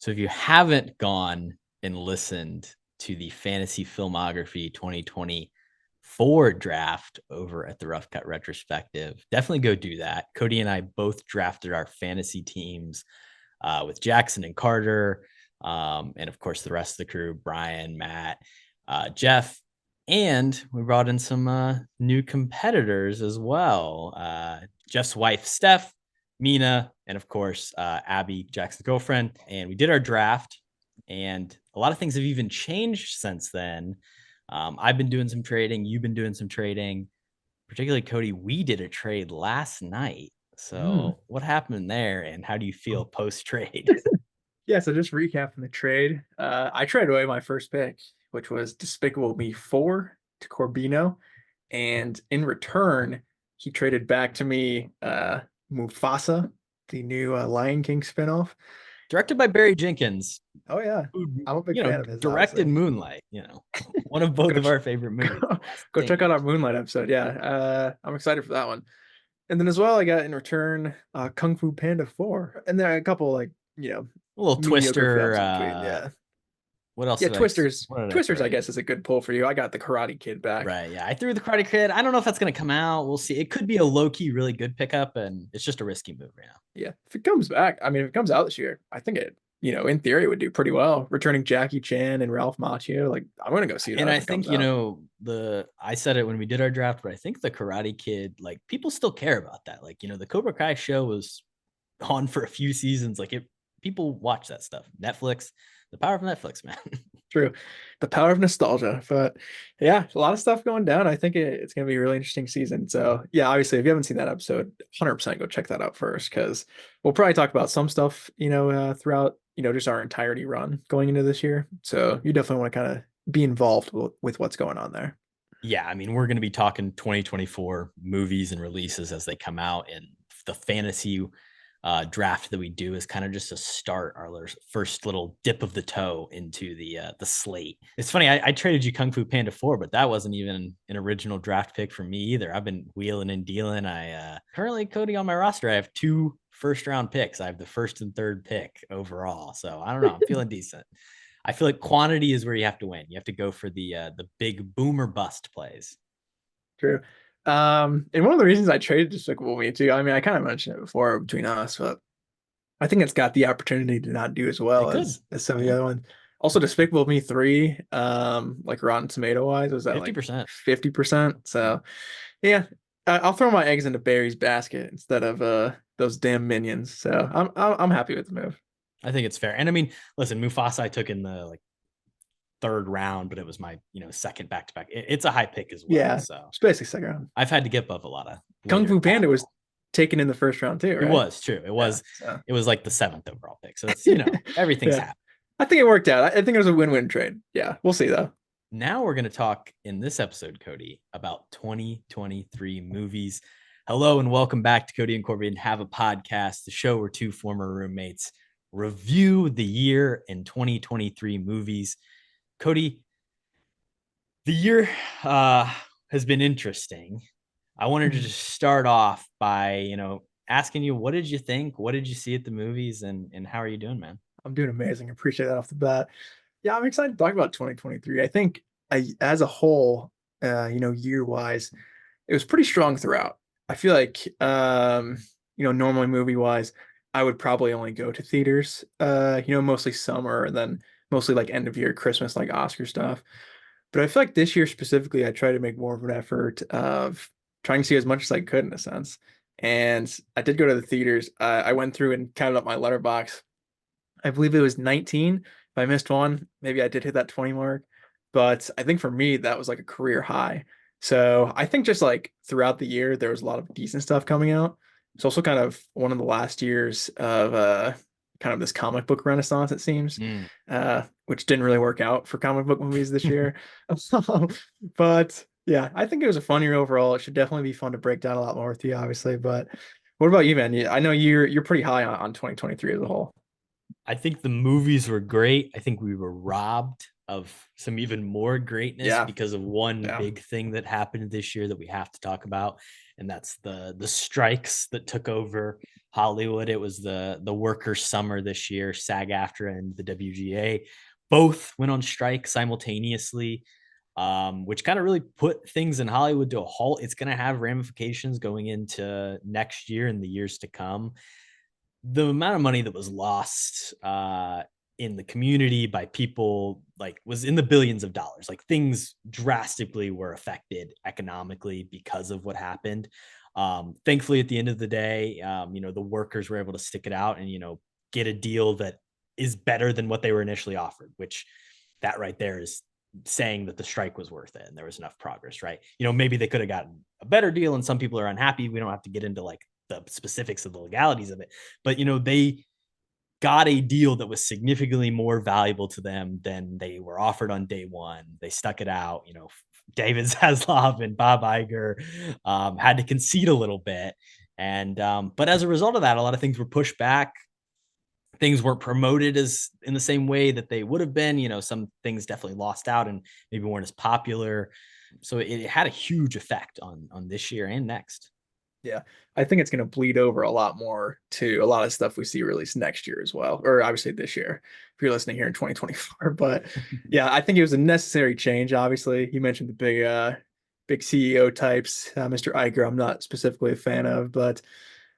So if you haven't gone and listened to the Fantasy Filmography 2024 draft over at the Rough Cut Retrospective, definitely go do that. Kody and I both drafted our fantasy teams with Jackson and Carter, and of course the rest of the crew, Brian, Matt, Jeff, and we brought in some new competitors as well. Jeff's wife, Steph, Mina, and of course, Abby, Jackson's girlfriend. And we did our draft, and a lot of things have even changed since then. I've been doing some trading. You've been doing some trading, particularly Kody. We did a trade last night. So what happened there, and how do you feel post trade? Yeah, so just recapping the trade. I traded away my first pick, which was Despicable Me 4 to Corbino. And in return, he traded back to me Mufasa, the new Lion King spinoff. Directed by Barry Jenkins, Oh, yeah. who, I'm a big fan of his, directed obviously. Moonlight, one of both Go, of our favorite movies. go Same check out our years. Moonlight episode. Yeah, I'm excited for that one. And then as well, I got in return Kung Fu Panda 4. And then a couple, A little mediocre Twister. films in between. Yeah. What else Yeah, did I? Twisters. What did I Twisters, throw I you? guess, is a good pull for you. I got the Karate Kid back. Right. Yeah. I threw the Karate Kid. I don't know if that's going to come out. We'll see. It could be a low key, really good pickup, and it's just a risky move right now. Yeah, if it comes back, I mean, if it comes out this year, I think it, in theory, would do pretty well. Returning Jackie Chan and Ralph Macchio, like I'm gonna go see that And if I it comes think, out. I said it when we did our draft, but I think the Karate Kid, like people still care about that. Like, the Cobra Kai show was on for a few seasons. Like people watch that stuff. Netflix, the power of Netflix, man. True, the power of nostalgia. But yeah, a lot of stuff going down. I think it's gonna be a really interesting season. So yeah, obviously, if you haven't seen that episode, 100% go check that out first because we'll probably talk about some stuff, throughout, just our entirety run going into this year. So you definitely want to kind of be involved with what's going on there. Yeah, I mean, we're going to be talking 2024 movies and releases as they come out, and the fantasy draft that we do is kind of just to start our first little dip of the toe into the slate. It's funny, I traded you Kung Fu Panda 4, but that wasn't even an original draft pick for me either. I've been wheeling and dealing. I currently, Kody, on my roster, I have 2 first round picks. I have the first and third pick overall, so I don't know. I'm feeling decent. I feel like quantity is where you have to win. You have to go for the big boomer bust plays. True. And one of the reasons I traded Despicable Me too, I mean, I kind of mentioned it before between us, but I think it's got the opportunity to not do as well It could, as some of the yeah, other ones. Also, Despicable Me 3, like Rotten Tomato wise, was that like 50%. 50%? So yeah, I'll throw my eggs into Barry's basket instead of those damn minions. So I'm happy with the move. I think it's fair. And I mean, listen, Mufasa I took in the third round, but it was my second back to back. It's a high pick as well. Yeah, So it's basically second round. I've had to give up a lot of Kung later Fu Panda was capital. taken in the first round too, It right? was true. It Yeah. was So it was like the seventh overall pick. So it's everything's yeah. happened. I think it worked out. I think it was a win-win trade. Yeah, we'll see though. Now we're going to talk in this episode, Kody, about 2023 movies. Hello and welcome back to Kody and Korbin Have a Podcast, the show where 2 former roommates review the year in 2023 movies. Kody, the year has been interesting. I wanted to just start off by, asking you, what did you think? What did you see at the movies, and how are you doing, man? I'm doing amazing. Appreciate that off the bat. Yeah, I'm excited to talk about 2023. I think as a whole, year wise, it was pretty strong throughout. I feel like, normally movie wise, I would probably only go to theaters, mostly summer and then mostly like end of year, Christmas, like Oscar stuff. But I feel like this year specifically, I tried to make more of an effort of trying to see as much as I could in a sense. And I did go to the theaters. I went through and counted up my letterbox. I believe it was 19. If I missed one, maybe I did hit that 20 mark. But I think for me, that was like a career high. So I think just like throughout the year, there was a lot of decent stuff coming out. It's also kind of one of the last years of kind of this comic book renaissance, it seems, Mm. which didn't really work out for comic book movies this year. But yeah, I think it was a fun year overall. It should definitely be fun to break down a lot more with you, obviously. But what about you, man? I know you're pretty high on 2023 as a whole. I think the movies were great. I think we were robbed of some even more greatness Yeah. because of one Yeah. big thing that happened this year that we have to talk about, and that's the strikes that took over Hollywood. It was the workers' summer this year. SAG-AFTRA and the WGA both went on strike simultaneously, which kind of really put things in Hollywood to a halt. It's going to have ramifications going into next year and the years to come. The amount of money that was lost in the community by people like was in the billions of dollars. Like things drastically were affected economically because of what happened. Thankfully, at the end of the day, the workers were able to stick it out and get a deal that is better than what they were initially offered. Which that right there is saying that the strike was worth it and there was enough progress, right? Maybe they could have gotten a better deal and some people are unhappy. We don't have to get into like the specifics of the legalities of it, but they got a deal that was significantly more valuable to them than they were offered on day one. They stuck it out. David Zaslav and Bob Iger had to concede a little bit, and but as a result of that, a lot of things were pushed back. Things weren't promoted as in the same way that they would have been. Some things definitely lost out and maybe weren't as popular. So it had a huge effect on this year and next. Yeah. I think it's going to bleed over a lot more to a lot of stuff we see released next year as well, or obviously this year, if you're listening here in 2024. But yeah, I think it was a necessary change. Obviously, you mentioned the big CEO types, Mr. Iger. I'm not specifically a fan of, but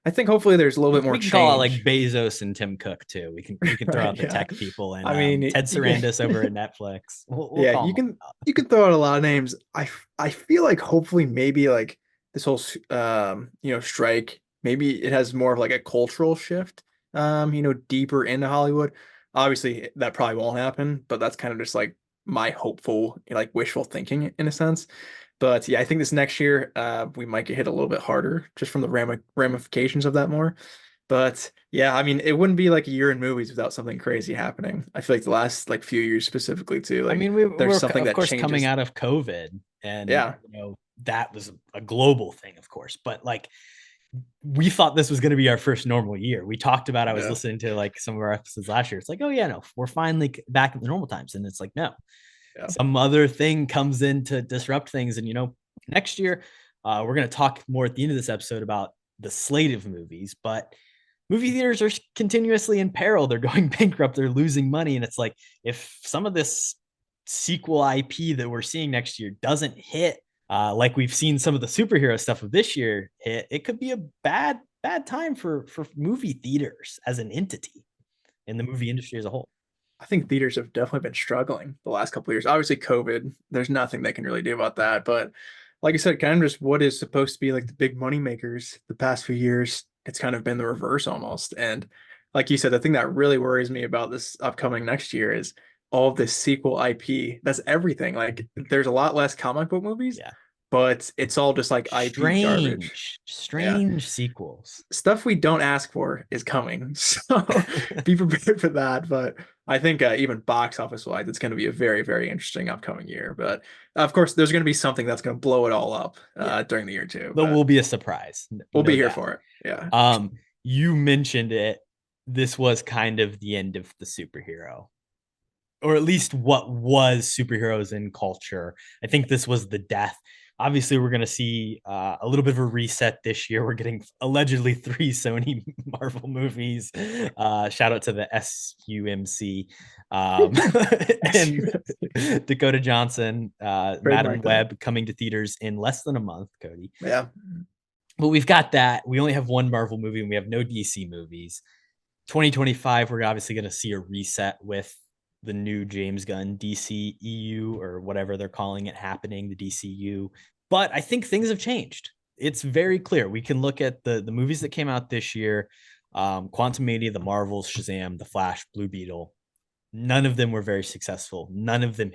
I think hopefully there's a little bit more We can call it like change. Bezos and Tim Cook too. We can throw Right? out the Yeah. tech people and I mean, Ted you can, Sarandis over at Netflix. We'll yeah, call them. you can throw out a lot of names. I feel like hopefully maybe like this whole strike, maybe it has more of like a cultural shift deeper into Hollywood. Obviously that probably won't happen, but that's kind of just like my hopeful like wishful thinking in a sense. But yeah, I think this next year we might get hit a little bit harder just from the ramifications of that more. But yeah, I mean, it wouldn't be like a year in movies without something crazy happening. I feel like the last like few years specifically too, I like mean, there's we're something of that course coming changes. out of COVID, and Yeah, that was a global thing, of course. But like we thought this was going to be our first normal year. We talked about. I was yeah, listening to like some of our episodes last year. It's like, oh yeah, no, we're finally back at the normal times, and it's like no, yeah, some other thing comes in to disrupt things. And next year, we're going to talk more at the end of this episode about the slate of movies, but movie theaters are continuously in peril. They're going bankrupt. They're losing money. And it's like, if some of this sequel IP that we're seeing next year doesn't hit, like we've seen some of the superhero stuff of this year hit, it could be a bad time for movie theaters as an entity in the movie industry as a whole. I think theaters have definitely been struggling the last couple of years. Obviously, COVID, there's nothing they can really do about that. But like I said, kind of just what is supposed to be like the big money makers the past few years, it's kind of been the reverse almost. And like you said, the thing that really worries me about this upcoming next year is all of this sequel IP. That's everything. Like there's a lot less comic book movies, Yeah. but it's all just like IP garbage. Yeah, Strange sequels. stuff we don't ask for is coming. So be prepared for that. But I think even box office wise, it's going to be a very, very interesting upcoming year. But of course, there's going to be something that's going to blow it all up Yeah. during the year too. But But will be a surprise. we'll be No here doubt. for it. Yeah. You mentioned it. This was kind of the end of the superhero, or at least what was superheroes in culture. I think this was the death. Obviously, we're going to see a little bit of a reset this year. We're getting allegedly 3 Sony Marvel movies. Shout out to the SUMC and Dakota Johnson, Madam Trademark that. Webb coming to theaters in less than a month, Kody. Yeah. But we've got that. We only have one Marvel movie and we have no DC movies. 2025, we're obviously going to see a reset with the new James Gunn DC EU or whatever they're calling it happening, the DCU. But I think things have changed. It's very clear. We can look at the movies that came out this year, Quantum Mania, The Marvels, Shazam, The Flash, Blue Beetle. None of them were very successful. None of them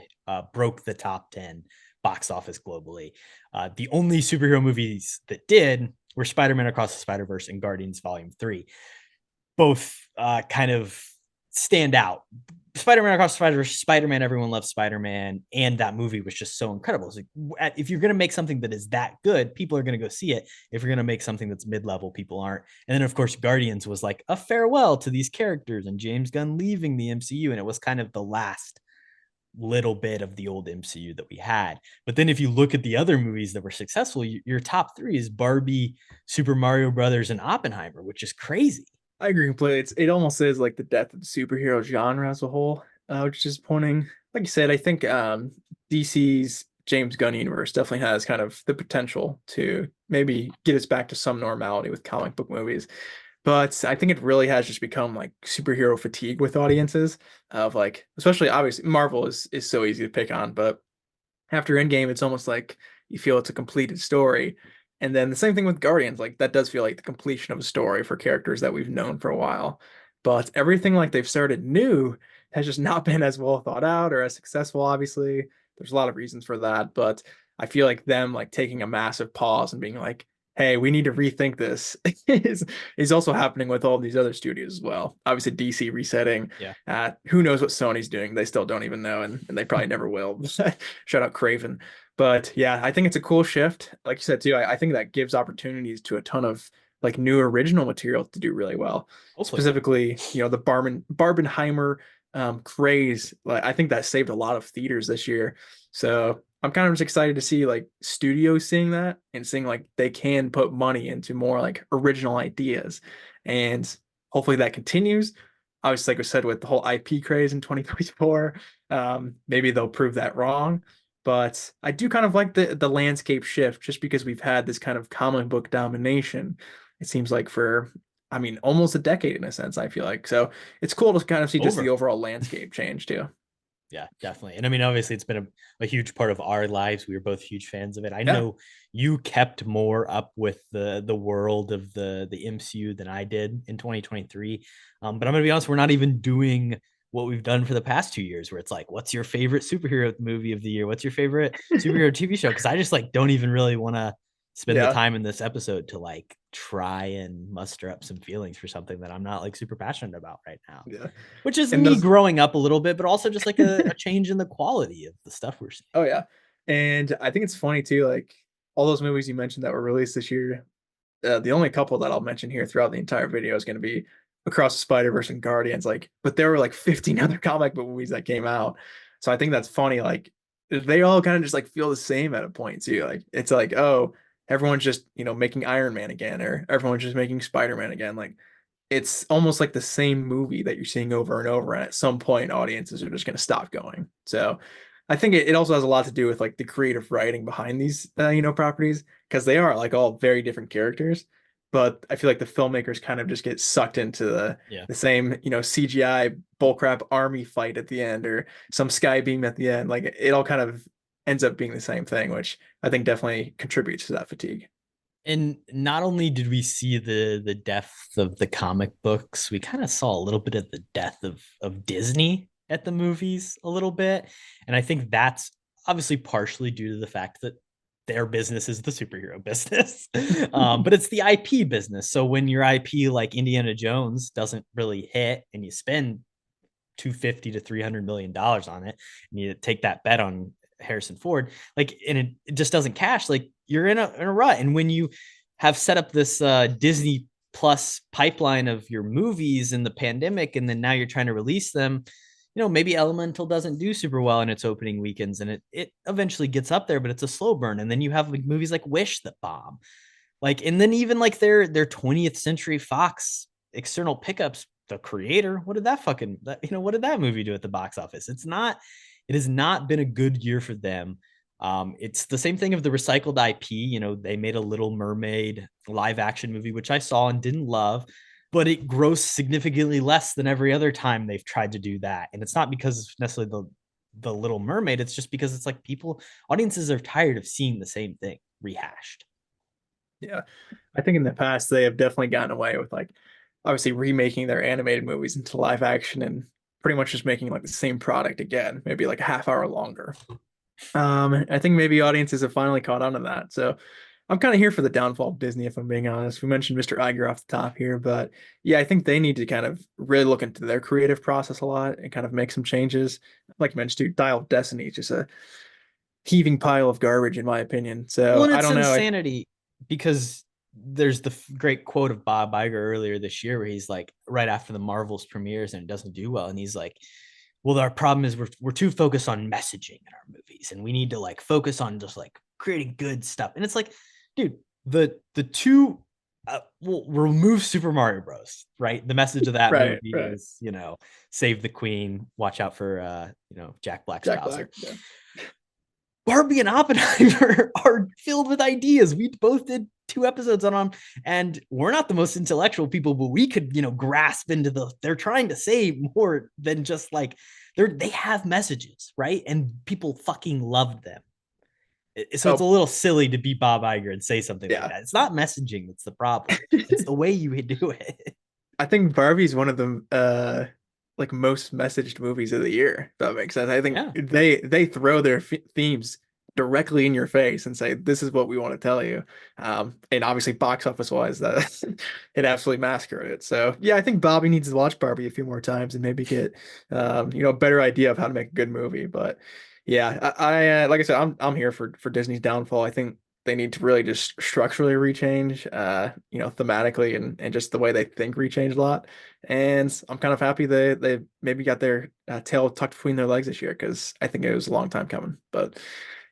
broke the top 10 box office globally. The only superhero movies that did were Spider-Man Across the Spider-Verse and Guardians Volume 3. Both kind of stand out. Spider-Man Across the Spider-Verse, Spider-Man, everyone loves Spider-Man, and that movie was just so incredible. It's like, if you're going to make something that is that good, people are going to go see it. If you're going to make something that's mid-level, people aren't. And then, of course, Guardians was like a farewell to these characters and James Gunn leaving the MCU, and it was kind of the last little bit of the old MCU that we had. But then if you look at the other movies that were successful, your top three is Barbie, Super Mario Brothers, and Oppenheimer, which is crazy. I agree completely. It almost is like the death of the superhero genre as a whole, which is disappointing. Like you said, I think DC's James Gunn universe definitely has kind of the potential to maybe get us back to some normality with comic book movies. But I think it really has just become like superhero fatigue with audiences of like, especially obviously Marvel is so easy to pick on, but after Endgame, it's almost like you feel it's a completed story. And then the same thing with Guardians, like that does feel like the completion of a story for characters that we've known for a while. But everything like they've started new has just not been as well thought out or as successful, obviously. There's a lot of reasons for that, but I feel like them like taking a massive pause and being like, hey, we need to rethink this is also happening with all these other studios as well. Obviously, DC resetting. Yeah. Who knows what Sony's doing? They still don't even know, and they probably never will. Shout out Craven. But yeah, I think it's a cool shift. Like you said too, I think that gives opportunities to a ton of like new original material to do really well. Hopefully. Specifically, the Barbenheimer craze. Like I think that saved a lot of theaters this year. So I'm kind of just excited to see like studios seeing that and seeing like they can put money into more like original ideas. And hopefully that continues. Obviously, like we said, with the whole IP craze in 2024, maybe they'll prove that wrong. But I do kind of like the landscape shift just because we've had this kind of comic book domination. It seems like for, I mean, almost a decade in a sense, I feel like. So it's cool to kind of see just the Over. overall landscape change too. Yeah, definitely. And I mean, obviously, it's been a huge part of our lives. We were both huge fans of it. I Yeah. know you kept more up with the world of the MCU than I did in 2023. But I'm gonna be honest, we're not even doing what we've done for the past 2 years, where it's like, what's your favorite superhero movie of the year? What's your favorite superhero TV show? Because I just like don't even really want to spend the Yeah. time in this episode to like try and muster up some feelings for something that I'm not like super passionate about right now, Yeah. which is And me those growing up a little bit, but also just like a change in the quality of the stuff we're seeing. Oh yeah. And I think it's funny too, like all those movies you mentioned that were released this year, the only couple that I'll mention here throughout the entire video is going to be Across the Spider-Verse and Guardians. Like, but there were like 15 other comic book movies that came out. So I think that's funny. Like, they all kind of just like feel the same at a point too. Like, it's like, oh, everyone's just, making Iron Man again, or everyone's just making Spider-Man again. Like, it's almost like the same movie that you're seeing over and over. And at some point, audiences are just going to stop going. So I think it also has a lot to do with like the creative writing behind these, properties, because they are like all very different characters. But I feel like the filmmakers kind of just get sucked into Yeah. the same, CGI bullcrap army fight at the end or some sky beam at the end. Like it all kind of ends up being the same thing, which I think definitely contributes to that fatigue. And not only did we see the death of the comic books, we kind of saw a little bit of the death of Disney at the movies a little bit. And I think that's obviously partially due to the fact that their business is the superhero business. But it's the IP business. So when your IP like Indiana Jones doesn't really hit and you spend 250 to $300 million on it, and you take that bet on Harrison Ford, like, and it just doesn't cash, like you're in a rut. And when you have set up this Disney Plus pipeline of your movies in the pandemic, and then now you're trying to release them, maybe Elemental doesn't do super well in its opening weekends, and it eventually gets up there, but it's a slow burn. And then you have like movies like Wish that bomb, like, and then even like their 20th Century Fox external pickups, the creator, what did that fucking, what did that movie do at the box office? It has not been a good year for them. It's the same thing of the recycled IP. They made a Little Mermaid live action movie, which I saw and didn't love, but it grossed significantly less than every other time they've tried to do that. And it's not because necessarily the Little Mermaid. It's just because it's like audiences are tired of seeing the same thing rehashed. Yeah. I think in the past they have definitely gotten away with like obviously remaking their animated movies into live action and pretty much just making like the same product again, maybe like a half hour longer. I think maybe audiences have finally caught on to that. So I'm kind of here for the downfall of Disney, if I'm being honest. We mentioned Mr. Iger off the top here, but yeah, I think they need to kind of really look into their creative process a lot and kind of make some changes. Like you mentioned, too, Dial of Destiny is just a heaving pile of garbage, in my opinion. Well, So and I it's don't know. insanity because there's the great quote of Bob Iger earlier this year where he's like, right after the Marvels premieres and it doesn't do well, and he's like, well, our problem is we're too focused on messaging in our movies, and we need to like focus on just like creating good stuff. And it's like, dude, the two we'll remove Super Mario Bros. Right? The message of that Right, movie right. is, save the queen, watch out for Jack Black's Jack Bowser. Black. Yeah. Barbie and Oppenheimer are filled with ideas. We both did 2 episodes on them, and we're not the most intellectual people, but we could, grasp into they're trying to say more than just like they have messages, right? And people fucking love them. So it's a Oh, little silly to be Bob Iger and say something like yeah. that. It's not messaging that's the problem. It's the way you do it. I think Barbie's one of the like most messaged movies of the year. If that makes sense. I think Yeah. they throw their themes directly in your face and say, "This is what we want to tell you." And obviously, box office wise, that it absolutely massacred it. So yeah, I think Bobby needs to watch Barbie a few more times and maybe get a better idea of how to make a good movie. But yeah, I like I said, I'm here for Disney's downfall. I think they need to really just structurally rechange, thematically and just the way they think rechange a lot. And I'm kind of happy they maybe got their tail tucked between their legs this year because I think it was a long time coming. But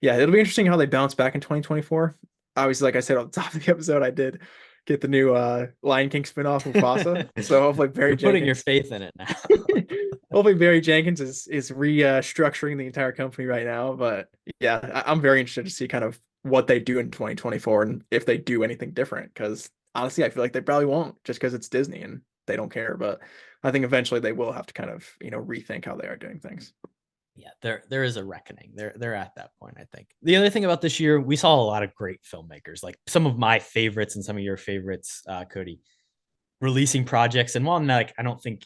yeah, it'll be interesting how they bounce back in 2024. Obviously, like I said on the top of the episode, I did get the new Lion King spinoff Mufasa. So hopefully Barry You're putting your Jenkins faith in it now. hopefully Barry Jenkins is restructuring the entire company right now. But yeah, I'm very interested to see kind of what they do in 2024 and if they do anything different. Because honestly, I feel like they probably won't just because it's Disney and they don't care. But I think eventually they will have to kind of rethink how they are doing things. Yeah, there is a reckoning. They're at that point, I think. The other thing about this year, we saw a lot of great filmmakers, like some of my favorites and some of your favorites, Kody, releasing projects. And while I don't think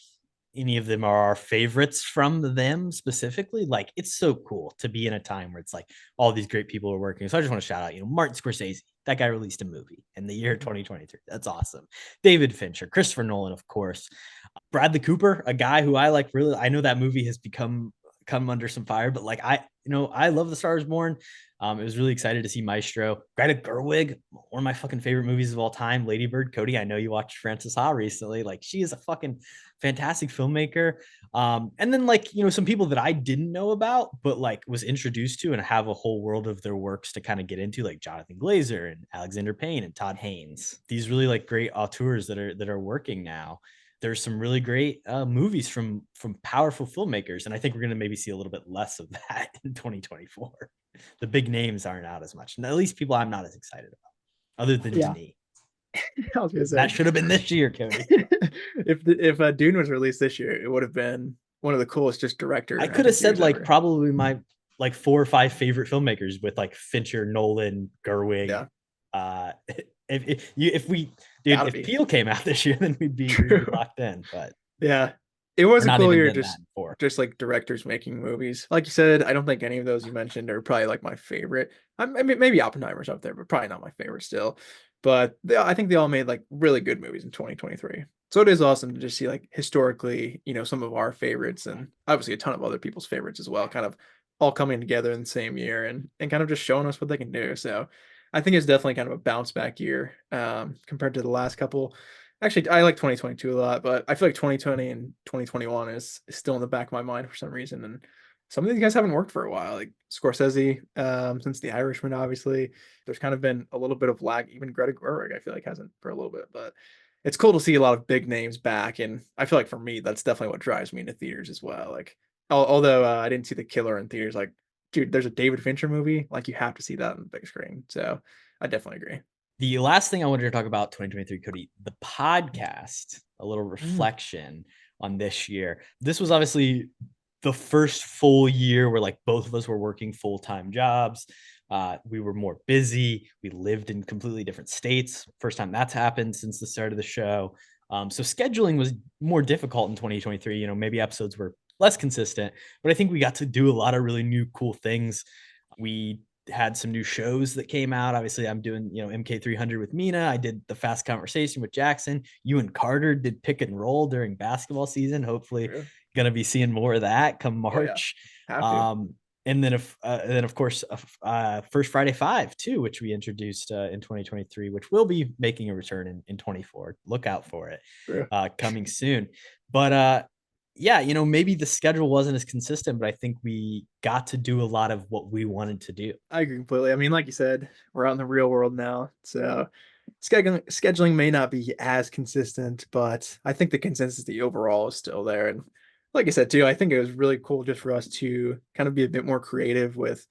any of them are our favorites from them specifically, like it's so cool to be in a time where it's like all these great people are working. So I just want to shout out, Martin Scorsese. That guy released a movie in the year 2023. That's awesome. David Fincher, Christopher Nolan, of course. Bradley Cooper, a guy who I like really. I know that movie has come under some fire, but like I love The Star Is Born. It was really excited to see Maestro. Greta Gerwig, one of my fucking favorite movies of all time. Lady Bird. Kody, I know you watched Frances Ha recently. Like she is a fucking fantastic filmmaker. And then like some people that I didn't know about, but like was introduced to and have a whole world of their works to kind of get into, like Jonathan Glazer and Alexander Payne and Todd Haynes. These really like great auteurs that are working now. There's some really great movies from powerful filmmakers, and I think we're going to maybe see a little bit less of that in 2024. The big names aren't out as much, and at least people I'm not as excited about, other than Yeah, Denis. I was gonna That say should have been this year, Kody. if Dune was released this year, it would have been one of the coolest just I director I could have think said years like ever. probably my like 4 or 5 favorite filmmakers with like Fincher, Nolan, Gerwig. Yeah, Uh, if we dude, gotta if be Peel came out this year, then we'd be true. locked in. But Yeah, it we're was a not cool even year been that before. just like directors making movies. Like you said, I don't think any of those you mentioned are probably like my favorite. I mean, maybe Oppenheimer's up there, but probably not my favorite still. But I think they all made like really good movies in 2023. So it is awesome to just see like historically, some of our favorites and obviously a ton of other people's favorites as well, kind of all coming together in the same year and kind of just showing us what they can do. So I think it's definitely kind of a bounce back year compared to the last couple. Actually, I like 2022 a lot, but I feel like 2020 and 2021 is still in the back of my mind for some reason. And some of these guys haven't worked for a while, like Scorsese, since The Irishman, obviously. There's kind of been a little bit of lag. Even Greta Gerwig, I feel like hasn't for a little bit, but it's cool to see a lot of big names back. And I feel like for me, that's definitely what drives me into theaters as well. Like, although I didn't see The Killer in theaters, like, dude, there's a David Fincher movie, like you have to see that on the big screen. So I definitely agree. The last thing I wanted to talk about 2023, Kody, the podcast, a little Mm, reflection on this year. This was obviously the first full year where like both of us were working full-time jobs. We were more busy. We lived in completely different states. First time that's happened since the start of the show. So scheduling was more difficult in 2023. Maybe episodes were less consistent, but I think we got to do a lot of really new, cool things. We had some new shows that came out. Obviously, I'm doing, MK300 with Mina. I did the Fast Conversation with Jackson. You and Carter did Pick and Roll during basketball season. Hopefully, true. going to be seeing more of that come Oh yeah, March. have to. Um, and then of course, First Friday 5 too, which we introduced in 2023, which will be making a return in 24. Look out for it True. coming soon. But yeah, maybe the schedule wasn't as consistent, but I think we got to do a lot of what we wanted to do. I agree completely. I mean, like you said, we're out in the real world now, so scheduling may not be as consistent, but I think the consistency overall is still there. And like I said too, I think it was really cool just for us to kind of be a bit more creative with,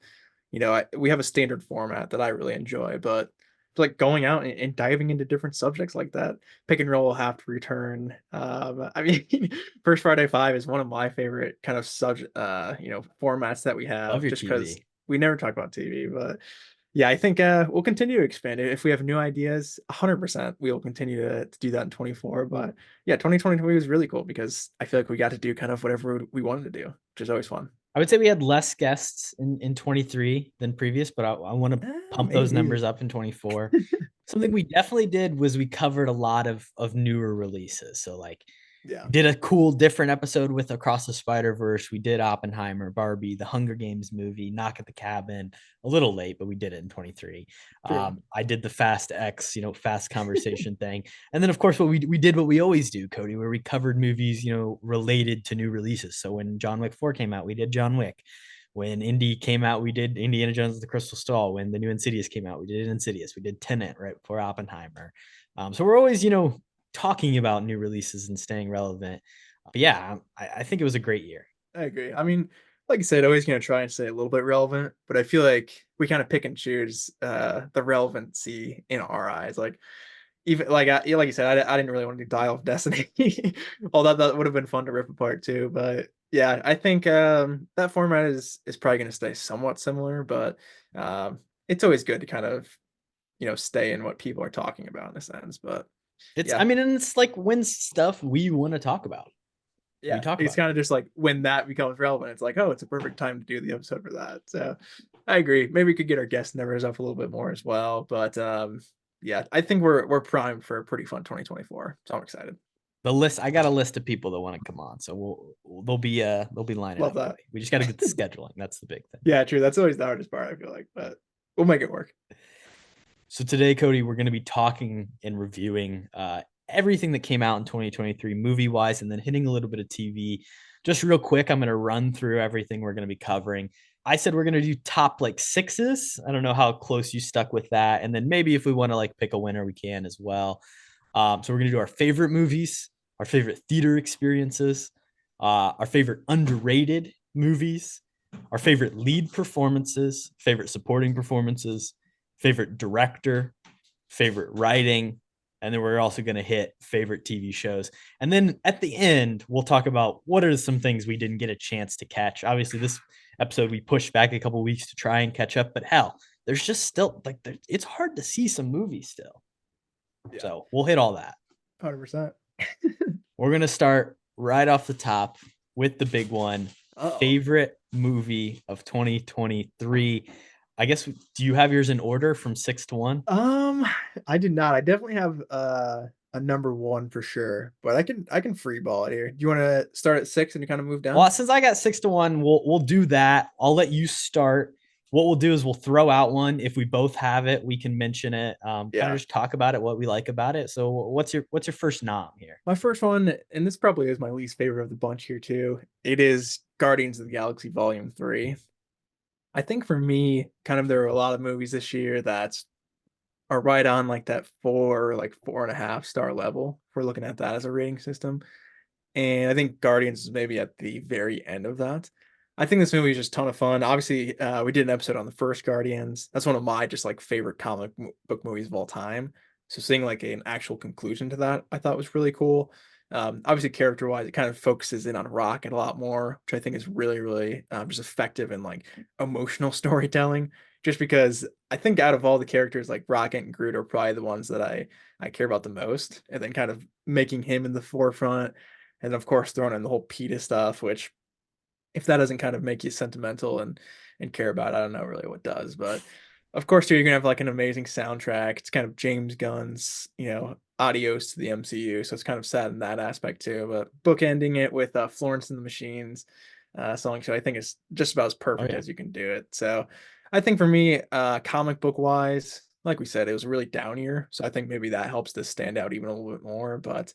we have a standard format that I really enjoy, but like going out and diving into different subjects like that, pick and roll will have to return. I mean, First Friday Five is one of my favorite kind of formats that we Love have, your just because TV. we never talk about TV, but yeah, I think, we'll continue to expand it. If we have new ideas, 100% we will continue to do that in 24, but yeah, 2023 was really cool because I feel like we got to do kind of whatever we wanted to do, which is always fun. I would say we had less guests in 23 than previous, but I want to pump those Maybe. numbers up in 24. Something we definitely did was we covered a lot of newer releases. So like Yeah, did a cool different episode with Across the Spider-Verse. We did Oppenheimer, Barbie, the Hunger Games movie, Knock at the Cabin. A little late, but we did it in 23. true. I did the Fast X, fast conversation thing. And then of course we did what we always do, Kody, where we covered movies, related to new releases. So when John Wick 4 came out, we did John Wick. When Indy came out, we did Indiana Jones and the Crystal Skull. When the new Insidious came out, we did Insidious. We did Tenet right before Oppenheimer. So we're always, talking about new releases and staying relevant. But yeah, I think it was a great year. I agree. I mean, like you said, always gonna try and stay a little bit relevant, but I feel like we kind of pick and choose the relevancy in our eyes. Like even like you said, I didn't really want to do Dial of Destiny, although that would have been fun to rip apart too. But yeah, I think that format is probably gonna stay somewhat similar, but it's always good to kind of stay in what people are talking about in a sense. But I yeah, mean, and it's like when stuff we want to talk about, we yeah, talk it's about it. kind of just like when that becomes relevant, it's like, oh, it's a perfect time to do the episode for that. So I agree. Maybe we could get our guest numbers up a little bit more as well. But yeah, I think we're primed for a pretty fun 2024. So I'm excited. I got a list of people that want to come on. So they'll be lining Love up, Cody. that. We just got to get the scheduling. That's the big thing. Yeah, true. That's always the hardest part, I feel like, but we'll make it work. So today, Cody, we're going to be talking and reviewing everything that came out in 2023 movie wise, and then hitting a little bit of TV. Just real quick, I'm going to run through everything we're going to be covering. I said we're going to do top like sixes. I don't know how close you stuck with that. And then maybe if we want to like pick a winner, we can as well. So we're going to do our favorite movies, our favorite theater experiences, our favorite underrated movies, our favorite lead performances, favorite supporting performances, favorite director, favorite writing, and then we're also going to hit favorite TV shows. And then at the end, we'll talk about what are some things we didn't get a chance to catch. Obviously, this episode we pushed back a couple weeks to try and catch up, but hell, there's just still like it's hard to see some movies still. Yeah, So we'll hit all that. 100%. We're going to start right off the top with the big one, Oh, favorite movie of 2023. I guess, do you have yours in order from 6 to 1? um, I did not. I definitely have a number one for sure, but I can free ball it here. Do you want to start at six and you kind of move down? Well, since I got 6 to 1, we'll do that. I'll let you start. What we'll do is we'll throw out one. If we both have it, we can mention it. Kind of Yeah. just talk about it, what we like about it. So what's your first nom here? My first one, and this probably is my least favorite of the bunch here too. It is Guardians of the Galaxy Volume 3. I think for me, kind of there are a lot of movies this year that are right on like that like 4.5 star level. If we're looking at that as a rating system. And I think Guardians is maybe at the very end of that. I think this movie is just a ton of fun. Obviously, we did an episode on the first Guardians. That's one of my just like favorite book movies of all time. So seeing like an actual conclusion to that, I thought was really cool. Obviously, character wise, it kind of focuses in on Rocket a lot more, which I think is really, really just effective in like emotional storytelling. Just because I think out of all the characters, like Rocket and Groot are probably the ones that I care about the most, and then kind of making him in the forefront, and of course throwing in the whole PETA stuff, which if that doesn't kind of make you sentimental and care about it, I don't know really what does. But of course, too, you're gonna have like an amazing soundtrack. It's kind of James Gunn's, adios to the MCU, so it's kind of sad in that aspect too. But bookending it with Florence and the Machines song, so I think it's just about as Oh perfect yeah. as you can do it. So I think for me, comic book wise, like we said, it was a really down year, so I think maybe that helps this stand out even a little bit more. But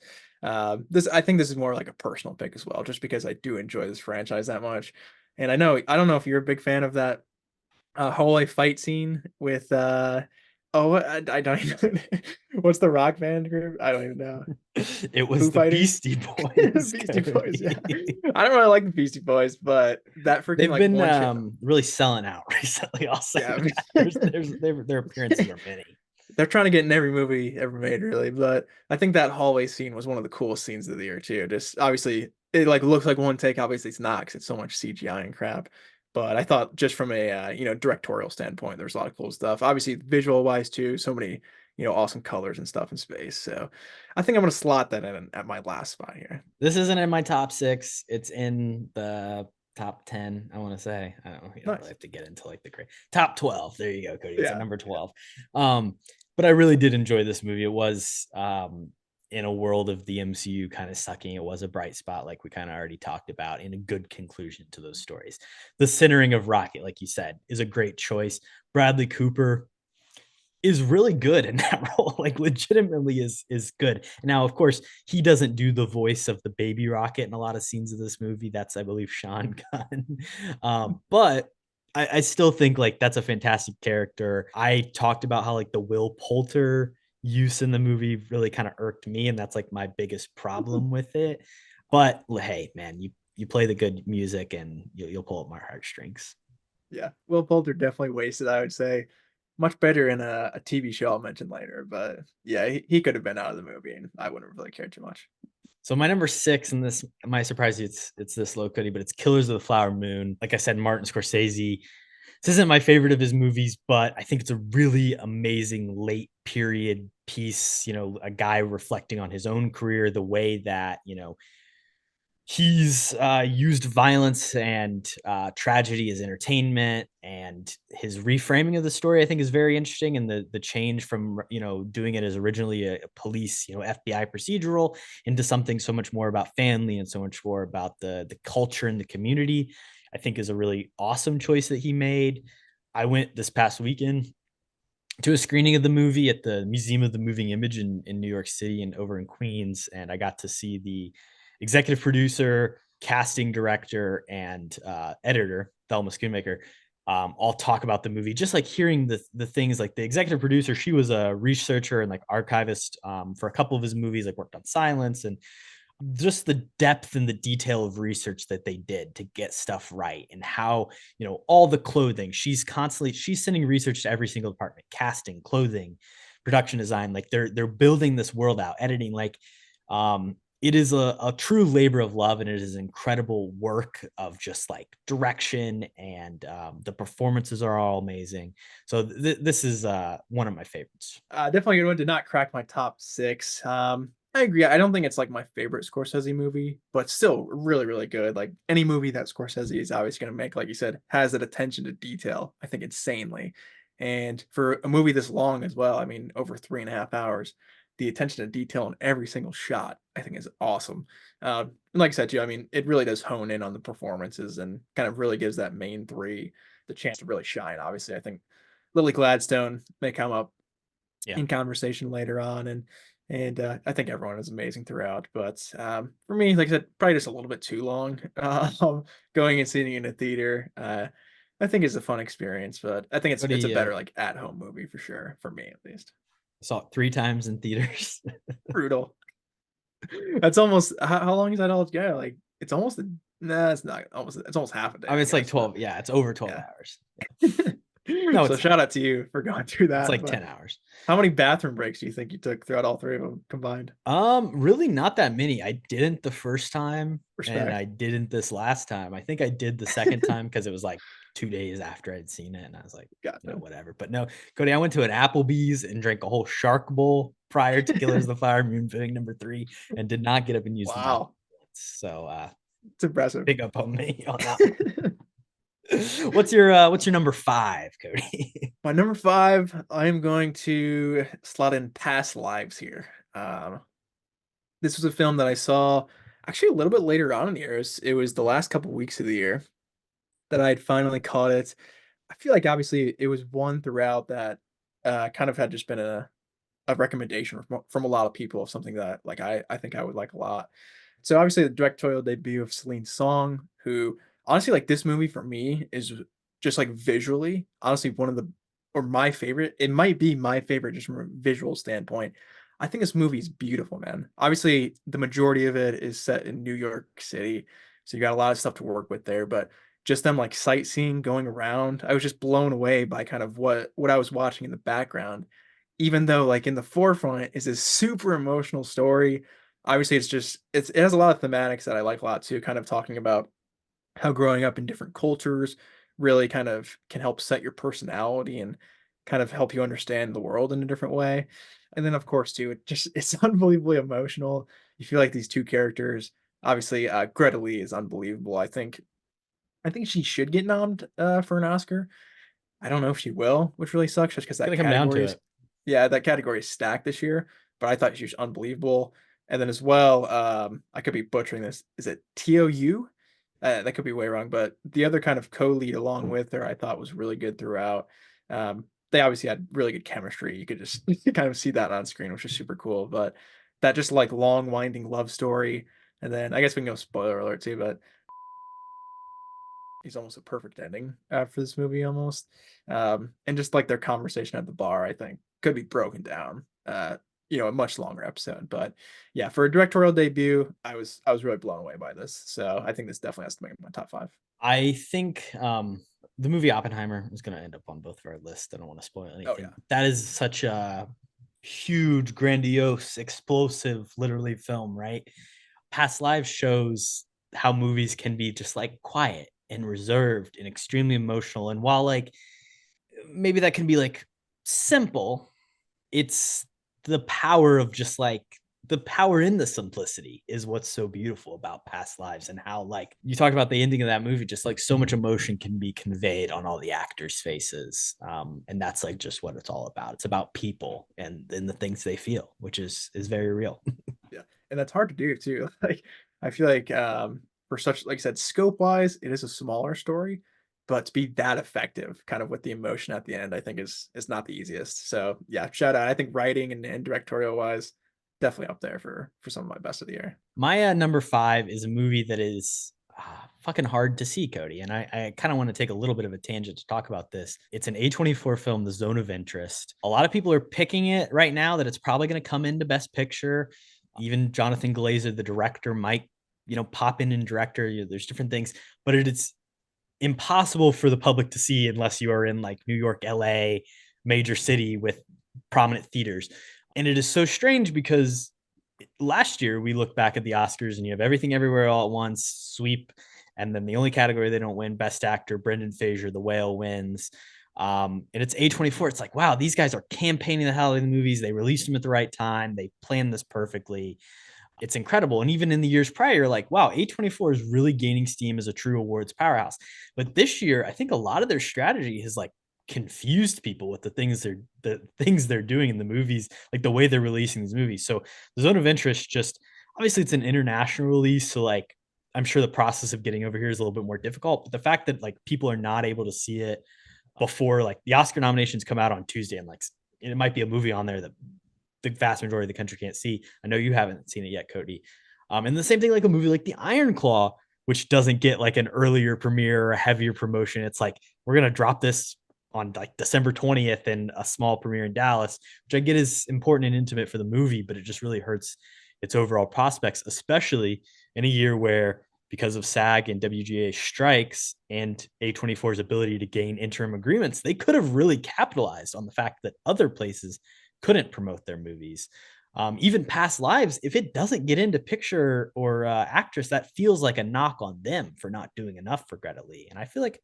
this, I think, this is more like a personal pick as well, just because I do enjoy this franchise that much. And I don't know if you're a big fan of that hallway fight scene with oh, I don't even what's the rock band group? I don't even know. It was Foo the Fighters? Beastie Boys, Beastie Boys, yeah. Cody. I don't really like the Beastie Boys, but that freaking They've like been one shit. really selling out recently. I'll say Yeah. that. Their appearances are many. They're trying to get in every movie ever made, really. But I think that hallway scene was one of the coolest scenes of the year too. Just obviously, it like looks like one take. Obviously, it's not because it's so much CGI and crap. But I thought just from a directorial standpoint, there's a lot of cool stuff. Obviously, visual wise too, so many awesome colors and stuff in space. So I think I'm gonna slot that in at my last spot here. This isn't in my top six. It's in the top 10, I want to say. I don't know. You don't really Nice. have to get into like the great top 12. There you go, Cody. It's at Yeah. number 12. Um, but I really did enjoy this movie. It was in a world of the MCU kind of sucking. It was a bright spot, like we kind of already talked about, and a good conclusion to those stories. The centering of Rocket, like you said, is a great choice. Bradley Cooper is really good in that role, like legitimately is good. Now, of course, he doesn't do the voice of the baby Rocket in a lot of scenes of this movie. That's, I believe, Sean Gunn. But I still think like that's a fantastic character. I talked about how like the Will Poulter use in the movie really kind of irked me, and that's like my biggest problem with it. But hey, man, you play the good music and you'll pull up my heartstrings. Yeah. Will Poulter definitely wasted, I would say. Much better in a TV show I'll mention later. But yeah, he could have been out of the movie and I wouldn't really care too much. So my number six, and this might surprise you, it's this low, Cody, but it's Killers of the Flower Moon. Like I said, Martin Scorsese. This isn't my favorite of his movies, but I think it's a really amazing late period piece. A guy reflecting on his own career, the way that he's used violence and tragedy as entertainment, and his reframing of the story I think is very interesting, and the change from doing it as originally a police FBI procedural into something so much more about family and so much more about the culture and the community, I think is a really awesome choice that he made. I went this past weekend to a screening of the movie at the Museum of the Moving Image in New York City and over in Queens. And I got to see the executive producer, casting director, and editor, Thelma Schoonmaker, all talk about the movie. Just like hearing the things like the executive producer, she was a researcher and like archivist for a couple of his movies, like worked on Silence, and just the depth and the detail of research that they did to get stuff right, and how all the clothing, she's sending research to every single department, casting, clothing, production design, like they're building this world out, editing, like it is a true labor of love, and it is incredible work of just like direction, and the performances are all amazing. So this is one of my favorites. Definitely a good one. Did not crack my top six. I agree. I don't think it's like my favorite Scorsese movie, but still really, really good. Like any movie that Scorsese is obviously going to make, like you said, has that attention to detail, I think insanely. And for a movie this long as well, I mean, over 3.5 hours, the attention to detail in every single shot, I think is awesome. And like I said, too, I mean, it really does hone in on the performances and kind of really gives that main three the chance to really shine. Obviously, I think Lily Gladstone may come up Yeah. in conversation later on, and I think everyone is amazing throughout. But for me, like I said, probably just a little bit too long. Going and seeing it in a theater, I think is a fun experience, but I think What do it's a you better like at home movie for sure for me at least. saw it 3 times in theaters? Brutal. That's almost how long is that all together? Like it's almost a, nah, it's not almost it's almost half a day, I mean, I it's like guess. But 12. Yeah, it's over 12 yeah. hours. No, So it's not. shout out to you for going through It's that. like But 10 hours. how many bathroom breaks do you think you took throughout all three of them combined? Really not that many. I didn't the first time, and Respect. I didn't this last time. I think I did the second time because it was like 2 days after I'd seen it, and I was like, Gotcha. whatever. But no, Cody, I went to an Applebee's and drank a whole shark bowl prior to Killers of the Fire Moon viewing number three, and did not get up and use the bathroom. Wow, So it's impressive. big up on me on that one. What's your number five, Cody? My number five, I'm going to slot in Past Lives here. This was a film that I saw actually a little bit later on in the year. It was the last couple weeks of the year that I had finally caught it. I feel like obviously it was one throughout that. kind of had just been a recommendation from a lot of people of something that like I think I would like a lot. So obviously the directorial debut of Celine Song, who honestly like this movie for me is just like visually, honestly one of the or my favorite. It might be my favorite just from a visual standpoint. I think this movie is beautiful, man. Obviously, the majority of it is set in New York City, so you got a lot of stuff to work with there. But just them like sightseeing, going around, I was just blown away by kind of what I was watching in the background even though like in the forefront is this super emotional story. Obviously, it has a lot of thematics that I like a lot too, kind of talking about how growing up in different cultures really kind of can help set your personality and kind of help you understand the world in a different way. And then of course too, it's unbelievably emotional. You feel like these two characters, obviously Greta Lee is unbelievable. I think she should get nommed for an Oscar. I don't know if she will, which really sucks just because It's gonna come down to it. that category is stacked this year, but I thought she was unbelievable. And then as well, I could be butchering this. Is it TOU? That could be way wrong, but the other kind of co-lead along with her, I thought was really good throughout. They obviously had really good chemistry. You could just kind of see that on screen, which is super cool. But that just like long winding love story, and then I guess we can go spoiler alert too, but he's almost a perfect ending for this movie almost. And just like their conversation at the bar, I think could be broken down. A much longer episode, but yeah, for a directorial debut, I was really blown away by this. So I think this definitely has to make my top five. I think the movie Oppenheimer is going to end up on both of our lists. I don't want to spoil Oh anything. yeah, That is such a huge, grandiose, explosive, literally film, right? Past Lives shows how movies can be just like quiet and reserved and extremely emotional. And while like maybe that can be like simple, it's the power of just like the power in the simplicity is what's so beautiful about Past Lives and how like you talked about the ending of that movie, just like so much emotion can be conveyed on all the actors faces, and that's like just what it's all about. It's about people and the things they feel, which is very real. yeah, and that's hard to do too. Like I feel like for such like I said, scope wise, it is a smaller story, but to be that effective, kind of with the emotion at the end, I think is not the easiest. So yeah, shout out. I think writing and directorial wise, definitely up there for some of my best of the year. My number five is a movie that is fucking hard to see, Kody. And I kind of want to take a little bit of a tangent to talk about this. It's an A24 film, The Zone of Interest. A lot of people are picking it right now that it's probably going to come into Best Picture. Even Jonathan Glazer, the director, might pop in and director. There's different things, but it's impossible for the public to see unless you are in like New York, LA, major city with prominent theaters. And it is so strange because last year we look back at the Oscars and you have Everything Everywhere All at Once, Sweep, and then the only category they don't win, Best Actor, Brendan Fraser, The Whale wins. And it's A24. It's like, wow, these guys are campaigning the hell out of the movies. They released them at the right time. They planned this perfectly. It's incredible. And even in the years prior, like, wow, A24 is really gaining steam as a true awards powerhouse. But this year, I think a lot of their strategy has like confused people with the things they're doing in the movies, like the way they're releasing these movies. So the Zone of Interest, just obviously it's an international release, so like I'm sure the process of getting over here is a little bit more difficult. But the fact that like people are not able to see it before like the Oscar nominations come out on Tuesday, and like it might be a movie on there that the vast majority of the country can't see. I know you haven't seen it yet, Kody. And the same thing like a movie like The Iron Claw, which doesn't get like an earlier premiere or a heavier promotion. It's like we're gonna drop this on like December 20th and a small premiere in Dallas, which I get is important and intimate for the movie, but it just really hurts its overall prospects, especially in a year where because of SAG and WGA strikes and A24's ability to gain interim agreements, they could have really capitalized on the fact that other places couldn't promote their movies. Even Past Lives, if it doesn't get into picture or actress, that feels like a knock on them for not doing enough for Greta Lee. And I feel like,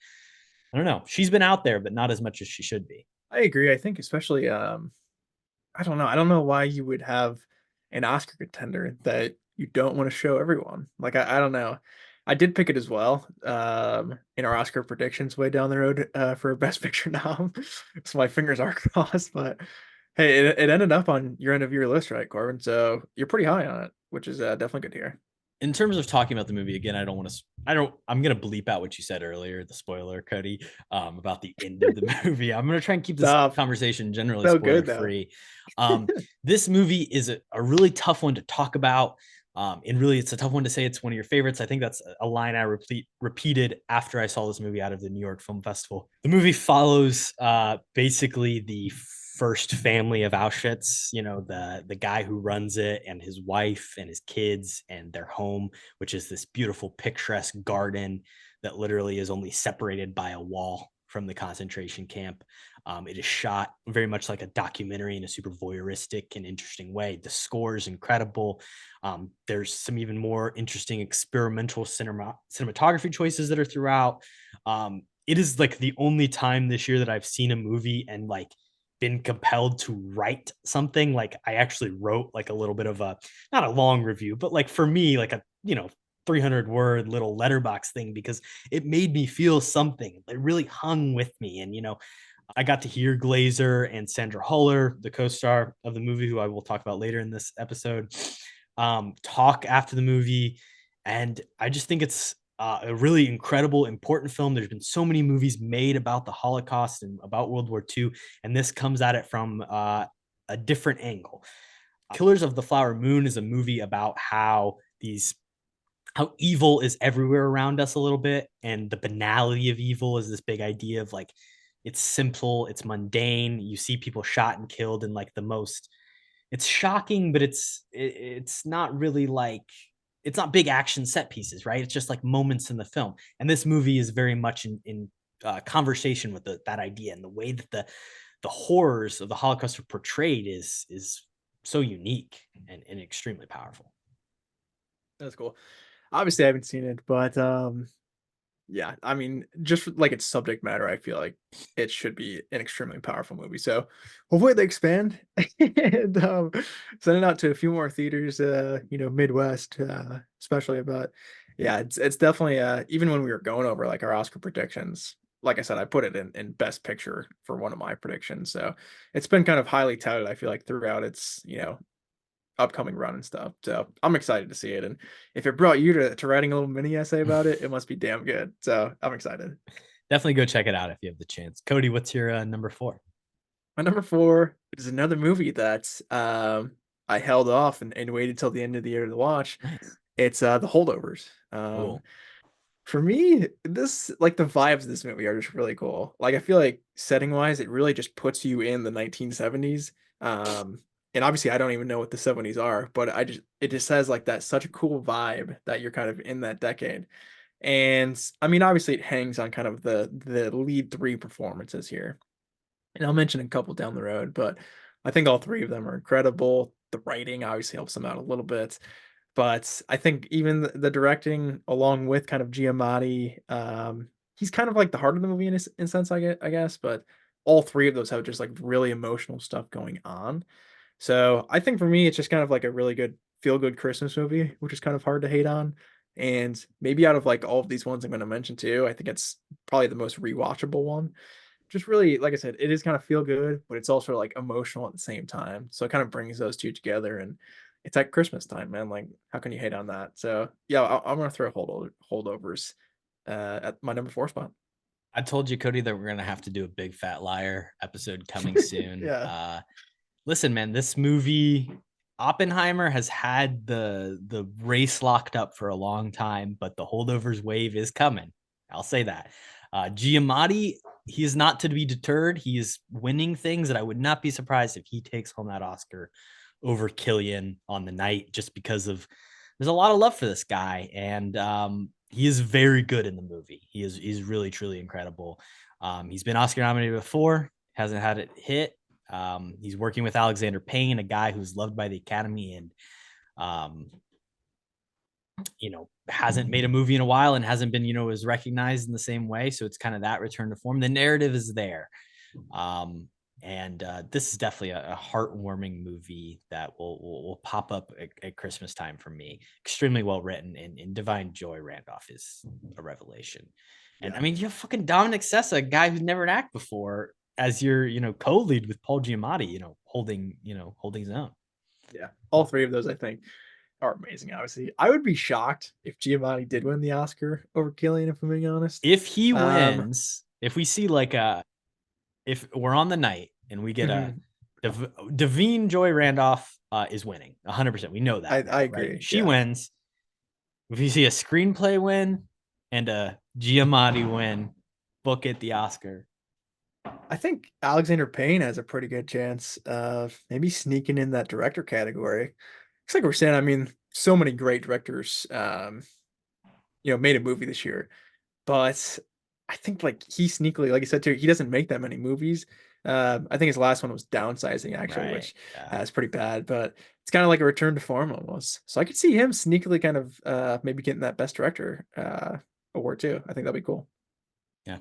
I don't know, she's been out there, but not as much as she should be. I agree. I think especially I don't know. I don't know why you would have an Oscar contender that you don't want to show everyone. Like I don't know. I did pick it as well in our Oscar predictions way down the road for Best Picture nom. So my fingers are crossed. But hey, it ended up on your end of your list, right, Corbin? So you're pretty high on it, which is definitely good to hear. in terms of talking about the movie again, I'm gonna bleep out what you said earlier, the spoiler, Kody, about the end of the movie. I'm gonna try and keep this Stuff. conversation generally So spoiler good though. free. This movie is a really tough one to talk about. And really, it's a tough one to say it's one of your favorites. I think that's a line I repeated after I saw this movie out of the New York Film Festival. The movie follows basically the first family of Auschwitz, the guy who runs it and his wife and his kids and their home, which is this beautiful picturesque garden that literally is only separated by a wall from the concentration camp. It is shot very much like a documentary in a super voyeuristic and interesting way. The score is incredible. There's some even more interesting experimental cinematography choices that are throughout. It is like the only time this year that I've seen a movie and like been compelled to write something. Like I actually wrote like a little bit of a, not a long review, but like for me, like a, 300 word little letterbox thing, because it made me feel something. It really hung with me. And, I got to hear Glazer and Sandra Huller, the co-star of the movie, who I will talk about later in this episode, talk after the movie. And I just think it's a really incredible, important film. There's been so many movies made about the Holocaust and about World War II, and this comes at it from a different angle. Killers of the Flower Moon is a movie about how evil is everywhere around us a little bit, and the banality of evil is this big idea of like it's simple, it's mundane. You see people shot and killed in like the most, it's shocking, but it's not really like, it's not big action set pieces, right? It's just like moments in the film. And this movie is very much in conversation with that idea, and the way that the horrors of the Holocaust are portrayed is so unique and extremely powerful. That's cool. Obviously, I haven't seen it, but yeah, I mean, just like its subject matter, I feel like it should be an extremely powerful movie. So hopefully they expand and send it out to a few more theaters, Midwest, especially. But yeah, it's definitely even when we were going over like our Oscar predictions, like I said, I put it in Best Picture for one of my predictions. So it's been kind of highly touted, I feel like, throughout its, upcoming run and stuff. So I'm excited to see it. And if it brought you to writing a little mini essay about it, it must be damn good. So I'm excited. Definitely go check it out if you have the chance. Kody, what's your number 4? My number four is another movie that I held off and waited till the end of the year to watch. Nice. It's The Holdovers. Cool. For me, this like the vibes of this movie are just really cool. Like I feel like setting wise, it really just puts you in the 1970s. And obviously I don't even know what the 70s are, but it just has like that such a cool vibe that you're kind of in that decade. And I mean, obviously it hangs on kind of the lead three performances here. And I'll mention a couple down the road, but I think all three of them are incredible. The writing obviously helps them out a little bit. But I think even the directing along with kind of Giamatti, he's kind of like the heart of the movie in a sense, I guess, but all three of those have just like really emotional stuff going on. So I think for me, it's just kind of like a really good feel good Christmas movie, which is kind of hard to hate on. And maybe out of like all of these ones I'm going to mention too, I think it's probably the most rewatchable one. Just really, like I said, it is kind of feel good, but it's also like emotional at the same time. So it kind of brings those two together, and it's at Christmas time, man. Like, how can you hate on that? So yeah, I'm gonna throw holdovers at my number four spot. I told you, Kody, that we're gonna have to do a big fat liar episode coming soon. Yeah, Listen, man, this movie, Oppenheimer has had the race locked up for a long time, but the holdovers wave is coming. I'll say that. Giamatti, he is not to be deterred. He is winning things that I would not be surprised if he takes home that Oscar over Killian on the night, just because of there's a lot of love for this guy, and he is very good in the movie. He's really truly incredible. He's been Oscar nominated before, hasn't had it hit. He's working with Alexander Payne, a guy who's loved by the Academy and um, hasn't made a movie in a while and hasn't been, as recognized in the same way. So it's kind of that return to form. The narrative is there. And this is definitely a heartwarming movie that will pop up at Christmas time for me. Extremely well written, and Divine Joy Randolph is a revelation. And yeah, I mean, you have fucking Dominic Sessa, a guy who's never acted before, as your co-lead with Paul Giamatti, holding his own. yeah. All three of those, I think, are amazing. Obviously, I would be shocked if Giamatti did win the Oscar over Killian, if I'm being honest. If he Um, wins, if we see like if we're on the night and we get a mhm. Davine Joy Randolph is winning 100%. We know that I now, right? agree. She Yeah, wins. If you see a screenplay win and a Giamatti win, book it the Oscar. I think Alexander Payne has a pretty good chance of maybe sneaking in that director category. It's like we're saying. I mean, so many great directors, made a movie this year. But I think, like, he sneakily, like you said too, he doesn't make that many movies. I think his last one was Downsizing, actually, Right. which Yeah. is pretty bad, but it's kind of like a return to form almost. So I could see him sneakily kind of maybe getting that Best Director award too. I think that'd be cool. Yeah.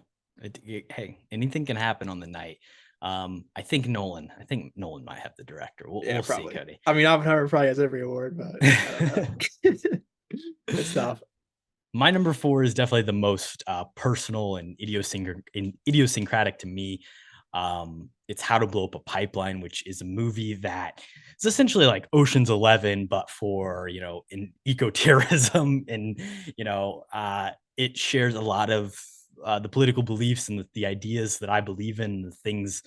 Hey, anything can happen on the night. I think Nolan. I think Nolan might have the director. Yeah, We'll see, probably. Kody. I mean, Oppenheimer probably has every award, but I don't know. It's tough. My number four is definitely the most personal and idiosyncratic to me. It's How to Blow Up a Pipeline, which is a movie that is essentially like Ocean's 11, but for in eco-terrorism, and it shares a lot of the political beliefs and the ideas that I believe in, the things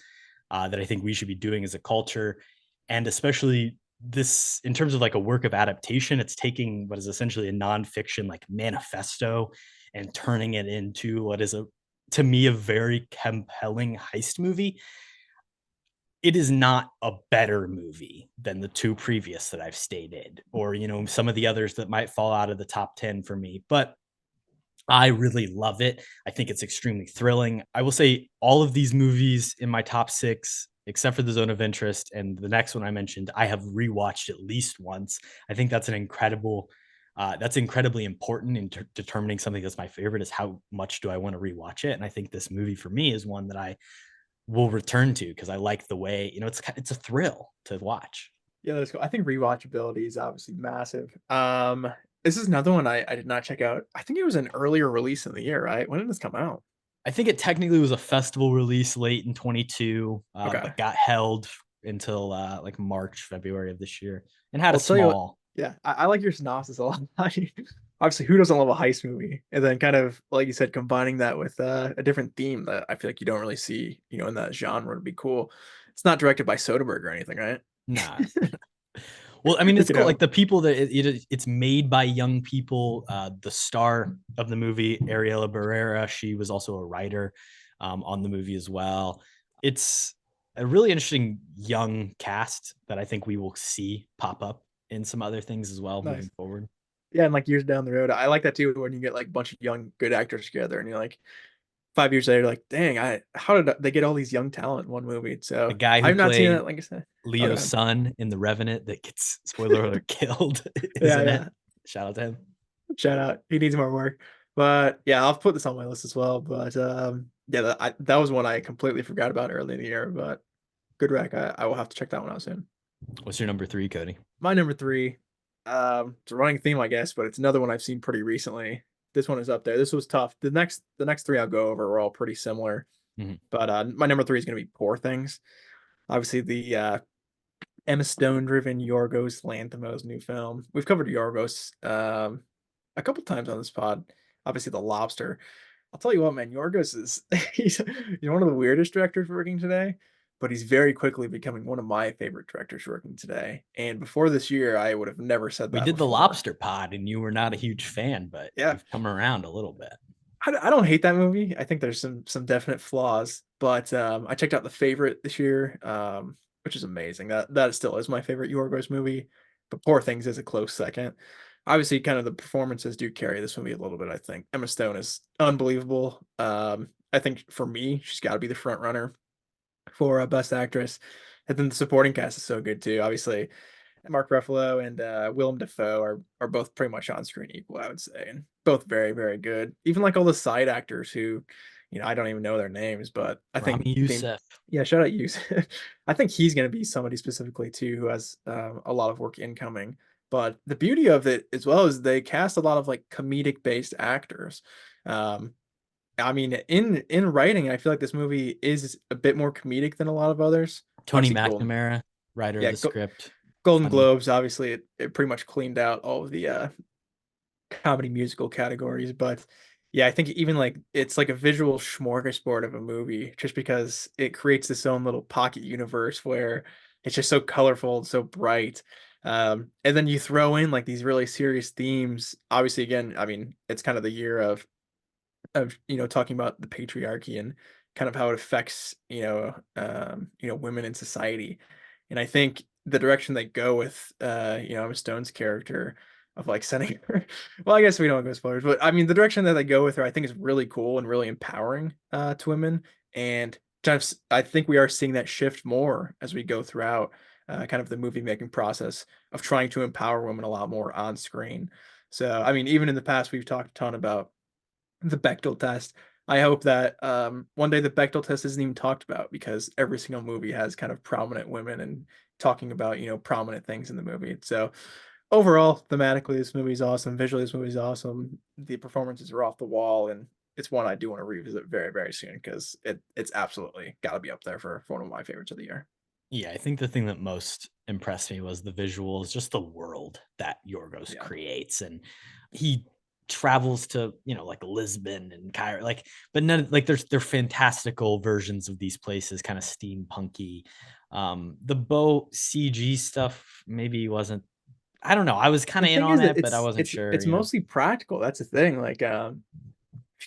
that I think we should be doing as a culture, and especially this in terms of like a work of adaptation. It's taking what is essentially a nonfiction like manifesto and turning it into what is a to me a very compelling heist movie. It is not a better movie than the two previous that I've stated, or some of the others that might fall out of the top 10 for me, but I really love it. I think it's extremely thrilling. I will say all of these movies in my top 6, except for The Zone of Interest and the next one I mentioned, I have rewatched at least once. I think that's incredibly important in determining something that's my favorite, is how much do I want to rewatch it. And I think this movie for me is one that I will return to because I like the way, it's a thrill to watch. Yeah, that's cool. I think rewatchability is obviously massive. This is another one I did not check out. I think it was an earlier release in the year, right? When did this come out? I think it technically was a festival release late in 22, Okay. but got held until like March, February of this year, and had a I'll tell you what. small. Yeah, I like your synopsis a lot. Obviously, who doesn't love a heist movie? And then kind of like you said, combining that with a different theme that I feel like you don't really see, in that genre would be cool. It's not directed by Soderbergh or anything, right? Nah. Well, I mean, Pick it's it cool. Like out. the people that it's made by young people. The star of the movie, Ariela Barrera, she was also a writer on the movie as well. It's a really interesting young cast that I think we will see pop up in some other things as well moving Nice. forward. Yeah, and like years down the road, I like that too when you get like a bunch of young good actors together, and you're like 5 years later, like, dang, how did they get all these young talent in one movie? The So guy who I've not seen played it. Like I said, oh, go Leo's ahead. son in The Revenant that gets, spoiler alert, killed, Yeah, isn't it? yeah. Shout out to him. Shout out. He needs more work. But yeah, I'll put this on my list as well. But yeah, that was one I completely forgot about early in the year. But good rec. I will have to check that one out soon. What's your number three, Kody? My number three, it's a running theme, I guess, but it's another one I've seen pretty recently. This one is up there. This was tough. The next three I'll go over were all pretty similar. Mhm. But my number three is gonna be Poor Things. Obviously, the Emma Stone-driven Yorgos Lanthimos' new film. We've covered Yorgos a couple times on this pod. Obviously, The Lobster. I'll tell you what, man, Yorgos is he's one of the weirdest directors working today, but he's very quickly becoming one of my favorite directors working today. And before this year, I would have never said We that did the before. lobster pod and you were not a huge fan, but Yeah, you've come around a little bit. I don't hate that movie. I think there's some definite flaws, but I checked out The Favorite this year, which is amazing. That still is my favorite Yorgos movie, but Poor Things is a close second. Obviously, kind of the performances do carry this movie a little bit. I think Emma Stone is unbelievable. I think for me, she's got to be the front runner for Best Actress, and then the supporting cast is so good too. Obviously, Mark Ruffalo and Willem Dafoe are both pretty much on screen equal, I would say, and both very very good. Even like all the side actors who, I don't even know their names, but I think Rami they, Youssef. yeah, shout out you. I think he's going to be somebody specifically too who has a lot of work incoming. But the beauty of it as well is they cast a lot of like comedic based actors. Um, I mean, in writing, I feel like this movie is a bit more comedic than a lot of others. Tony Obviously, Golden, McNamara, writer of yeah, the script. Golden funny. Globes, obviously, it pretty much cleaned out all of the comedy musical categories, but yeah, I think even like it's like a visual smorgasbord of a movie just because it creates this own little pocket universe where it's just so colorful and so bright. And then you throw in like these really serious themes. Obviously, again, I mean, it's kind of the year of talking about the patriarchy and kind of how it affects women in society. And I think the direction they go with Emma Stone's character of like sending her well, I guess we don't go spoilers, but I mean the direction that they go with her I think is really cool and really empowering to women. And just I think we are seeing that shift more as we go throughout kind of the movie making process of trying to empower women a lot more on screen. So I mean even in the past we've talked a ton about the Bechdel test. I hope that, one day the Bechdel test isn't even talked about because every single movie has kind of prominent women and talking about, prominent things in the movie. So, overall, thematically, this movie is awesome. Visually, this movie is awesome. The performances are off the wall, and it's one I do wanna revisit very, very soon because it's absolutely gotta be up there for one of my favorites of the year. Yeah, I think the thing that most impressed me was the visuals, just the world that Yorgos Yeah. creates, and he travels to, like Lisbon and Cairo, like, but none like they're fantastical versions of these places, kind of steampunky. The boat CG stuff maybe wasn't. I don't know. I was kind The of in thing on is that it, but I wasn't sure. it's mostly practical, that's the thing, like, if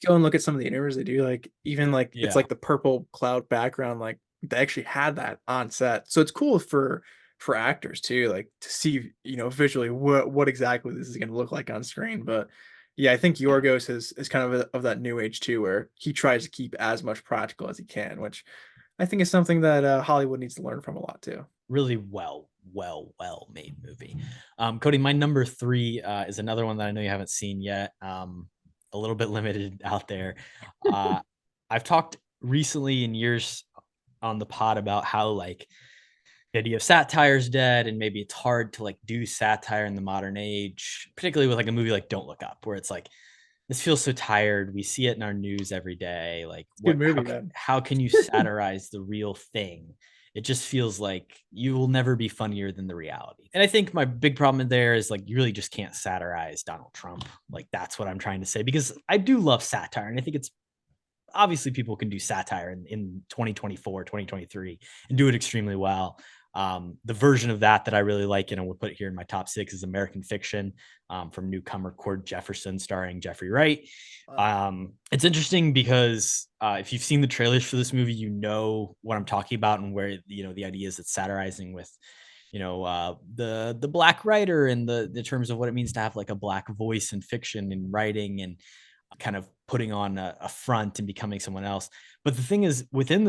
you go and look at some of the interviews they do, like, even, like, it's Yeah, like the purple cloud background, like, they actually had that on set. So it's cool for actors too, like, to see, visually what exactly this is gonna look like on screen, but, yeah, I think yeah, Yorgos is kind of that new age too, where he tries to keep as much practical as he can, which I think is something that, Hollywood needs to learn from a lot too. really well made movie. Cody, my number three is another one that I know you haven't seen yet. A little bit limited out there. Uh, I've talked recently in years on the pod about how like the idea of satire is dead, and maybe it's hard to like do satire in the modern age, particularly with like a movie like Don't Look Up, where it's like this feels so tired. We see it in our news every day. Like, It's a good what? movie, man. How can you satirize the real thing? It just feels like you will never be funnier than the reality. And I think my big problem there is like you really just can't satirize Donald Trump. Like that's what I'm trying to say because I do love satire, and I think it's obviously people can do satire in 2024, 2023 and do it extremely well. The version of that I really like and I would put it here in my top six is American Fiction from newcomer Cord Jefferson starring Jeffrey Wright. Wow. It's interesting because if you've seen the trailers for this movie, you know what I'm talking about and where the idea is it's satirizing with the black writer and the terms of what it means to have like a black voice in fiction and writing and kind of putting on a front and becoming someone else. But the thing is, within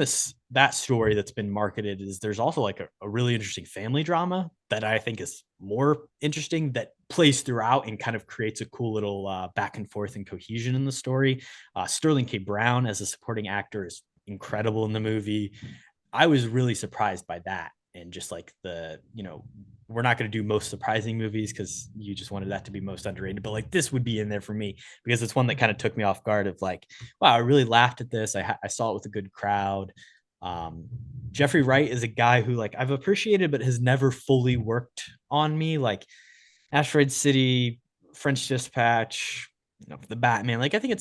that story that's been marketed, is there's also like a really interesting family drama that I think is more interesting that plays throughout and kind of creates a cool little back and forth and cohesion in the story. Sterling K. Brown as a supporting actor is incredible in the movie. I was really surprised by that. And just like we're not going to do most surprising movies because you just wanted that to be most underrated. But like this would be in there for me because it's one that kind of took me off guard of like, wow, I really laughed at this. I saw it with a good crowd. Um, Jeffrey Wright is a guy who like I've appreciated, but has never fully worked on me. Like Asteroid City, French Dispatch, the Batman. Like I think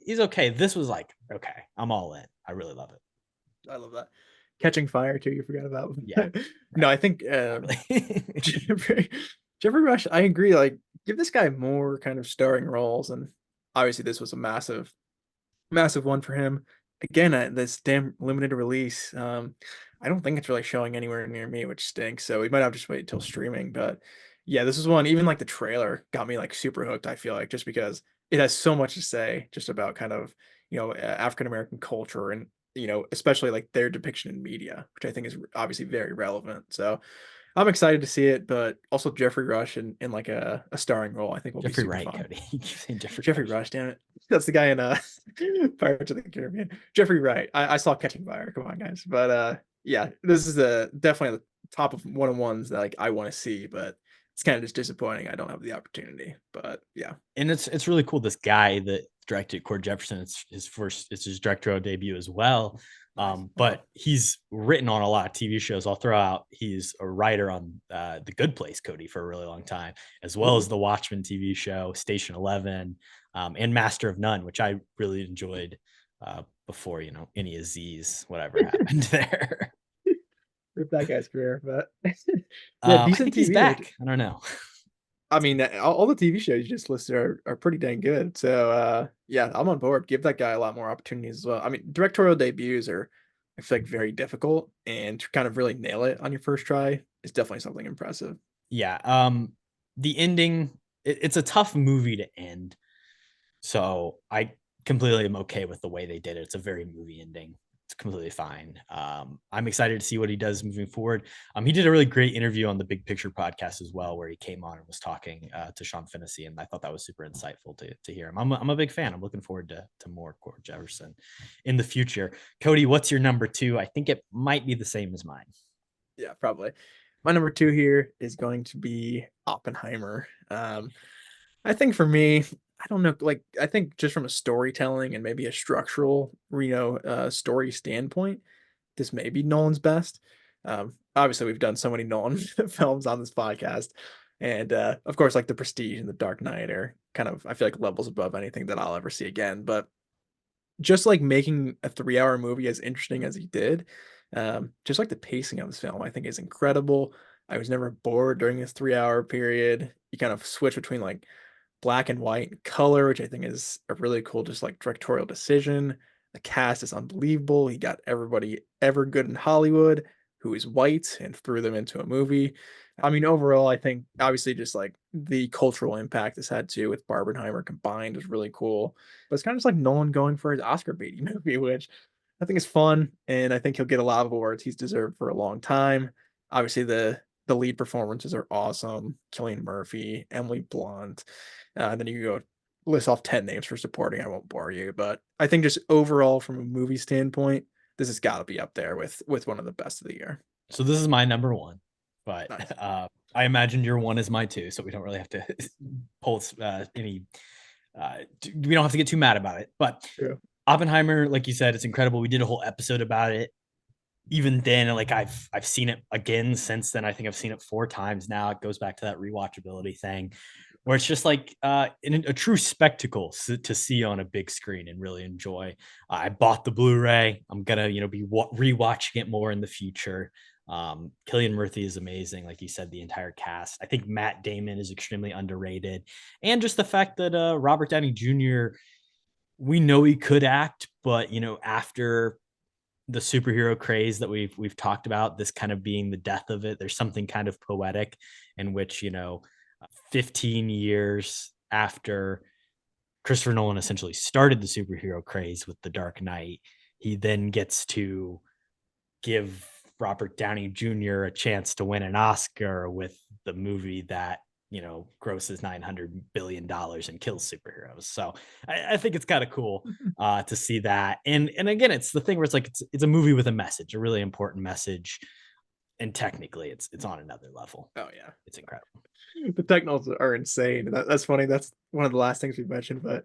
he's okay. This was like, okay, I'm all in. I really love it. I love that. Catching Fire too, you forgot about. Yeah, No, right. I think, Not really. Jeffrey Jeffrey Rush, I agree, like, give this guy more kind of starring roles, and obviously this was a massive, massive one for him. Again, this damn limited release, I don't think it's really showing anywhere near me, which stinks, so we might have to just wait till streaming, but yeah, this is one even, like, the trailer got me, like, super hooked, I feel like, just because it has so much to say just about kind of, African American culture and, especially, like, their depiction in media, which I think is obviously very relevant, so I'm excited to see it, but also Jeffrey Rush in like a starring role, I think will be Jeffrey super Wright, fun. Cody. You keep saying Jeffrey Jeffrey Rush. Rush, damn it. That's the guy in Pirates of the Caribbean. Jeffrey Wright. I saw Catching Fire. Come on, guys. But yeah, this is definitely the top of one of ones that like I want to see, but it's kind of just disappointing I don't have the opportunity. But yeah. And it's really cool. This guy that directed Cord Jefferson. It's his directorial debut as well. Nice. But he's written on a lot of TV shows. I'll throw out, he's a writer on The Good Place, Kody, for a really long time, as well as the Watchmen TV show, Station 11, and Master of None, which I really enjoyed before, any of Z's, whatever happened there. Rip that guy's career, but yeah, I decent think he's TV. back. I don't know. I mean, all the TV shows you just listed are pretty dang good. So yeah, I'm on board. Give that guy a lot more opportunities as well. I mean, directorial debuts are, I feel like, very difficult, and to kind of really nail it on your first try is definitely something impressive. Yeah. The ending, it's a tough movie to end. So I completely am okay with the way they did it. It's a very movie ending. It's completely fine. I'm excited to see what he does moving forward. He did a really great interview on the Big Picture podcast as well, where he came on and was talking to Sean Finnessy, and I thought that was super insightful to hear him. I'm a big fan. I'm looking forward to more Cord Jefferson in the future. Kody, what's your number two? I think it might be the same as mine. Yeah, probably. My number two here is going to be Oppenheimer. I think for me, I don't know, like, I think just from a storytelling and maybe a structural, story standpoint, this may be Nolan's best. Obviously, we've done so many Nolan films on this podcast, and of course, like The Prestige and The Dark Knight are kind of, I feel like, levels above anything that I'll ever see again. But just like making a 3-hour movie as interesting as he did, just like the pacing of this film, I think is incredible. I was never bored during this 3-hour period. You kind of switch between like black and white and color, which I think is a really cool, just like directorial decision. The cast is unbelievable. He got everybody ever good in Hollywood who is white and threw them into a movie. I mean, overall, I think obviously just like the cultural impact this had too with Barbenheimer combined is really cool. But it's kind of just like Nolan going for his Oscar baity movie, which I think is fun, and I think he'll get a lot of awards he's deserved for a long time. Obviously, the lead performances are awesome. Cillian Murphy, Emily Blunt. Then you go list off 10 names for supporting. I won't bore you, but I think just overall from a movie standpoint, this has got to be up there with one of the best of the year. So this is my number one, but Nice. I imagine your one is my two, so we don't really have to pull any. We don't have to get too mad about it. But True. Oppenheimer, like you said, it's incredible. We did a whole episode about it. Even then, like I've seen it again since then. I think I've seen it 4 times now. It goes back to that rewatchability thing, where it's just like a true spectacle to see on a big screen and really enjoy. I bought the Blu-ray. I'm gonna be rewatching it more in the future. Cillian Murphy is amazing, like you said. The entire cast. I think Matt Damon is extremely underrated, and just the fact that Robert Downey Jr., we know he could act, but after the superhero craze that we've talked about, this kind of being the death of it, there's something kind of poetic in which 15 years after Christopher Nolan essentially started the superhero craze with The Dark Knight, he then gets to give Robert Downey Jr. a chance to win an Oscar with the movie that grosses $900 billion and kills superheroes. So I think it's kind of cool to see that. And again, it's the thing where it's like it's a movie with a message, a really important message, and technically it's on another level. Oh yeah, It's incredible. the technos are insane. That's funny. That's one of the last things we mentioned, but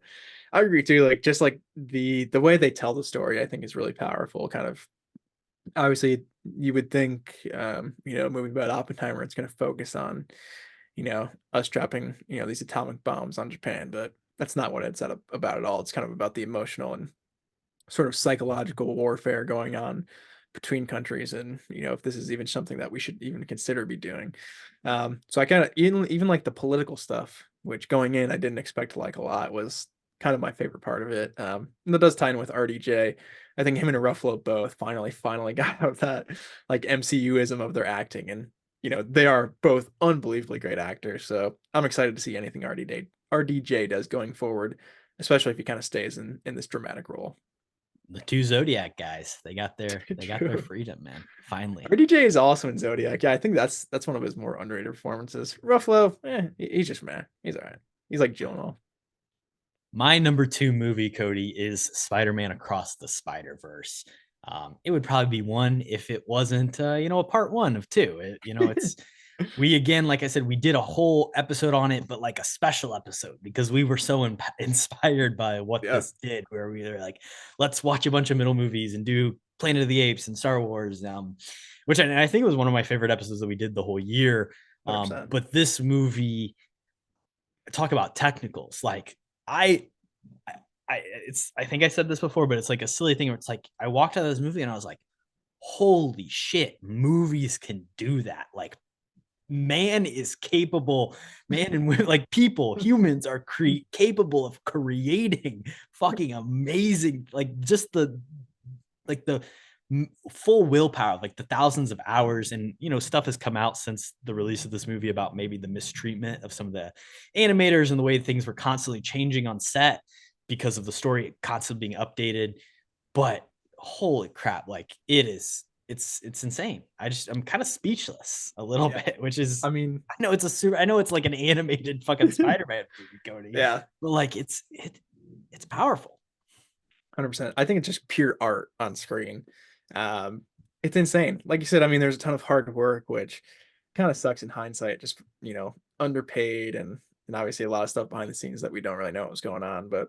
I agree too. Like just like the way they tell the story, I think is really powerful. Kind of obviously you would think, a movie about Oppenheimer, it's going to focus on, us dropping, these atomic bombs on Japan, but that's not what it's about at all. It's kind of about the emotional and sort of psychological warfare going on between countries, and if this is even something that we should even consider be doing. So I kind of even like the political stuff, which going in I didn't expect to like a lot, was kind of my favorite part of it. And that does tie in with RDJ. I think him and Ruffalo both finally got out of that like MCUism of their acting, and they are both unbelievably great actors. So I'm excited to see anything RDJ does going forward, especially if he kind of stays in this dramatic role. The two Zodiac guys, they got their True. freedom, man. Finally. RDJ is awesome in Zodiac. Yeah, I think that's one of his more underrated performances. Ruffalo, he's just man. He's all right. He's like Gyllenhaal. My number two movie, Kody, is Spider-Man Across the Spider-Verse. It would probably be one if it wasn't, a part one of two. It's We again, like I said, we did a whole episode on it, but like a special episode because we were so inspired by what Yeah, this did, where we were like, let's watch a bunch of middle movies and do Planet of the Apes and Star Wars, which I think was one of my favorite episodes that we did the whole year. 100%. But this movie, talk about technicals, like I I think I said this before, but it's like a silly thing where it's like I walked out of this movie and I was like, holy shit, movies can do that. Like man is capable, man and women, like people, humans are capable of creating fucking amazing, like just the full willpower, like the thousands of hours. And stuff has come out since the release of this movie about maybe the mistreatment of some of the animators and the way things were constantly changing on set because of the story constantly being updated. But holy crap, like it's insane. I'm kind of speechless a little Yeah. bit, which is, I mean, I know it's like an animated fucking Spider-Man movie, Cody, yeah, but like it's powerful. 100%. I think it's just pure art on screen. Um, it's insane. Like you said, I mean, there's a ton of hard work, which kind of sucks in hindsight, just, underpaid and obviously a lot of stuff behind the scenes that we don't really know what was going on. But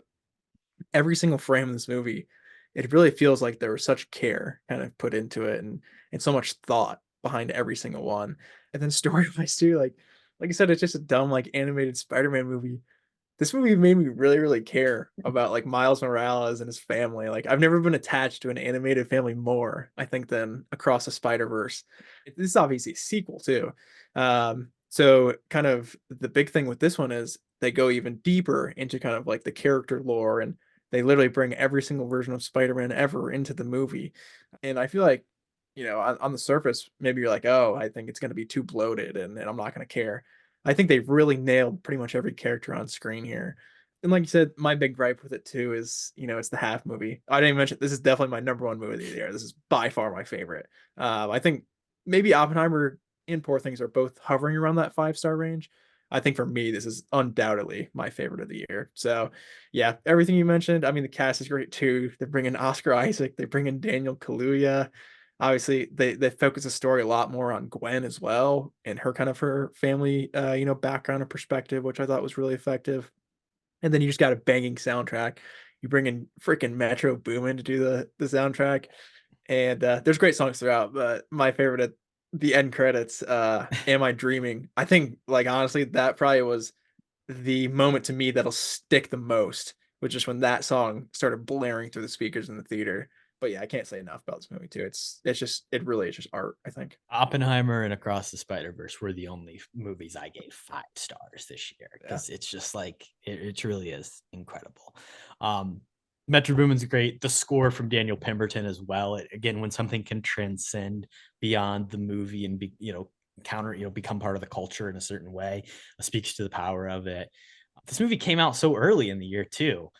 every single frame of this movie, it really feels like there was such care kind of put into it and so much thought behind every single one. And then story wise too, like I said, it's just a dumb like animated Spider-Man movie. This movie made me really, really care about like Miles Morales and his family. Like I've never been attached to an animated family more, I think, than Across the Spider-Verse. This is obviously a sequel too. So kind of the big thing with this one is they go even deeper into kind of like the character lore and they literally bring every single version of Spider-Man ever into the movie. And I feel like, on the surface, maybe you're like, oh, I think it's going to be too bloated and I'm not going to care. I think they've really nailed pretty much every character on screen here. And like you said, my big gripe with it too is, it's the half movie. I didn't mention this is definitely my number one movie of the year. This is by far my favorite. I think maybe Oppenheimer and Poor Things are both hovering around that 5-star range. I think for me, this is undoubtedly my favorite of the year. So, yeah, everything you mentioned. I mean, the cast is great too. They bring in Oscar Isaac. They bring in Daniel Kaluuya. Obviously, they focus the story a lot more on Gwen as well and her family, background and perspective, which I thought was really effective. And then you just got a banging soundtrack. You bring in freaking Metro Boomin to do the soundtrack, and there's great songs throughout. But my favorite at the end credits, "Am I Dreaming?" I think, like honestly, that probably was the moment to me that'll stick the most, which is when that song started blaring through the speakers in the theater. But yeah, I can't say enough about this movie too. It really is just art, I think. Oppenheimer and Across the Spider-Verse were the only movies I gave 5 stars this year Yeah. because it's just like it truly is incredible. Metro Boomin's great. The score from Daniel Pemberton as well. Again, when something can transcend beyond the movie and become part of the culture in a certain way, speaks to the power of it. This movie came out so early in the year too,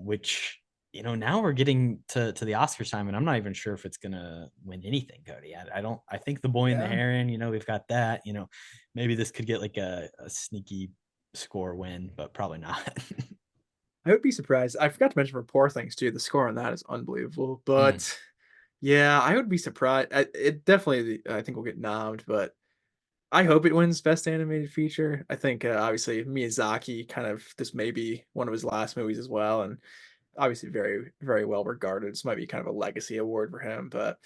which now we're getting to the Oscars time, and I'm not even sure if it's gonna win anything, Cody. I don't. I think The Boy and the Yeah. Heron. We've got that. Maybe this could get like a sneaky score win, but probably not. I would be surprised. I forgot to mention for Poor Things too. The score on that is unbelievable. Mm. But yeah, I would be surprised. It definitely, I think, will get nommed, but I hope it wins Best Animated Feature. I think obviously Miyazaki kind of this may be one of his last movies as well, and obviously very very well regarded. This might be kind of a legacy award for him, but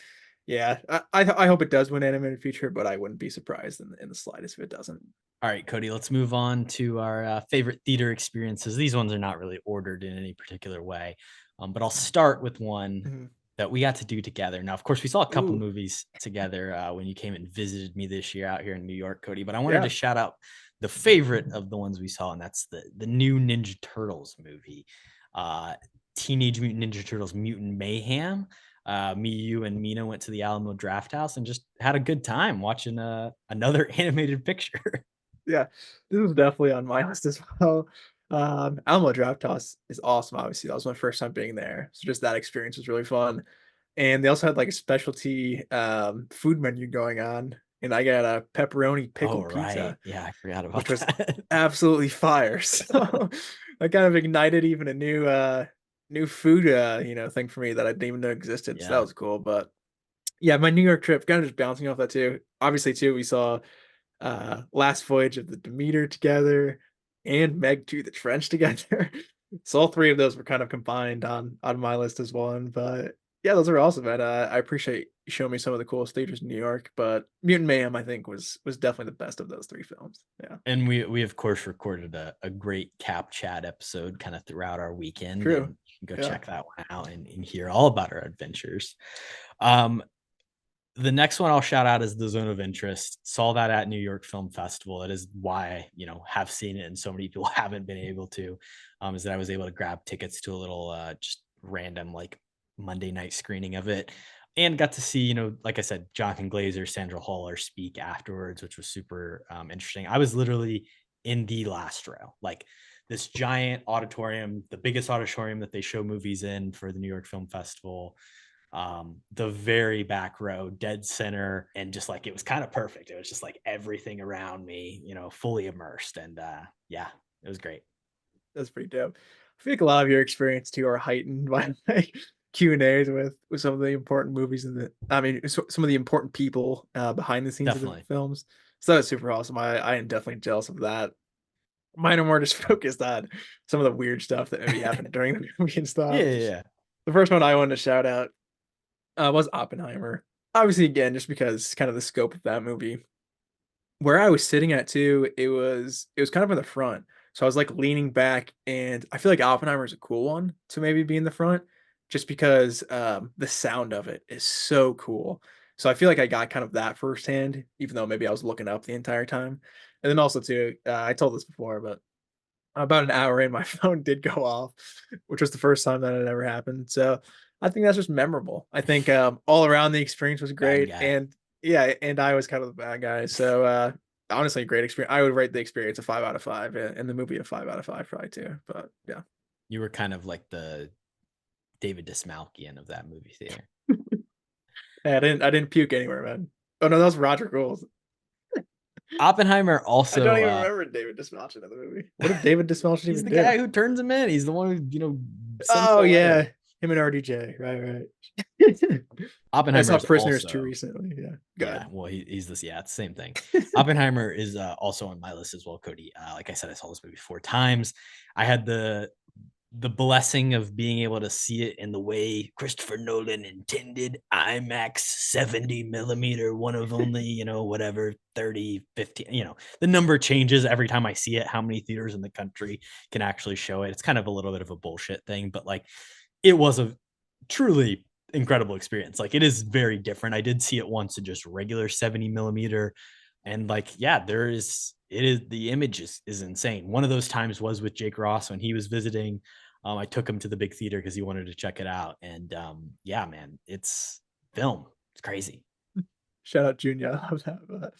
yeah, I hope it does win Animated Feature, but I wouldn't be surprised in the slightest if it doesn't. All right, Cody. Let's move on to our favorite theater experiences. These ones are not really ordered in any particular way, but I'll start with one Mhm. that we got to do together. Now, of course, we saw a couple Ooh, movies together when you came and visited me this year out here in New York, Cody. But I wanted to yeah, shout out the favorite of the ones we saw, and that's the new Ninja Turtles movie, uh, Teenage Mutant Ninja Turtles: Mutant Mayhem. Me, you, and Mina went to the Alamo Draft House and just had a good time watching another animated picture. yeah. This was definitely on my list as well. Alamo Draft House is awesome. Obviously, that was my first time being there, so just that experience was really fun. And they also had like a specialty food menu going on, and I got a pepperoni Oh, pickle right. pizza, Yeah, I forgot about which was that. absolutely fire. So that kind of ignited even a new food thing for me that I didn't even know existed. So that Yeah. was cool. But yeah, my New York trip, kind of just bouncing off that too. Obviously, too, we saw Last Voyage of the Demeter together, and Meg 2 the Trench together. So all three of those were kind of combined on my list as one. But yeah, those are awesome, man. I appreciate you showing me some of the coolest theaters in New York. But Mutant Mayhem, I think, was definitely the best of those three films. Yeah, And we of course recorded a great cap chat episode kind of throughout our weekend, and true. you can go Yeah, check that one out and hear all about our adventures. Um, the next one I'll shout out is The Zone of Interest. Saw that at New York Film Festival. It is why, have seen it and so many people haven't been able to, is that I was able to grab tickets to a little just random like Monday night screening of it, and got to see, like I said, Jonathan Glazer, Sandra Haller speak afterwards, which was super interesting. I was literally in the last row, like this giant auditorium, the biggest auditorium that they show movies in for the New York Film Festival, the very back row, dead center, and just like it was kind of perfect. It was just like everything around me, fully immersed, and yeah, it was great. that's pretty dope. I feel like a lot of your experience too are heightened by like Q&As with some of the important movies in the. I mean, some of the important people behind the scenes of the Definitely. films. So that's super awesome. I am definitely jealous of that. Mine are more just focused on some of the weird stuff that maybe happened during the movie and Yeah, stuff. yeah, yeah. The first one I wanted to shout out was Oppenheimer. Obviously, again, just because kind of the scope of that movie. Where I was sitting at too, it was kind of in the front. So I was like leaning back, and I feel like Oppenheimer is a cool one to maybe be in the front, just because the sound of it is so cool. So I feel like I got kind of that firsthand, even though maybe I was looking up the entire time. And then also too, I told this before, but about an hour in, my phone did go off, which was the first time that had ever happened. So I think that's just memorable. I think all around the experience was Bad great, guy. and yeah, and I was kind of the bad guy. So honestly, a great experience. I would rate the experience a 5 out of 5, and the movie a 5 out of 5 probably too. But yeah, You were kind of like the David Dismalkian of that movie theater. hey, I didn't puke anywhere, man. Oh no, that was Roger Gould. Oppenheimer I don't also, even remember David Dismalchin in the movie. What did David Dismalchin he's even the do? guy who turns him in. He's the one who, sends Oh the yeah, letter. him and RDJ. Right, right. I Oppenheimer saw is Prisoners too also, recently. Yeah, yeah, good. well, he's this, yeah, it's the same thing. Oppenheimer is also on my list as well, Kody. Like I said, I saw this movie 4 times. I had the blessing of being able to see it in the way Christopher Nolan intended, IMAX 70 millimeter, one of only, whatever, 30, 15, the number changes every time I see it, how many theaters in the country can actually show it. It's kind of a little bit of a bullshit thing, but like it was a truly incredible experience. Like it is very different. I did see it once in just regular 70 millimeter. And like, yeah, it is the image is insane. One of those times was with Jake Ross when he was visiting. I took him to the big theater because he wanted to check it out. And yeah, man, it's film. It's crazy. Shout out Junior. I love that. But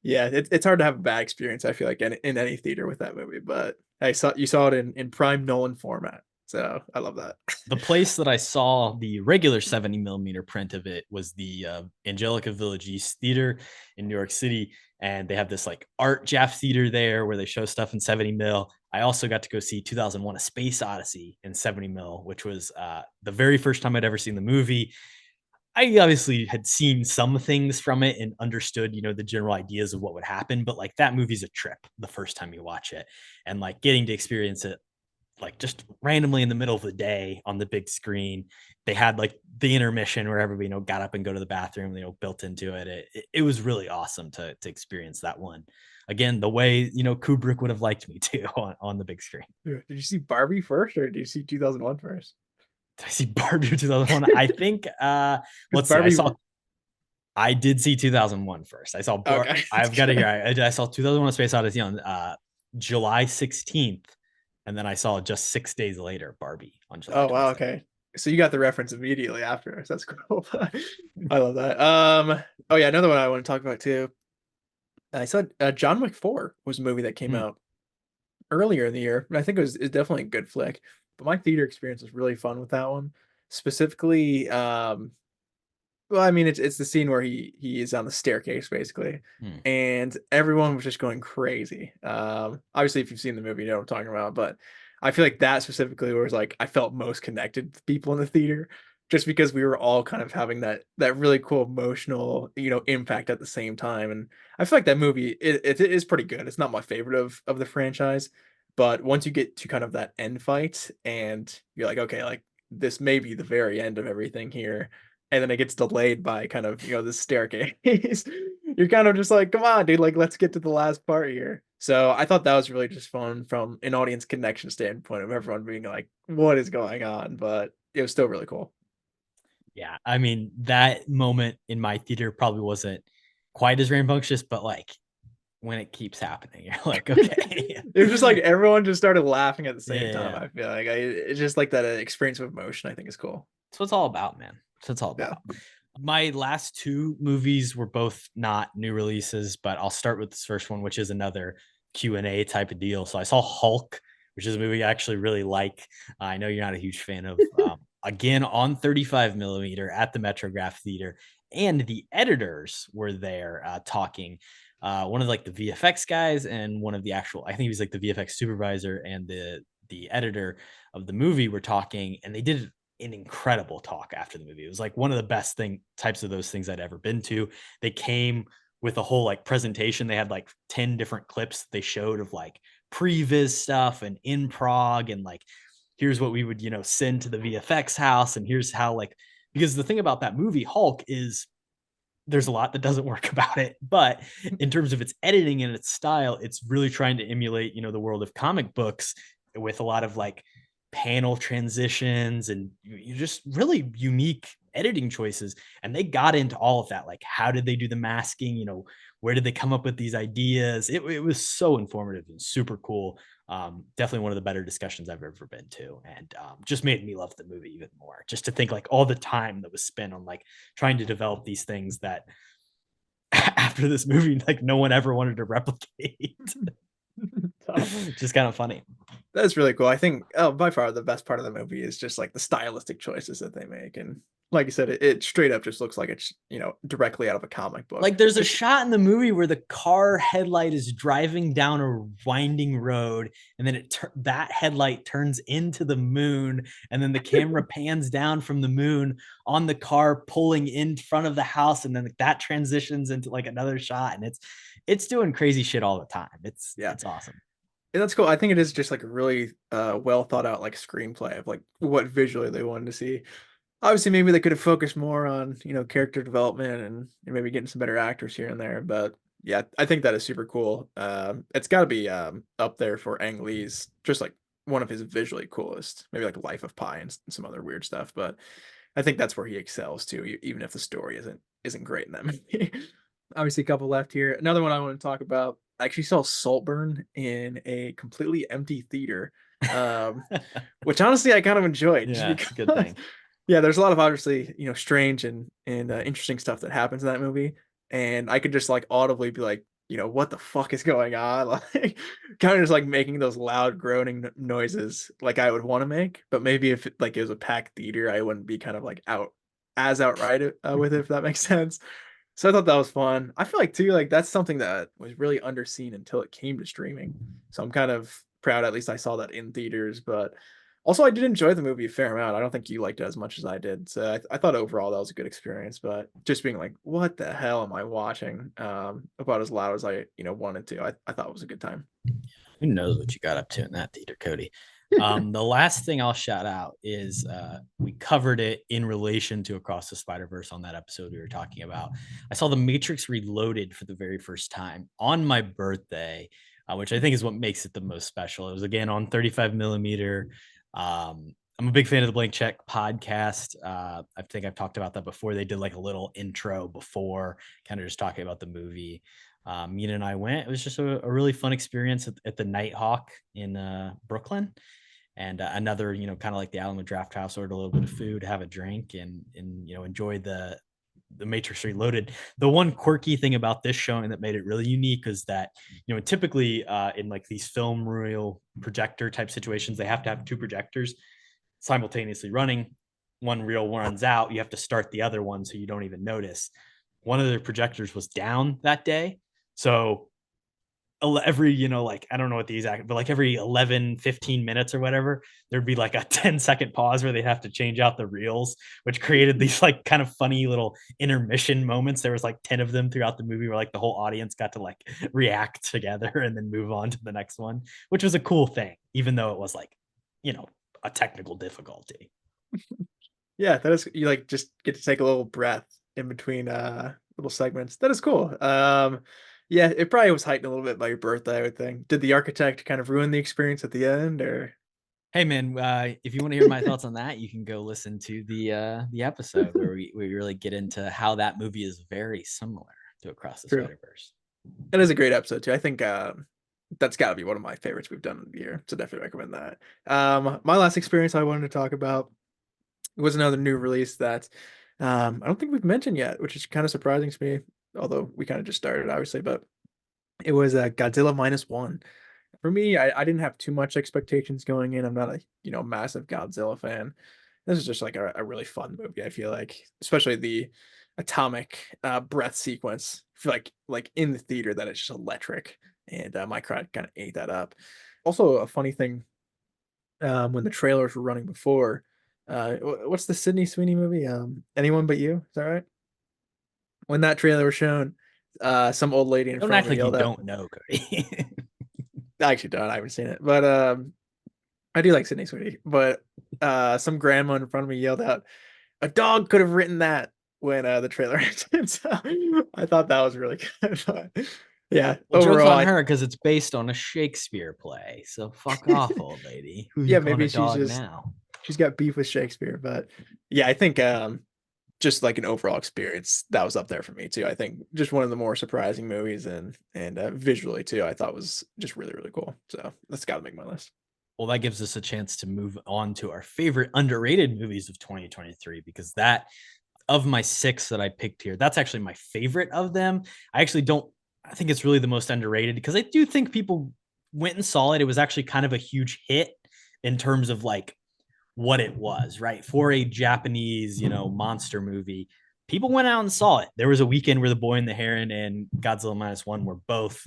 yeah, it's hard to have a bad experience. I feel like in any theater with that movie. But I saw you saw it in prime Nolan format, so I love that. The place that I saw the regular 70 millimeter print of it was the Angelica Village East Theater in New York City. And they have this like art Jaff theater there where they show stuff in 70 mil. I also got to go see 2001 A Space Odyssey in 70 mil, which was the very first time I'd ever seen the movie. I obviously had seen some things from it and understood, the general ideas of what would happen, but like that movie's a trip the first time you watch it. And like getting to experience it like just randomly in the middle of the day on the big screen. They had like the intermission where everybody, got up and go to the bathroom, built into it. It was really awesome to experience that one. Again, the way, Kubrick would have liked me to on the big screen. Did you see Barbie first, or did you see 2001 first? Did I see Barbie 2001? I think Because let's see. Barbie. I did see 2001 first. Okay, that's I've got to good. hear. I saw 2001 A Space Odyssey on July 16th, and then I saw just 6 days later Barbie on July Oh wow, 22nd. okay. So you got the reference immediately after. So that's cool. I love that. Oh yeah, another one I want to talk about too. I saw John Wick 4 was a movie that came Hmm. out earlier in the year, and I think it's definitely a good flick. But my theater experience was really fun with that one. Specifically, well, I mean, it's the scene where he is on the staircase basically, Hmm. and everyone was just going crazy. Obviously, if you've seen the movie, you know what I'm talking about. But I feel like that specifically was like I felt most connected to people in the theater. just because we were all kind of having that really cool emotional, impact at the same time. And I feel like that movie it is pretty good. It's not my favorite of the franchise, but once you get to kind of that end fight and you're like, okay, like this may be the very end of everything here, and then it gets delayed by kind of this staircase. You're kind of just like, come on, dude, like let's get to the last part here. So I thought that was really just fun from an audience connection standpoint of everyone being like, what is going on? But it was still really cool. Yeah, I mean, that moment in my theater probably wasn't quite as rambunctious, but, like, when it keeps happening, you're like, "Okay." It was just like everyone just started laughing at the same time. Yeah. I feel like it's just like that experience of emotion. I think is cool. That's what it's all about, man. That's what it's all Yeah. about. My last 2 movies were both not new releases, but I'll start with this first one, which is another Q&A type of deal. So I saw Hulk, which is a movie I actually really like. I know you're not a huge fan of. Again, on 35 millimeter at the Metrograph Theater, and the editors were there talking. One of like the VFX guys and one of the actual, I think he was like the VFX supervisor and the editor of the movie were talking, and they did an incredible talk after the movie. It was like one of the best types of those things I'd ever been to. They came with a whole like presentation. They had like 10 different clips they showed of like previs stuff and in prog, and like here's what we would, send to the VFX house, and here's how, like, because the thing about that movie Hulk is there's a lot that doesn't work about it, but in terms of its editing and its style, it's really trying to emulate, the world of comic books with a lot of like panel transitions and you just really unique editing choices. And they got into all of that. Like, how did they do the masking? Where did they come up with these ideas? It was so informative and super cool. Definitely one of the better discussions I've ever been to, and just made me love the movie even more. Just to think like all the time that was spent on like trying to develop these things that after this movie, like no one ever wanted to replicate. Just kind of funny. That's really cool. I think, by far the best part of the movie is just like the stylistic choices that they make, and like you said, it straight up just looks like it's directly out of a comic book. Like there's a shot in the movie where the car headlight is driving down a winding road, and then that headlight turns into the moon, and then the camera pans down from the moon on the car pulling in front of the house, and then that transitions into like another shot, and it's doing crazy shit all the time. It's Yeah, it's awesome. and that's cool. I think it is just like a really well thought out like screenplay of like what visually they wanted to see. Obviously, maybe they could have focused more on character development and maybe getting some better actors here and there. But yeah, I think that is super cool. It's got to be up there for Ang Lee's, just like one of his visually coolest. Maybe like Life of Pi and some other weird stuff. But I think that's where he excels too, even if the story isn't great in that movie. Obviously, a couple left here. Another one I want to talk about. I actually saw Saltburn in a completely empty theater, um, which honestly I kind of enjoyed, just Yeah, it's a good because thing. yeah, there's a lot of obviously strange and interesting stuff that happens in that movie, and I could just like audibly be like, what the fuck is going on? Like, kind of just like making those loud groaning noises like I would want to make, but maybe if like it was a packed theater, I wouldn't be kind of like outright with it, if that makes sense. So I thought that was fun. I feel like too, like that's something that was really underseen until it came to streaming. So I'm kind of proud, at least I saw that in theaters. But also, I did enjoy the movie a fair amount. I don't think you liked it as much as I did. So I thought overall that was a good experience. But just being like, what the hell am I watching? About as loud as I wanted to. I thought it was a good time. Who knows what you got up to in that theater, Kody? The last thing I'll shout out is we covered it in relation to Across the Spider Verse on that episode we were talking about. I saw The Matrix Reloaded for the very first time on my birthday, which I think is what makes it the most special. It was again on 35 millimeter. I'm a big fan of the Blank Check podcast. I think I've talked about that before. They did like a little intro before, kind of just talking about the movie. Mina and I went. It was just a really fun experience at the Nighthawk in Brooklyn, and another, kind of like the Alamo Draft House, ordered a little bit of food, have a drink, and enjoy the Matrix Reloaded. The one quirky thing about this showing that made it really unique is that, typically in like these film reel projector type situations, they have to have two projectors simultaneously running. One reel runs out, you have to start the other one so you don't even notice. One of the projectors was down that day, so every, like, I don't know what the exact, but like every 11-15 minutes or whatever, there'd be like a 10-second pause where they'd have to change out the reels, which created these like kind of funny little intermission moments. There was like 10 of them throughout the movie where like the whole audience got to like react together and then move on to the next one, which was a cool thing, even though it was like, a technical difficulty. Yeah, that is, you like just get to take a little breath in between little segments. That is cool. Yeah, it probably was heightened a little bit by your birthday, I would think. Did the architect kind of ruin the experience at the end, or Hey man, if you want to hear my thoughts on that, you can go listen to the episode where we really get into how that movie is very similar to Across the true? Spider Verse. It is a great episode too. I think that's got to be one of my favorites we've done in the year. So definitely recommend that. My last experience I wanted to talk about was another new release that I don't think we've mentioned yet, which is kind of surprising to me. Although we kind of just started, obviously, but it was Godzilla minus one. For me, I didn't have too much expectations going in. I'm not a massive Godzilla fan. This is just like a really fun movie. I feel like, especially the atomic breath sequence. I feel like in the theater that it's just electric, and my crowd kind of ate that up. Also, a funny thing when the trailers were running before. What's the Sydney Sweeney movie? Anyone But You. Is that right? When that trailer was shown, some old lady in Don't front act of me like you yelled out. don't know, Kody. I actually don't. I haven't seen it, but I do like Sydney Sweeney. But some grandma in front of me yelled out, "A dog could have written that" when the trailer ended. So I thought that was really good. But yeah, Well, joke's overall, on I her because it's based on a Shakespeare play. So fuck off, old lady. Who you yeah, calling maybe a dog now? she's got beef with Shakespeare. But yeah, I think just like an overall experience, that was up there for me too. I think just one of the more surprising movies, and visually too, I thought was just really really cool. So that's got to make my list. Well, that gives us a chance to move on to our favorite underrated movies of 2023 because that of my six that I picked here, that's actually my favorite of them. I actually don't, I think it's really the most underrated because I do think people went and saw it. It was actually kind of a huge hit in terms of like what it was, right? For a Japanese, monster movie, people went out and saw it. There was a weekend where The Boy and the Heron and Godzilla Minus One were both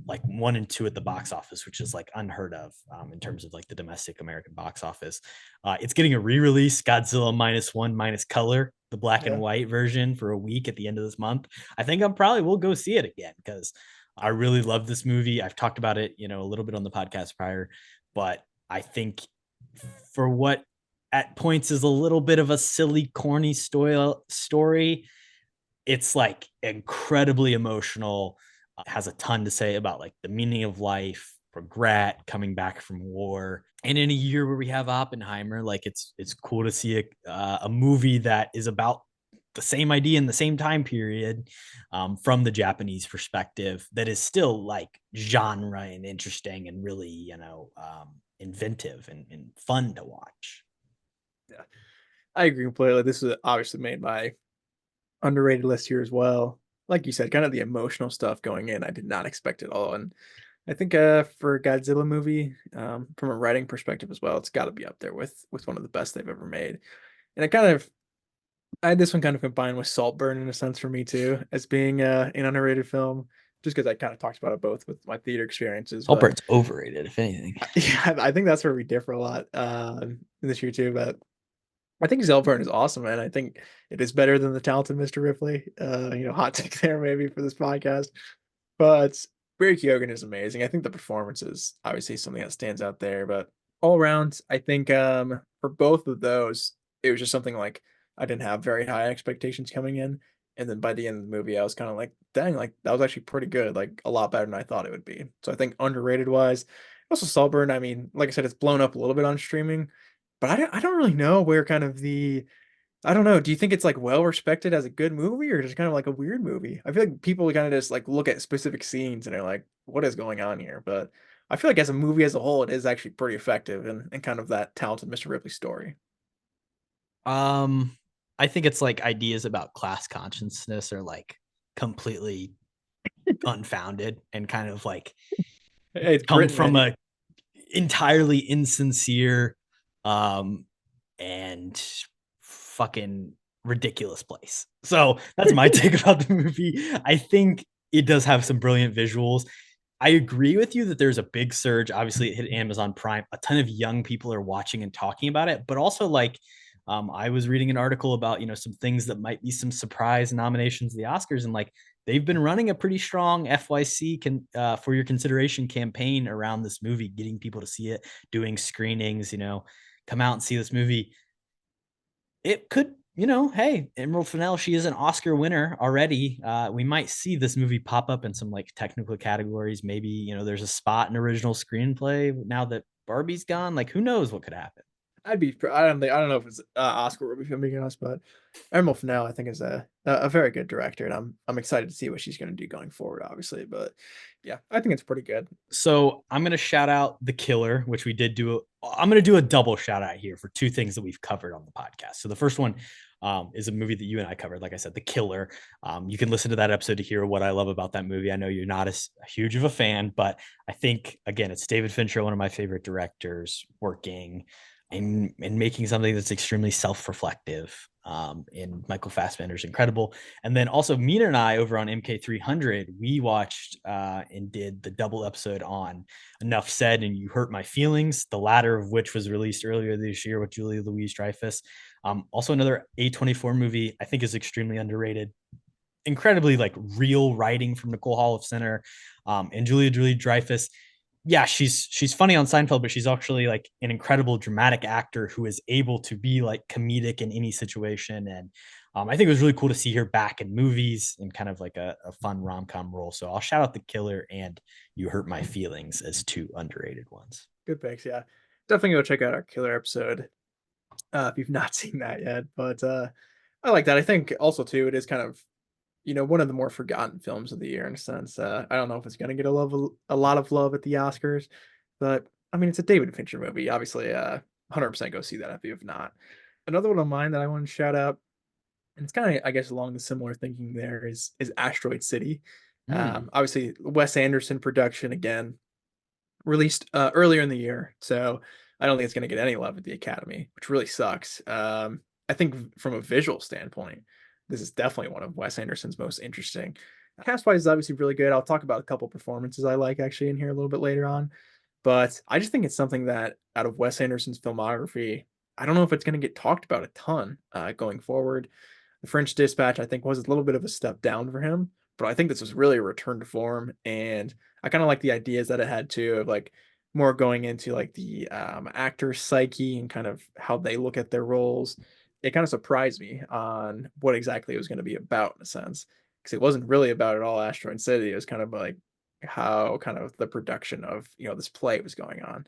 like 1 and 2 at the box office, which is like unheard of in terms of like the domestic American box office. It's getting a re-release, Godzilla Minus One Minus Color, the black and Yeah. white version for a week at the end of this month. I think I'm probably will go see it again because I really love this movie. I've talked about it, a little bit on the podcast prior, but I think for what at points is a little bit of a silly, corny story, it's like incredibly emotional. Has a ton to say about like the meaning of life, regret, coming back from war. And in a year where we have Oppenheimer, like it's cool to see a movie that is about the same idea in the same time period from the Japanese perspective that is still like genre and interesting and really, inventive and fun to watch. Yeah, I agree completely. This is obviously made my underrated list here as well. Like you said, kind of the emotional stuff going in, I did not expect it all. And I think for a Godzilla movie, from a writing perspective as well, it's got to be up there with one of the best they've ever made. And I had this one kind of combined with Saltburn in a sense for me too, as being an underrated film, just because I kind of talked about it both with my theater experiences. But Saltburns overrated, if anything. yeah, I think that's where we differ a lot this year too. But I think Zelburn is awesome, man. I think it is better than the talented Mr. Ripley. Hot take there maybe for this podcast. But Barry Keoghan is amazing. I think the performance is obviously something that stands out there. But all around, I think for both of those, it was just something like I didn't have very high expectations coming in. And then by the end of the movie, I was kind of like, dang, like that was actually pretty good, like a lot better than I thought it would be. So I think underrated wise, also Saltburn, I mean, like I said, it's blown up a little bit on streaming, but I don't really know where kind of I don't know. Do you think it's like well respected as a good movie or just kind of like a weird movie? I feel like people kind of just like look at specific scenes and they're like, what is going on here? But I feel like as a movie as a whole, it is actually pretty effective and kind of that talented Mr. Ripley story. Um, I think it's like ideas about class consciousness are like completely unfounded and kind of like Hey, it's come Britain, from man. a entirely insincere um and fucking ridiculous place. So that's my take about the movie. I think it does have some brilliant visuals. I agree with you that there's a big surge. Obviously, it hit Amazon Prime. A ton of young people are watching and talking about it, but also like I was reading an article about some things that might be some surprise nominations of the Oscars, and like they've been running a pretty strong FYC for your consideration campaign around this movie, getting people to see it, doing screenings. Come out and see this movie. It could, hey, Emerald Fennell, she is an Oscar winner already. We might see this movie pop up in some like technical categories. Maybe, there's a spot in original screenplay now that Barbie's gone. Like, who knows what could happen? I don't know if it's Oscar worthy, if I'm being honest, but Emerald Fennell I think is a very good director, and I'm excited to see what she's going to do going forward, obviously. But yeah, I think it's pretty good. So I'm going to shout out The Killer, which we did do. I'm going to do a double shout out here for two things that we've covered on the podcast. So the first one is a movie that you and I covered. Like I said, The Killer. You can listen to that episode to hear what I love about that movie. I know you're not as huge of a fan, but I think, again, it's David Fincher, one of my favorite directors, working and making something that's extremely self-reflective. And Michael Fassbender's incredible. And then also Mina and I over on MK300, we watched and did the double episode on Enough Said and You Hurt My Feelings, the latter of which was released earlier this year with Julia Louis-Dreyfus. Also another A24 movie I think is extremely underrated. Incredibly like real writing from Nicole Holofcener and Julia Louis-Dreyfus. Yeah, she's funny on Seinfeld, but she's actually like an incredible dramatic actor who is able to be like comedic in any situation. And I think it was really cool to see her back in movies in kind of like a fun rom-com role. So I'll shout out The Killer and You Hurt My Feelings as two underrated ones. Good picks, yeah. Definitely go check out our killer episode if you've not seen that yet. But I like that. I think also too, it is kind of one of the more forgotten films of the year in a sense. I don't know if it's gonna get a lot of love at the Oscars, but I mean, it's a David Fincher movie. Obviously, 100% go see that if you have not. Another one of mine that I want to shout out, and it's kind of I guess along the similar thinking there is Asteroid City. Hmm. Obviously, Wes Anderson production again, released earlier in the year, so I don't think it's gonna get any love at the Academy, which really sucks. I think from a visual standpoint, this is definitely one of Wes Anderson's most interesting. Cast wise is obviously really good. I'll talk about a couple performances I like actually in here a little bit later on, but I just think it's something that out of Wes Anderson's filmography, I don't know if it's going to get talked about a ton going forward. The French Dispatch, I think, was a little bit of a step down for him, but I think this was really a return to form. And I kind of like the ideas that it had too, of like more going into like the actor's psyche and kind of how they look at their roles. It kind of surprised me on what exactly it was going to be about in a sense, because it wasn't really about it all Asteroid City. It was kind of like how kind of the production of this play was going on,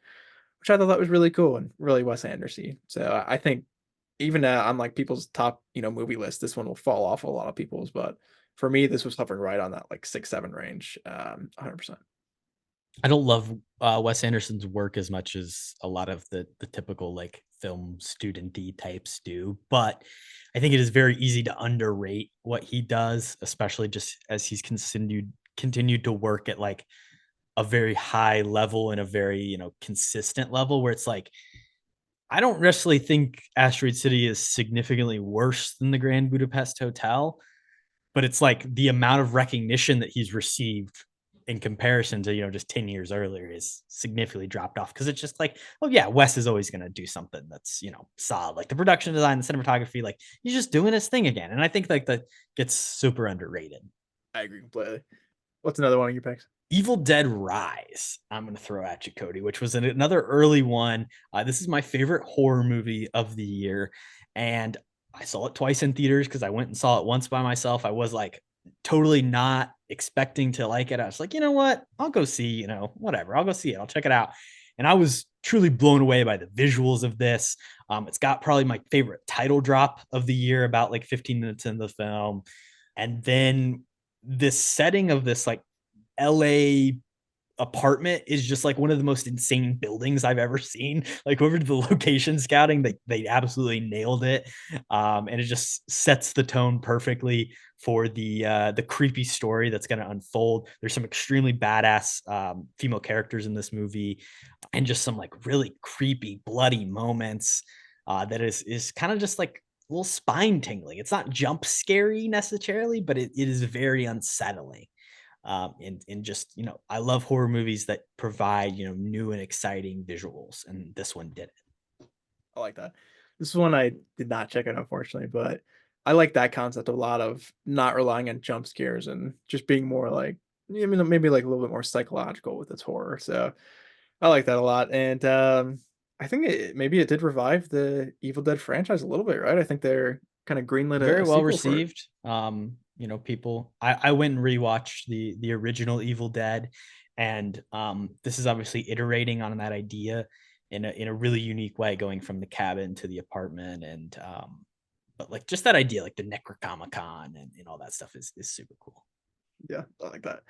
which I thought that was really cool and really Wes Anderson. So I think even on like people's top movie list, this one will fall off a lot of people's. But for me, this was hovering right on that like 6-7 range, 100%. I don't love Wes Anderson's work as much as a lot of the typical like film studenty types do, but I think it is very easy to underrate what he does, especially just as he's continued to work at like a very high level and a very consistent level where it's like I don't necessarily think Asteroid City is significantly worse than the Grand Budapest Hotel, but it's like the amount of recognition that he's received in comparison to just 10 years earlier is significantly dropped off because it's just like, oh yeah, Wes is always going to do something that's solid, like the production design, the cinematography, like he's just doing his thing again. And I think like that gets super underrated. I agree completely. What's another one of your picks? Evil Dead Rise, I'm going to throw at you, Kody, which was another early one. This is my favorite horror movie of the year. And I saw it twice in theaters because I went and saw it once by myself. I was like totally not expecting to like it. I was like, you know what? I'll go see, whatever. I'll go see it. I'll check it out. And I was truly blown away by the visuals of this. It's got probably my favorite title drop of the year, about like 15 minutes in the film. And then this setting of this like LA apartment is just like one of the most insane buildings I've ever seen. Like over to the location scouting, they absolutely nailed it. And it just sets the tone perfectly for the creepy story that's going to unfold. There's some extremely badass female characters in this movie, and just some like really creepy, bloody moments that is kind of just like a little spine tingling. It's not jump scary necessarily, but it is very unsettling. And just, I love horror movies that provide, new and exciting visuals, and this one did it. I like that. This is one I did not check out, unfortunately, but I like that concept a lot of not relying on jump scares and just being more like, I mean, maybe like a little bit more psychological with its horror. So I like that a lot. And I think maybe it did revive the Evil Dead franchise a little bit, right? I think they're kind of greenlit Very a well sequel for it. received. People, I went and rewatched the original Evil Dead, and this is obviously iterating on that idea in a really unique way, going from the cabin to the apartment, and but like just that idea, like the Necronomicon and all that stuff is super cool. Yeah, I like that.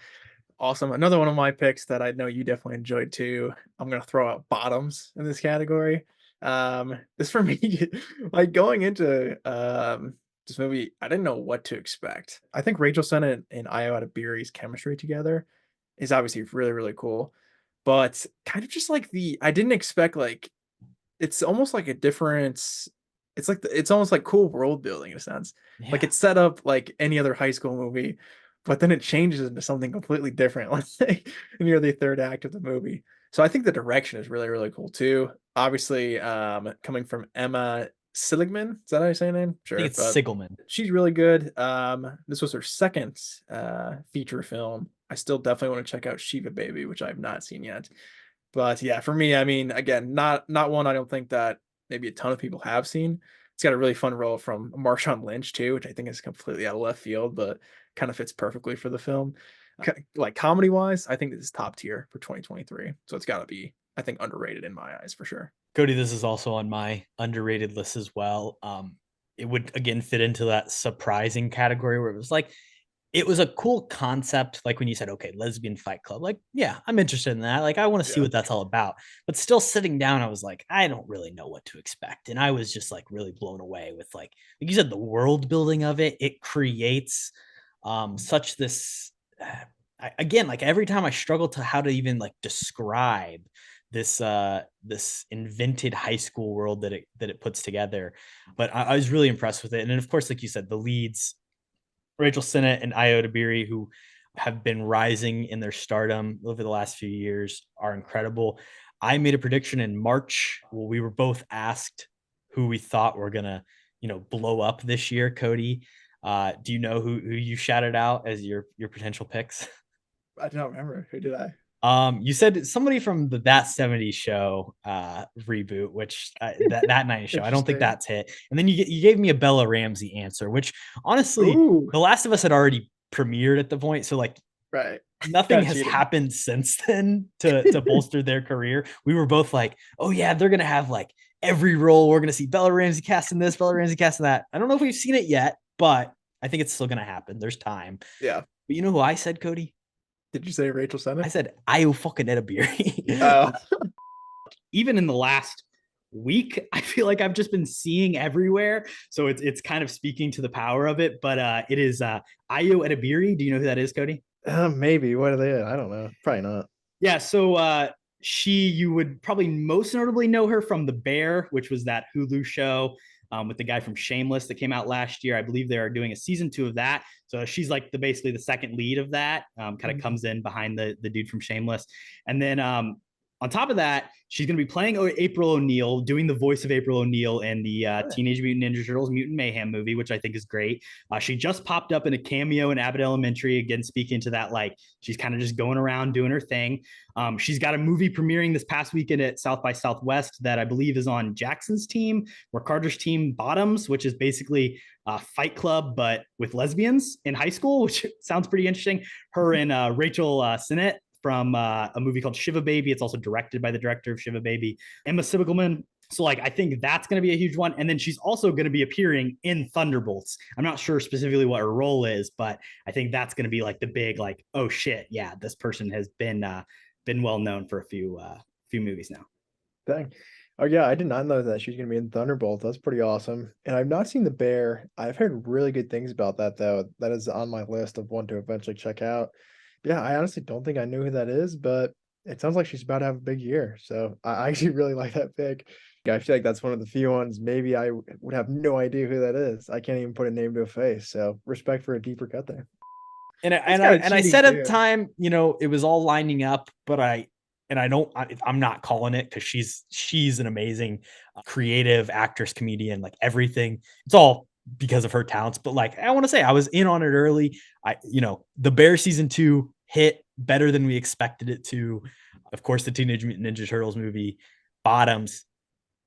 Awesome. Another one of my picks that I know you definitely enjoyed too. I'm gonna throw out bottoms in this category. This for me, like going into this movie, I didn't know what to expect. I think Rachel Sennett and Io Adebiri's chemistry together is obviously really, really cool. But kind of just like I didn't expect like it's almost like a different it's like it's almost like cool world building in a sense. Like Yeah, it's set up like any other high school movie, but then it changes into something completely different, let's say near the third act of the movie. So I think the direction is really, really cool too. Obviously, coming from Emma Seligman, is that how you say her name? I think Sure, it's but Sigelman. she's really good. This was her second feature film. I still definitely want to check out Shiva Baby, which I've not seen yet. But yeah, for me, I mean, again, not one I don't think that maybe a ton of people have seen. It's got a really fun role from Marshawn Lynch too, which I think is completely out of left field, but kind of fits perfectly for the film. Like comedy wise, I think this is top tier for 2023. So it's got to be, I think, underrated in my eyes for sure. Kody, this is also on my underrated list as well. It would again fit into that surprising category where it was like, it was a cool concept. Like when you said, okay, lesbian fight club, like, yeah, I'm interested in that. Like, I want to see Yeah. what that's all about. But still sitting down, I was like, I don't really know what to expect. And I was just like really blown away with like you said, the world building of it. It creates such this again, like every time I struggle to how to even like describe this invented high school world that it puts together. But I was really impressed with it. And then of course, like you said, the leads, Rachel Sennett and Io Dabiri, who have been rising in their stardom over the last few years, are incredible. I made a prediction in March. Well, we were both asked who we thought were gonna, blow up this year. Kody, do you know who you shouted out as your potential picks? I don't remember. Who did I? You said somebody from the That 70s Show reboot, which that 90s show. I don't think Interesting. that's hit. And then you gave me a Bella Ramsey answer, which honestly, Ooh, The Last of Us had already premiered at the point, so like right. nothing Kind of has cheating. happened since then to bolster their career. We were both like, oh yeah, they're gonna have like every role. We're gonna see Bella Ramsey casting this, Bella Ramsey casting that. I don't know if we've seen it yet, but I think it's still gonna happen. There's time. Yeah. But you know who I said, Kody? Did you say Rachel I Sennett? said Io fucking Edabiri. Oh, Even in the last week, I feel like I've just been seeing everywhere. So it's kind of speaking to the power of it. But it is Ayo Edebiri. Do you know who that is, Kody? Maybe. What are they? I don't know. Probably not. Yeah. So you would probably most notably know her from The Bear, which was that Hulu show with the guy from Shameless that came out last year. I believe they are doing a season 2 of that. So she's like basically the second lead of that. Kind of comes in behind the dude from Shameless, and then on top of that, she's going to be playing April O'Neil, doing the voice of April O'Neil in the Teenage Mutant Ninja Turtles Mutant Mayhem movie, which I think is great. She just popped up in a cameo in Abbott Elementary, again, speaking to that, like, she's kind of just going around doing her thing. She's got a movie premiering this past weekend at South by Southwest that I believe is on Jackson's team, or Carter's team, Bottoms, which is basically Fight Club, but with lesbians in high school, which sounds pretty interesting. Her and Rachel Sennett from a movie called Shiva Baby. It's also directed by the director of Shiva Baby, Emma Sibelman. So like, I think that's going to be a huge one. And then she's also going to be appearing in Thunderbolts. I'm not sure specifically what her role is, but I think that's going to be like the big, like, oh shit, yeah, this person has been well known for a few movies now. Dang. Oh yeah, I did not know that she's gonna be in Thunderbolt. That's pretty awesome. And I've not seen The Bear. I've heard really good things about that though. That is on my list of one to eventually check out. Yeah, I honestly don't think I knew who that is, but it sounds like she's about to have a big year. So I actually really like that pick. Yeah, I feel like that's one of the few ones maybe I would have no idea who that is. I can't even put a name to a face. So respect for a deeper cut there. I cheating said at the too. time, you know, it was all lining up, but I'm not calling it because she's an amazing creative actress, comedian, like everything. It's all because of her talents. But like I want to say, I was in on it early. The Bear season 2 hit better than we expected it to. Of course, the Teenage Mutant Ninja Turtles movie, Bottoms,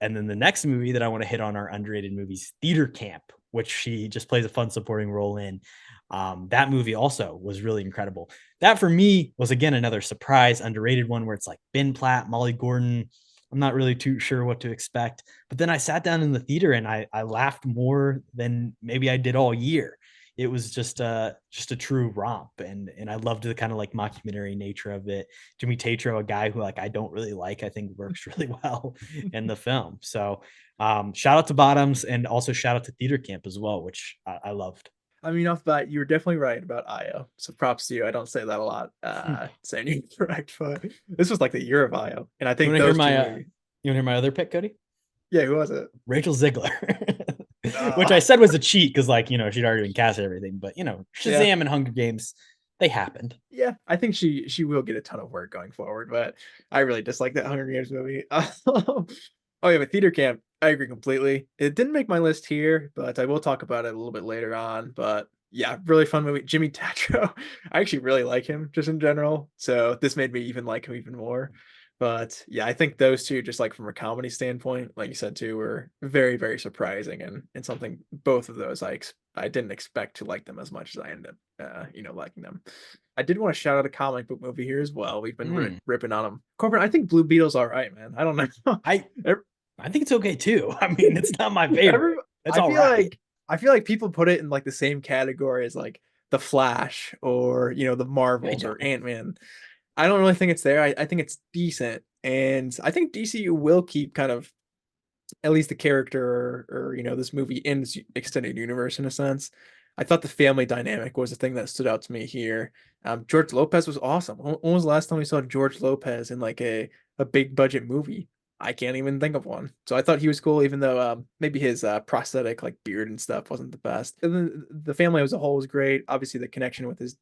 and then the next movie that I want to hit on are underrated movies, Theater Camp, which she just plays a fun supporting role in. That movie also was really incredible. That for me was again another surprise, underrated one where it's like Ben Platt, Molly Gordon. I'm not really too sure what to expect. But then I sat down in the theater and I laughed more than maybe I did all year. It was just a true romp, and I loved the kind of like mockumentary nature of it. Jimmy Tatro, a guy who like I don't really like, I think works really well in the film. So shout out to Bottoms, and also shout out to Theater Camp as well, which I loved. I mean, off the bat, you were definitely right about Io. So props to you. I don't say that a lot, saying you're correct, but this was like the year of Io. And I You think want to hear those two my movies. you want to hear my other pick, Kody? Yeah, who was it? Rachel Ziegler. Which Uh, I said was a cheat because, like, she'd already been cast and everything. But yeah. Shazam and Hunger Games, they happened. Yeah, I think she will get a ton of work going forward, but I really dislike that Hunger Games movie. Oh yeah, but Theater Camp, I agree completely. It didn't make my list here, but I will talk about it a little bit later on. But yeah, really fun movie. Jimmy Tatro, I actually really like him just in general, so this made me even like him even more. But yeah, I think those two, just like from a comedy standpoint, like you said too, were very, very surprising and something both of those I didn't expect to like them as much as I ended up liking them. I did want to shout out a comic book movie here as well. We've been Mm. ripping on them. Corbin, I think Blue Beetle's all right, man. I don't know. I Ev- I think it's okay too. I mean, it's not my favorite. Every, It's I all feel right. like I feel like people put it in like the same category as like the Flash or the I Marvels or don't. Ant-Man. I don't really think it's there. I think it's decent. And I think DCU will keep kind of at least the character or this movie in this extended universe in a sense. I thought the family dynamic was the thing that stood out to me here. George Lopez was awesome. When was the last time we saw George Lopez in like a big budget movie? I can't even think of one. So I thought he was cool, even though maybe his prosthetic like beard and stuff wasn't the best. And then the family as a whole was great. Obviously, the connection with his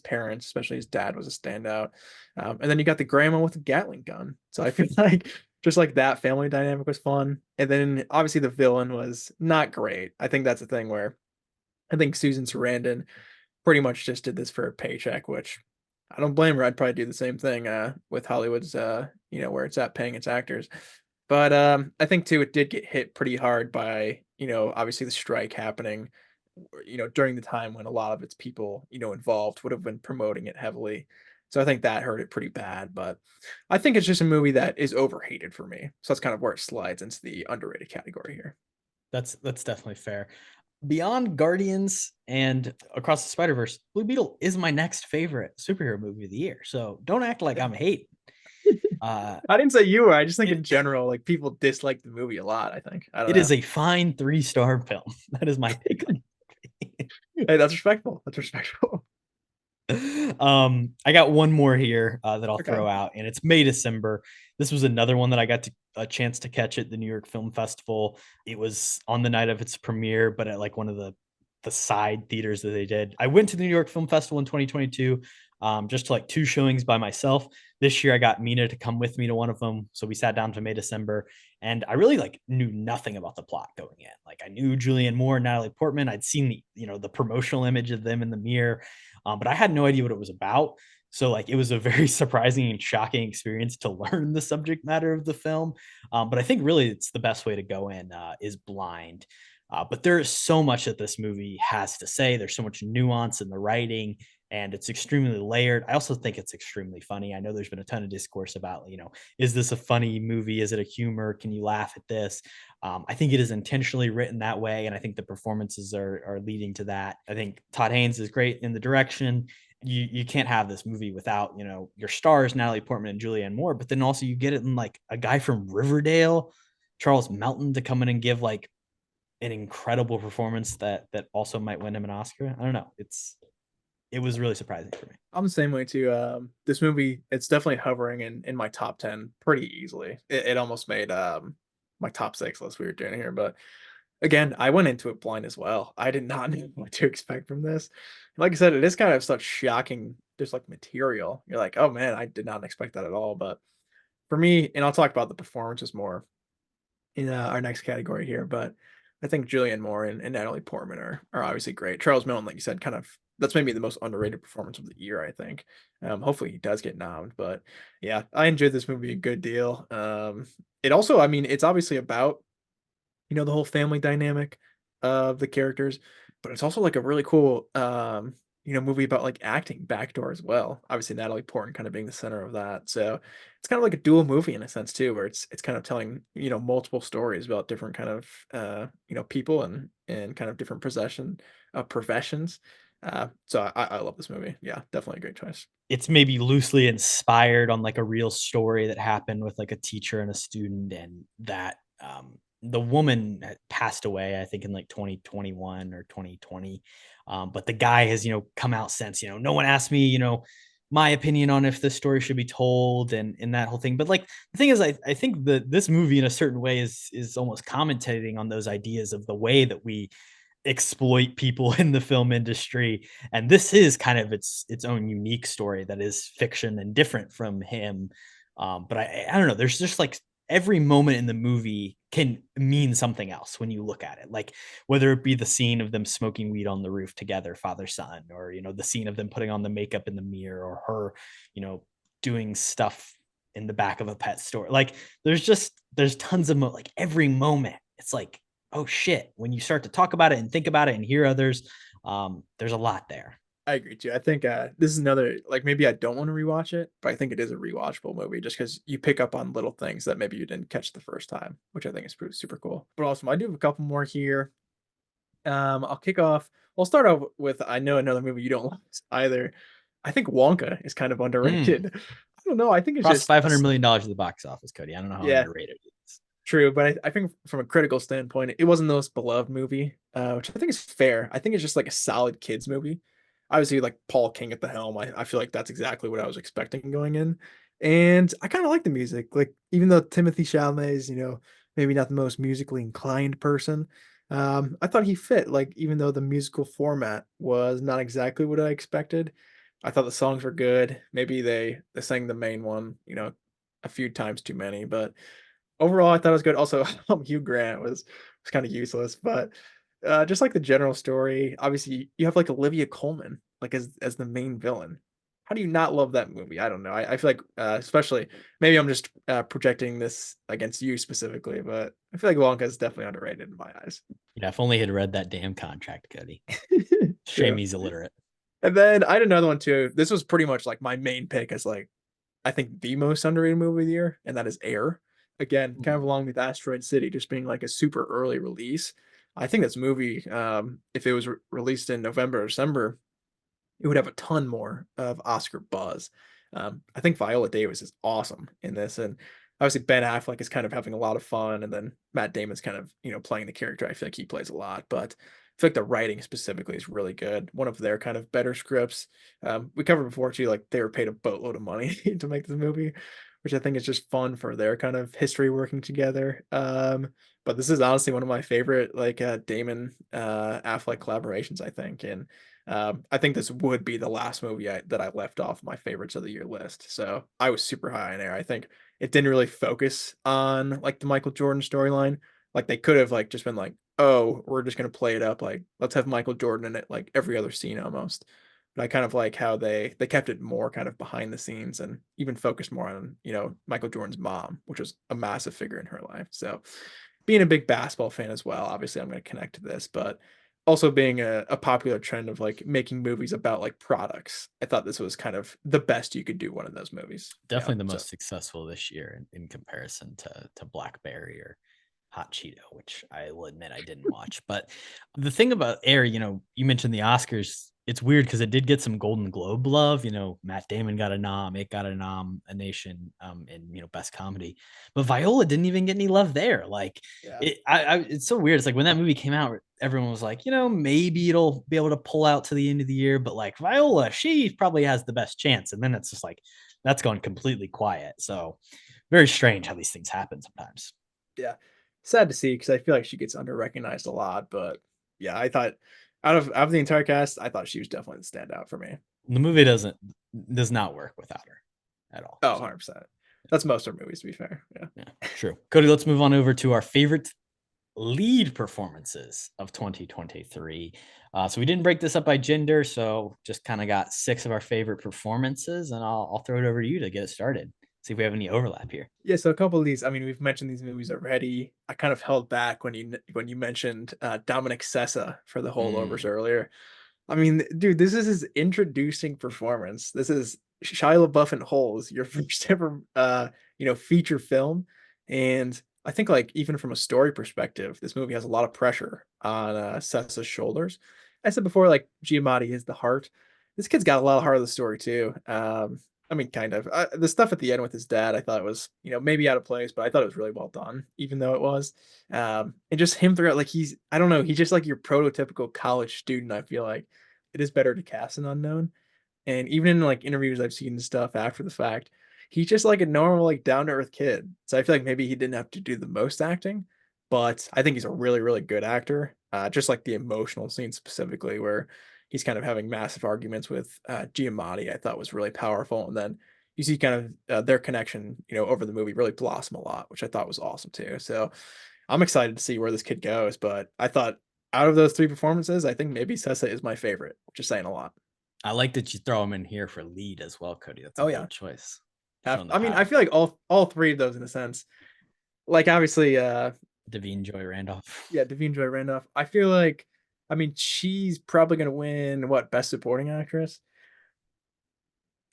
parents, especially his dad, was a standout. And then you got the grandma with a Gatling gun. So I feel like just like that family dynamic was fun. And then obviously the villain was not great. I think that's the thing where I think Susan Sarandon pretty much just did this for a paycheck, which I don't blame her. I'd probably do the same thing with Hollywood's where it's at paying its actors. But I think too it did get hit pretty hard by, obviously the strike happening, during the time when a lot of its people, involved would have been promoting it heavily. So I think that hurt it pretty bad, but I think it's just a movie that is overhated for me. So that's kind of where it slides into the underrated category here. That's definitely fair. Beyond Guardians and Across the Spider-Verse, Blue Beetle is my next favorite superhero movie of the year. So don't act like I'm hating. I didn't say you were. I just think It, in general, like people dislike the movie a lot. I think. I don't it know. is a fine 3-star film. That is my take on it. Hey, that's respectful. That's respectful. I got one more here that I'll Okay. throw out, and it's May December. This was another one that I got a chance to catch at the New York Film Festival. It was on the night of its premiere, but at like one of the side theaters that they did. I went to the New York Film Festival in 2022, just to like 2 showings by myself. This year I got Mina to come with me to one of them, so we sat down to May December, and I really like knew nothing about the plot going in. Like I knew Julianne Moore and Natalie Portman. I'd seen the promotional image of them in the mirror, but I had no idea what it was about. So like it was a very surprising and shocking experience to learn the subject matter of the film. But I think really it's the best way to go in is blind. But there is so much that this movie has to say. There's so much nuance in the writing, and it's extremely layered. I also think it's extremely funny. I know there's been a ton of discourse about, is this a funny movie? Is it a humor? Can you laugh at this? I think it is intentionally written that way, and I think the performances are leading to that. I think Todd Haynes is great in the direction. You can't have this movie without your stars Natalie Portman and Julianne Moore, but then also you get it in like a guy from Riverdale, Charles Melton, to come in and give like an incredible performance that also might win him an Oscar. I don't know. It was really surprising for me. I'm the same way too. This movie, it's definitely hovering in my top 10 pretty easily. It almost made my top 6 list we were doing here, but Again, I went into it blind as well. I did not know what to expect from this. Like I said, it is kind of such shocking, just like material. You're like, oh man, I did not expect that at all. But for me, and I'll talk about the performances more in our next category here, but I think Julianne Moore and Natalie Portman are obviously great. Charles Milne, like you said, kind of that's maybe the most underrated performance of the year, I think. Hopefully he does get nommed, but yeah, I enjoyed this movie a good deal. It also, I mean, it's obviously about the whole family dynamic of the characters, but it's also like a really cool movie about like acting backdoor as well. Obviously Natalie Portman kind of being the center of that. So it's kind of like a dual movie in a sense too, where it's kind of telling, multiple stories about different kind of people and kind of different professions. So I love this movie. Yeah, definitely a great choice. It's maybe loosely inspired on like a real story that happened with like a teacher and a student, and that the woman had passed away, I think, in like 2021 or 2020. But the guy has, come out since, no one asked me, my opinion on if this story should be told and that whole thing. But like the thing is, I think that this movie in a certain way is almost commentating on those ideas of the way that we exploit people in the film industry, and this is kind of its own unique story that is fiction and different from him. But I don't know, there's just like every moment in the movie can mean something else when you look at it, like whether it be the scene of them smoking weed on the roof together, father son, or the scene of them putting on the makeup in the mirror, or her doing stuff in the back of a pet store. Like there's tons of like every moment it's like, oh shit, when you start to talk about it and think about it and hear others, there's a lot there. I agree too. I think this is another like maybe I don't want to rewatch it, but I think it is a rewatchable movie just because you pick up on little things that maybe you didn't catch the first time, which I think is super cool. But awesome. I do have a couple more here. I'll kick off. We'll start off with I know another movie you don't like either. I think Wonka is kind of underrated. I don't know. I think it's Crossed just $500 million at the box office, Cody. I don't know how yeah, underrated it is. true, but I think from a critical standpoint, it wasn't the most beloved movie, which I think is fair. I think it's just like a solid kids movie. Obviously, like Paul King at the helm, I feel like that's exactly what I was expecting going in. And I kind of like the music. Like, even though Timothy Chalamet is, maybe not the most musically inclined person, I thought he fit. Like, even though the musical format was not exactly what I expected, I thought the songs were good. Maybe they sang the main one, a few times too many, but overall, I thought it was good. Also, Hugh Grant was kind of useless, but just like the general story, obviously you have like Olivia Colman like as the main villain. How do you not love that movie? I don't know. I feel like especially maybe I'm just projecting this against you specifically, but I feel like Wonka is definitely underrated in my eyes. Yeah, if only he'd read that damn contract, Cody. Shame True. he's illiterate. And then I had another one too. This was pretty much like my main pick as like I think the most underrated movie of the year, and that is Air. Again, kind of along with Asteroid City, just being like a super early release. I think this movie, if it was released in November or December, it would have a ton more of Oscar buzz. I think Viola Davis is awesome in this, and obviously Ben Affleck is kind of having a lot of fun, and then Matt Damon's kind of playing the character. I feel like he plays a lot, but I feel like the writing specifically is really good. One of their kind of better scripts. We covered before too, like they were paid a boatload of money to make this movie, which I think is just fun for their kind of history working together. But this is honestly one of my favorite like Damon Affleck collaborations, I think, and I think this would be the last movie that I left off my favorites of the year list. So I was super high in there. I think it didn't really focus on like the Michael Jordan storyline. Like they could have like just been like, oh, we're just gonna play it up. Like let's have Michael Jordan in it like every other scene almost. But I kind of like how they kept it more kind of behind the scenes and even focused more on Michael Jordan's mom, which was a massive figure in her life. So being a big basketball fan as well, obviously I'm going to connect to this, but also being a popular trend of like making movies about like products. I thought this was kind of the best you could do one of those movies. Definitely the So most successful this year in comparison to Blackberry or Hot Cheeto, which I will admit I didn't watch. But the thing about Air, you mentioned the Oscars. It's weird because it did get some Golden Globe love. Matt Damon got a nom, it got a nomination in Best Comedy, but Viola didn't even get any love there. Like yeah. it's so weird. It's like when that movie came out, everyone was like, maybe it'll be able to pull out to the end of the year, but like Viola, she probably has the best chance. And then it's just like that's gone completely quiet. So very strange how these things happen sometimes. Yeah. sad to see because I feel like she gets under recognized a lot. But yeah, I thought out of the entire cast, I thought she was definitely the standout for me. The movie does not work without her at all. Oh, So, 100%. That's most of our movies, to be fair. Yeah. yeah, true. Kody, let's move on over to our favorite lead performances of 2023. So we didn't break this up by gender, so just kind of got 6 of our favorite performances, and I'll throw it over to you to get it started. See if we have any overlap here. Yeah, so a couple of these, I mean, we've mentioned these movies already. I kind of held back when you mentioned Dominic Sessa for the holdovers earlier. I mean, dude, this is his introducing performance. This is Shia LaBeouf in Holes, your first ever feature film. And I think like even from a story perspective, this movie has a lot of pressure on Sessa's shoulders. I said before, like Giamatti is the heart. This kid's got a lot of heart of the story too. I mean, kind of. The stuff at the end with his dad, I thought was, maybe out of place, but I thought it was really well done, even though it was. And just him throughout, like I don't know, he's just like your prototypical college student. I feel like it is better to cast an unknown. And even in like interviews I've seen and stuff after the fact, he's just like a normal, like down to earth kid. So I feel like maybe he didn't have to do the most acting, but I think he's a really, really good actor. Just like the emotional scene specifically, where he's kind of having massive arguments with Giamatti, I thought was really powerful. And then you see kind of their connection, over the movie really blossom a lot, which I thought was awesome too. So I'm excited to see where this kid goes. But I thought out of those 3 performances, I think maybe Sessa is my favorite, which is saying a lot. I like that you throw him in here for lead as well, Kody. That's a Oh yeah. bold choice. I mean, I feel like all 3 of those in a sense. Like obviously Davine Joy Randolph. yeah, Davine Joy Randolph. I feel like I mean she's probably gonna win what, best supporting actress?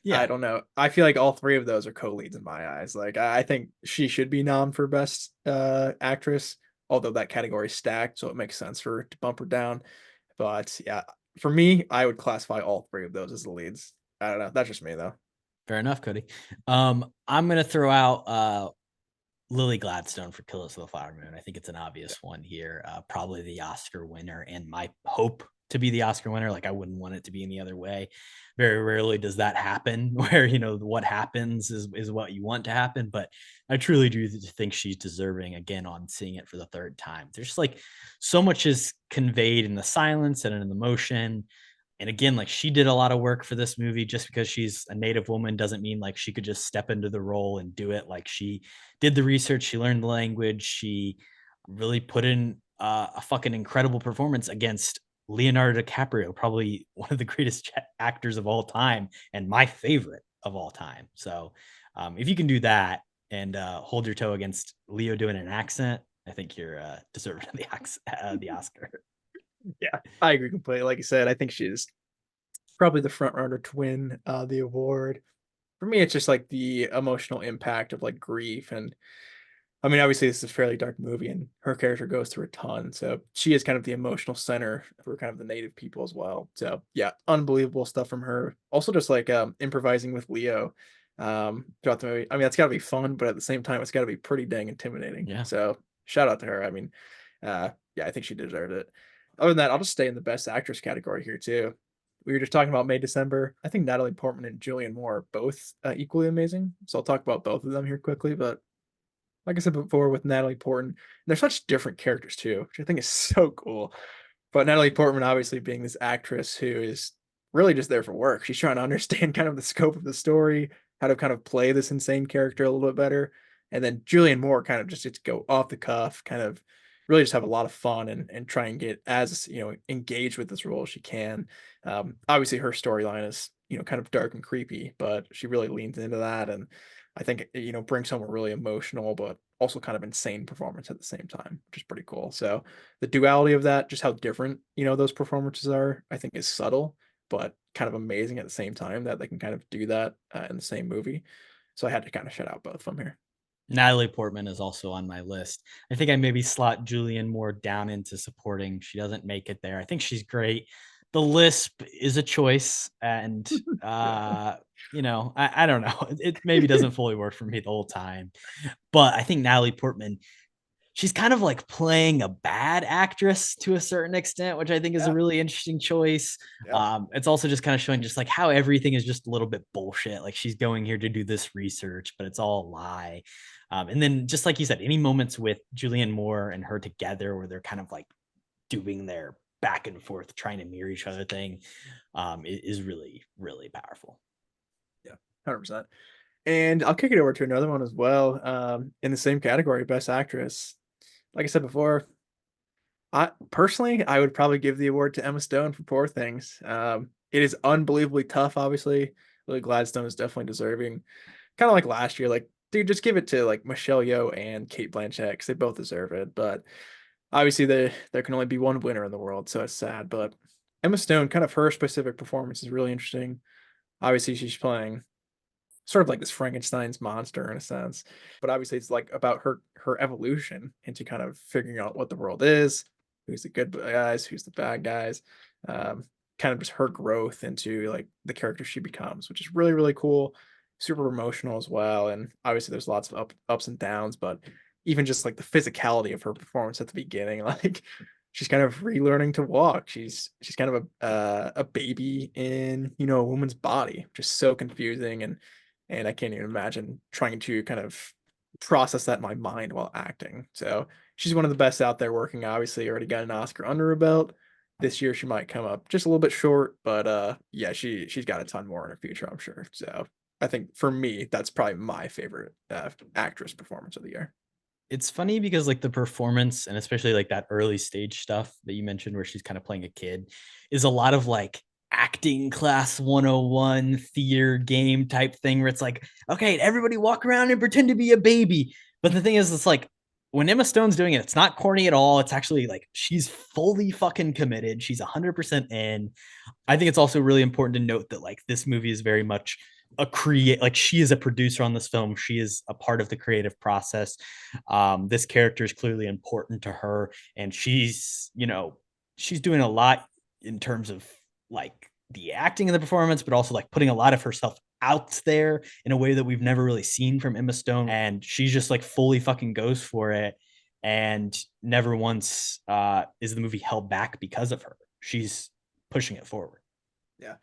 Yeah, I don't know. I feel like all 3 of those are co-leads in my eyes. Like I think she should be nom for best actress, although that category is stacked, so it makes sense for her to bump her down. But yeah, for me, I would classify all 3 of those as the leads. I don't know. That's just me though. fair enough, Kody. I'm gonna throw out Lily Gladstone for Killers of the Flower Moon. I think it's an obvious one here. Probably the Oscar winner, and my hope to be the Oscar winner. Like I wouldn't want it to be any other way. Very rarely does that happen, where what happens is what you want to happen. But I truly do think she's deserving. Again, on seeing it for the 3rd time, there's just like so much is conveyed in the silence and in the motion. And again, like she did a lot of work for this movie. Just because she's a native woman doesn't mean like she could just step into the role and do it. Like she did the research, she learned the language, she really put in a fucking incredible performance against Leonardo DiCaprio, probably one of the greatest actors of all time and my favorite of all time. So if you can do that and hold your toe against Leo doing an accent, I think you're deserving of the Oscar. Yeah, I agree completely. Like I said, I think she's probably the front runner to win the award. For me, it's just like the emotional impact of like grief. And I mean, obviously this is a fairly dark movie and her character goes through a ton. So she is kind of the emotional center for kind of the native people as well. So yeah, unbelievable stuff from her. Also just like improvising with Leo throughout the movie. I mean, that's gotta be fun, but at the same time, it's gotta be pretty dang intimidating. Yeah. So shout out to her. I mean, yeah, I think she deserved it. Other than that, I'll just stay in the best actress category here too. We were just talking about May December. I think Natalie Portman and Julianne Moore are both equally amazing. So I'll talk about both of them here quickly. But like I said before, with Natalie Portman, they're such different characters too, which I think is so cool. But Natalie Portman, obviously being this actress who is really just there for work. She's trying to understand kind of the scope of the story, how to kind of play this insane character a little bit better. And then Julianne Moore kind of just gets to go off the cuff, kind of really just have a lot of fun and try and get as engaged with this role as she can. Obviously, her storyline is kind of dark and creepy, but she really leans into that, and I think brings home a really emotional but also kind of insane performance at the same time, which is pretty cool. So the duality of that, just how different those performances are, I think is subtle but kind of amazing at the same time that they can kind of do that in the same movie. So I had to kind of shut out both of them here. Natalie Portman is also on my list. I think I maybe slot Julianne Moore down into supporting. She doesn't make it there. I think she's great. The lisp is a choice, and I don't know. It maybe doesn't fully work for me the whole time, but I think Natalie Portman she's kind of like playing a bad actress to a certain extent, which I think is a really interesting choice. It's also just kind of showing just like how everything is just a little bit bullshit. Like she's going here to do this research, but it's all a lie. And then just like you said, any moments with Julianne Moore and her together where they're kind of like doing their back and forth, trying to mirror each other thing, is really, really powerful. Yeah, 100%. And I'll kick it over to another one as well. In the same category, Best Actress. Like I said before, I would probably give the award to Emma Stone for Poor Things. It is unbelievably tough, obviously. Lily Gladstone is definitely deserving. Kind of like last year, like, dude, just give it to like Michelle Yeoh and Kate Blanchett because they both deserve it. But obviously, there can only be one winner in the world, so it's sad. But Emma Stone, kind of her specific performance is really interesting. Obviously, she's playing sort of like this Frankenstein's monster in a sense, but obviously it's like about her evolution into kind of figuring out what the world is, who's the good guys, who's the bad guys, kind of just her growth into like the character she becomes, which is really really cool, super emotional as well, and obviously there's lots of ups and downs, but even just like the physicality of her performance at the beginning, like she's kind of relearning to walk. She's kind of a baby in a woman's body, just so confusing and I can't even imagine trying to kind of process that in my mind while acting. So she's one of the best out there working. Obviously, already got an Oscar under her belt. This year she might come up just a little bit short, but yeah, she's got a ton more in her future, I'm sure. So I think for me, that's probably my favorite actress performance of the year. It's funny because like the performance and especially like that early stage stuff that you mentioned where she's kind of playing a kid is a lot of like acting class 101 theater game type thing where it's like, okay, everybody walk around and pretend to be a baby. But the thing is, it's like when Emma Stone's doing it, it's not corny at all. It's actually like she's fully fucking committed. She's 100% in. I think it's also really important to note that like this movie is very much like she is a producer on this film. She is a part of the creative process. This character is clearly important to her, and she's doing a lot in terms of like the acting and the performance, but also like putting a lot of herself out there in a way that we've never really seen from Emma Stone. And she's just like fully fucking goes for it. And never once is the movie held back because of her. She's pushing it forward. Yeah.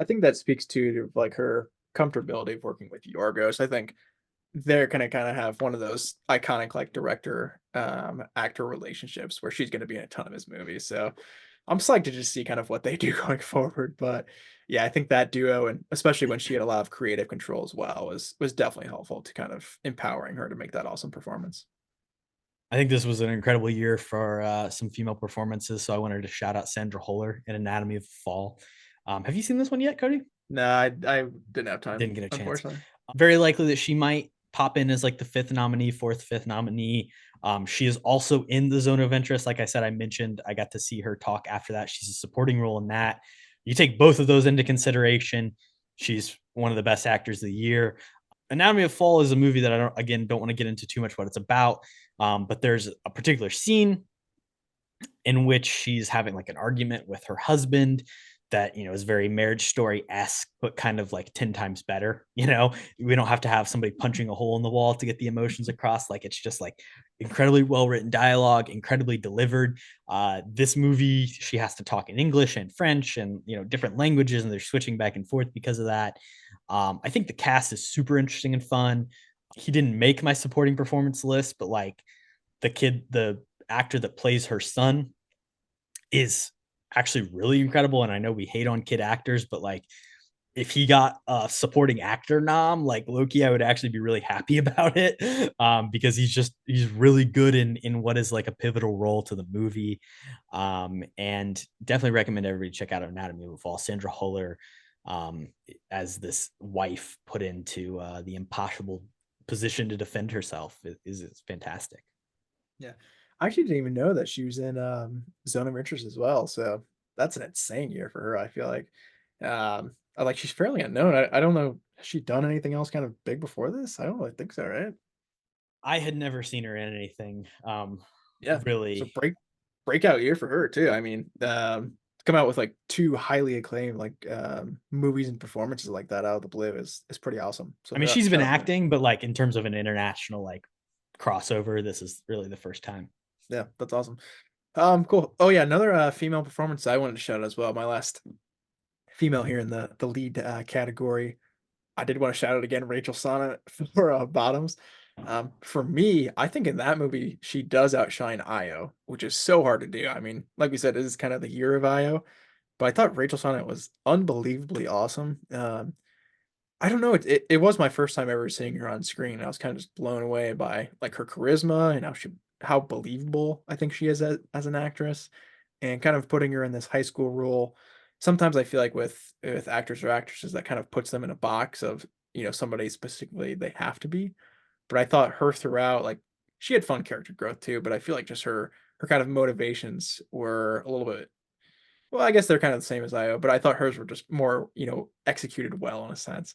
I think that speaks to like her comfortability of working with Yorgos. I think they're gonna kind of have one of those iconic like director actor relationships where she's gonna be in a ton of his movies. So I'm psyched to just see kind of what they do going forward. But yeah, I think that duo, and especially when she had a lot of creative control as well, was definitely helpful to kind of empowering her to make that awesome performance. I think this was an incredible year for some female performances. So I wanted to shout out Sandra Huller in Anatomy of the Fall. Have you seen this one yet, Kody? No, I didn't have time, Didn't get a chance. unfortunately. Very likely that she might pop in as like the fifth nominee. She is also in the Zone of Interest. Like I said, I mentioned I got to see her talk after that. She's a supporting role in that. You take both of those into consideration. She's one of the best actors of the year. Anatomy of Fall is a movie that I don't want to get into too much what it's about. But there's a particular scene in which she's having like an argument with her husband that is very Marriage Story-esque, but kind of like 10 times better. We don't have to have somebody punching a hole in the wall to get the emotions across. Like it's just like incredibly well written dialogue, incredibly delivered. This movie, she has to talk in English and French and different languages, and they're switching back and forth because of that. I think the cast is super interesting and fun. He didn't make my supporting performance list, but like the actor that plays her son is actually really incredible. And I know we hate on kid actors, but like if he got a supporting actor nom, like Loki, I would actually be really happy about it, because he's really good in what is like a pivotal role to the movie, and definitely recommend everybody check out Anatomy of a Fall. Sandra Huller, as this wife put into the impossible position to defend herself is fantastic. Yeah. I actually didn't even know that she was in Zone of Interest as well. So that's an insane year for her, I feel like. Like she's fairly unknown. I don't know. Has she done anything else kind of big before this? I don't really think so, right? I had never seen her in anything. Yeah. So Really, breakout year for her too. I mean, come out with like two highly acclaimed like movies and performances like that out of the blue is pretty awesome. So I mean, she's been shout out to her. acting, but like in terms of an international like crossover. This is really the first time. Yeah, that's awesome. Cool. Oh yeah, another female performance I wanted to shout out as well. My last female here in the lead category. I did want to shout out again Rachel Sonnet for Bottoms. For me, I think in that movie she does outshine Io, which is so hard to do. I mean, like we said, this is kind of the year of Io, but I thought Rachel Sonnet was unbelievably awesome. I don't know, it was my first time ever seeing her on screen. I was kind of just blown away by like her charisma and how believable I think she is as an actress, and kind of putting her in this high school role. Sometimes I feel like with actors or actresses that kind of puts them in a box of, somebody specifically they have to be. But I thought her throughout, like, she had fun character growth too, but I feel like just her kind of motivations were a little bit, well, I guess they're kind of the same as IO, but I thought hers were just more, executed well in a sense.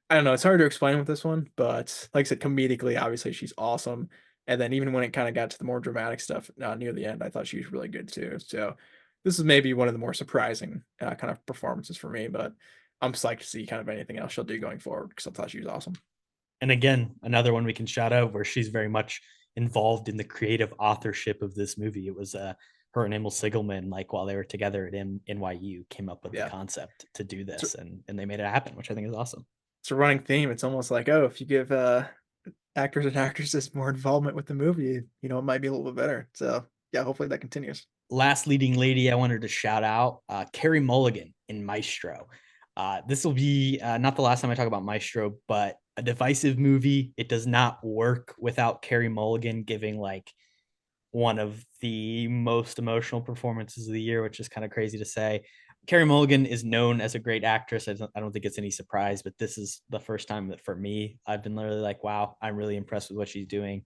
I don't know, it's hard to explain with this one, but like I said, comedically, obviously she's awesome. And then even when it kind of got to the more dramatic stuff near the end, I thought she was really good too. So this is maybe one of the more surprising kind of performances for me, but I'm psyched to see kind of anything else she'll do going forward because I thought she was awesome. And again, another one we can shout out where she's very much involved in the creative authorship of this movie. It was her and Emil Sigelman, like while they were together at NYU, came up with the concept to do this, and they made it happen, which I think is awesome. It's a running theme. It's almost like, oh, if you give actors and actresses more involvement with the movie, it might be a little bit better. So yeah, hopefully that continues. Last leading lady I wanted to shout out, Carey Mulligan in Maestro. This will be not the last time I talk about Maestro, but a divisive movie. It does not work without Carey Mulligan giving like one of the most emotional performances of the year, which is kind of crazy to say. Carey Mulligan is known as a great actress. I don't think it's any surprise, but this is the first time that for me, I've been literally like, wow, I'm really impressed with what she's doing.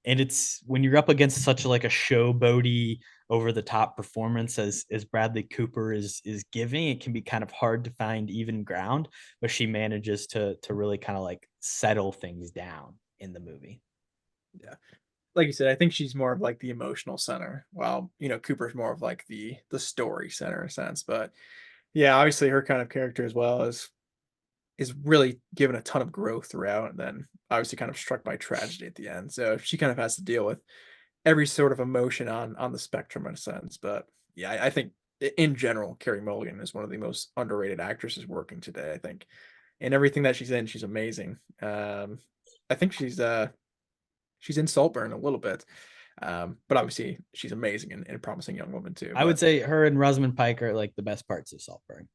And it's when you're up against such like a showboaty, over the top performance as Bradley Cooper is giving, it can be kind of hard to find even ground, but she manages to really kind of like settle things down in the movie. Yeah. Like you said, I think she's more of like the emotional center, while Cooper's more of like the story center in a sense. But yeah, obviously her kind of character as well is really given a ton of growth throughout, and then obviously kind of struck by tragedy at the end. So she kind of has to deal with every sort of emotion on the spectrum in a sense. But yeah, I think in general, Carey Mulligan is one of the most underrated actresses working today. I think, and everything that she's in, she's amazing. I think she's in Saltburn a little bit, but obviously she's amazing in Promising Young Woman too. I would say her and Rosamund Pike are like the best parts of Saltburn.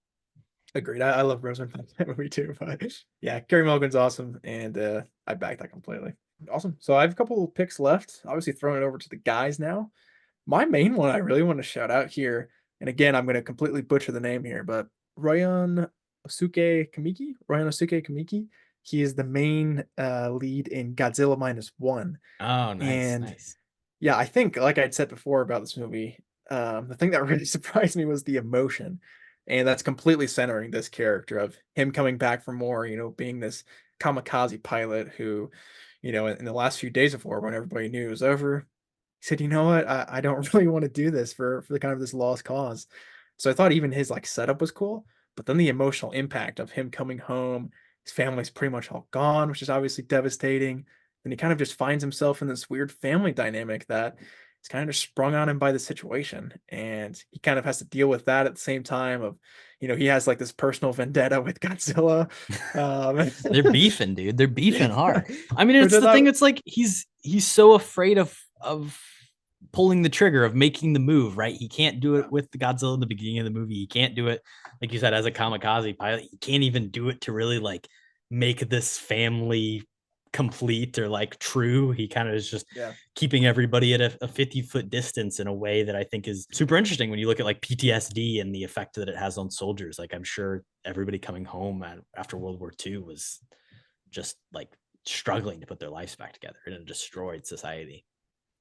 Agreed. I love Rosamund Pike that movie too. But yeah, Carey Mulligan's awesome, and I back that completely. Awesome. So I have a couple of picks left. Obviously, throwing it over to the guys now. My main one I really want to shout out here, and again, I'm going to completely butcher the name here, but Ryan Osuke Kamiki. He is the main lead in Godzilla -1. Oh, nice, And nice. yeah, I think, like I'd said before about this movie, the thing that really surprised me was the emotion. And that's completely centering this character of him coming back from war, being this kamikaze pilot who, in the last few days of war, when everybody knew it was over, he said, you know what, I don't really want to do this for the kind of this lost cause. So I thought even his like setup was cool, but then the emotional impact of him coming home, his family's pretty much all gone, which is obviously devastating. And he kind of just finds himself in this weird family dynamic that is kind of just sprung on him by the situation. And he kind of has to deal with that at the same time of, he has like this personal vendetta with Godzilla. They're beefing, dude. They're beefing hard. I mean, it's Which I the thought- thing. It's like he's so afraid of pulling the trigger, of making the move, right? He can't do it with the Godzilla in the beginning of the movie. He can't do it, like you said, as a kamikaze pilot. He can't even do it to really like make this family complete or like true. He kind of is just keeping everybody at a 50-foot distance in a way that I think is super interesting when you look at like PTSD and the effect that it has on soldiers. Like I'm sure everybody coming home after World War II was just like struggling to put their lives back together in a destroyed society.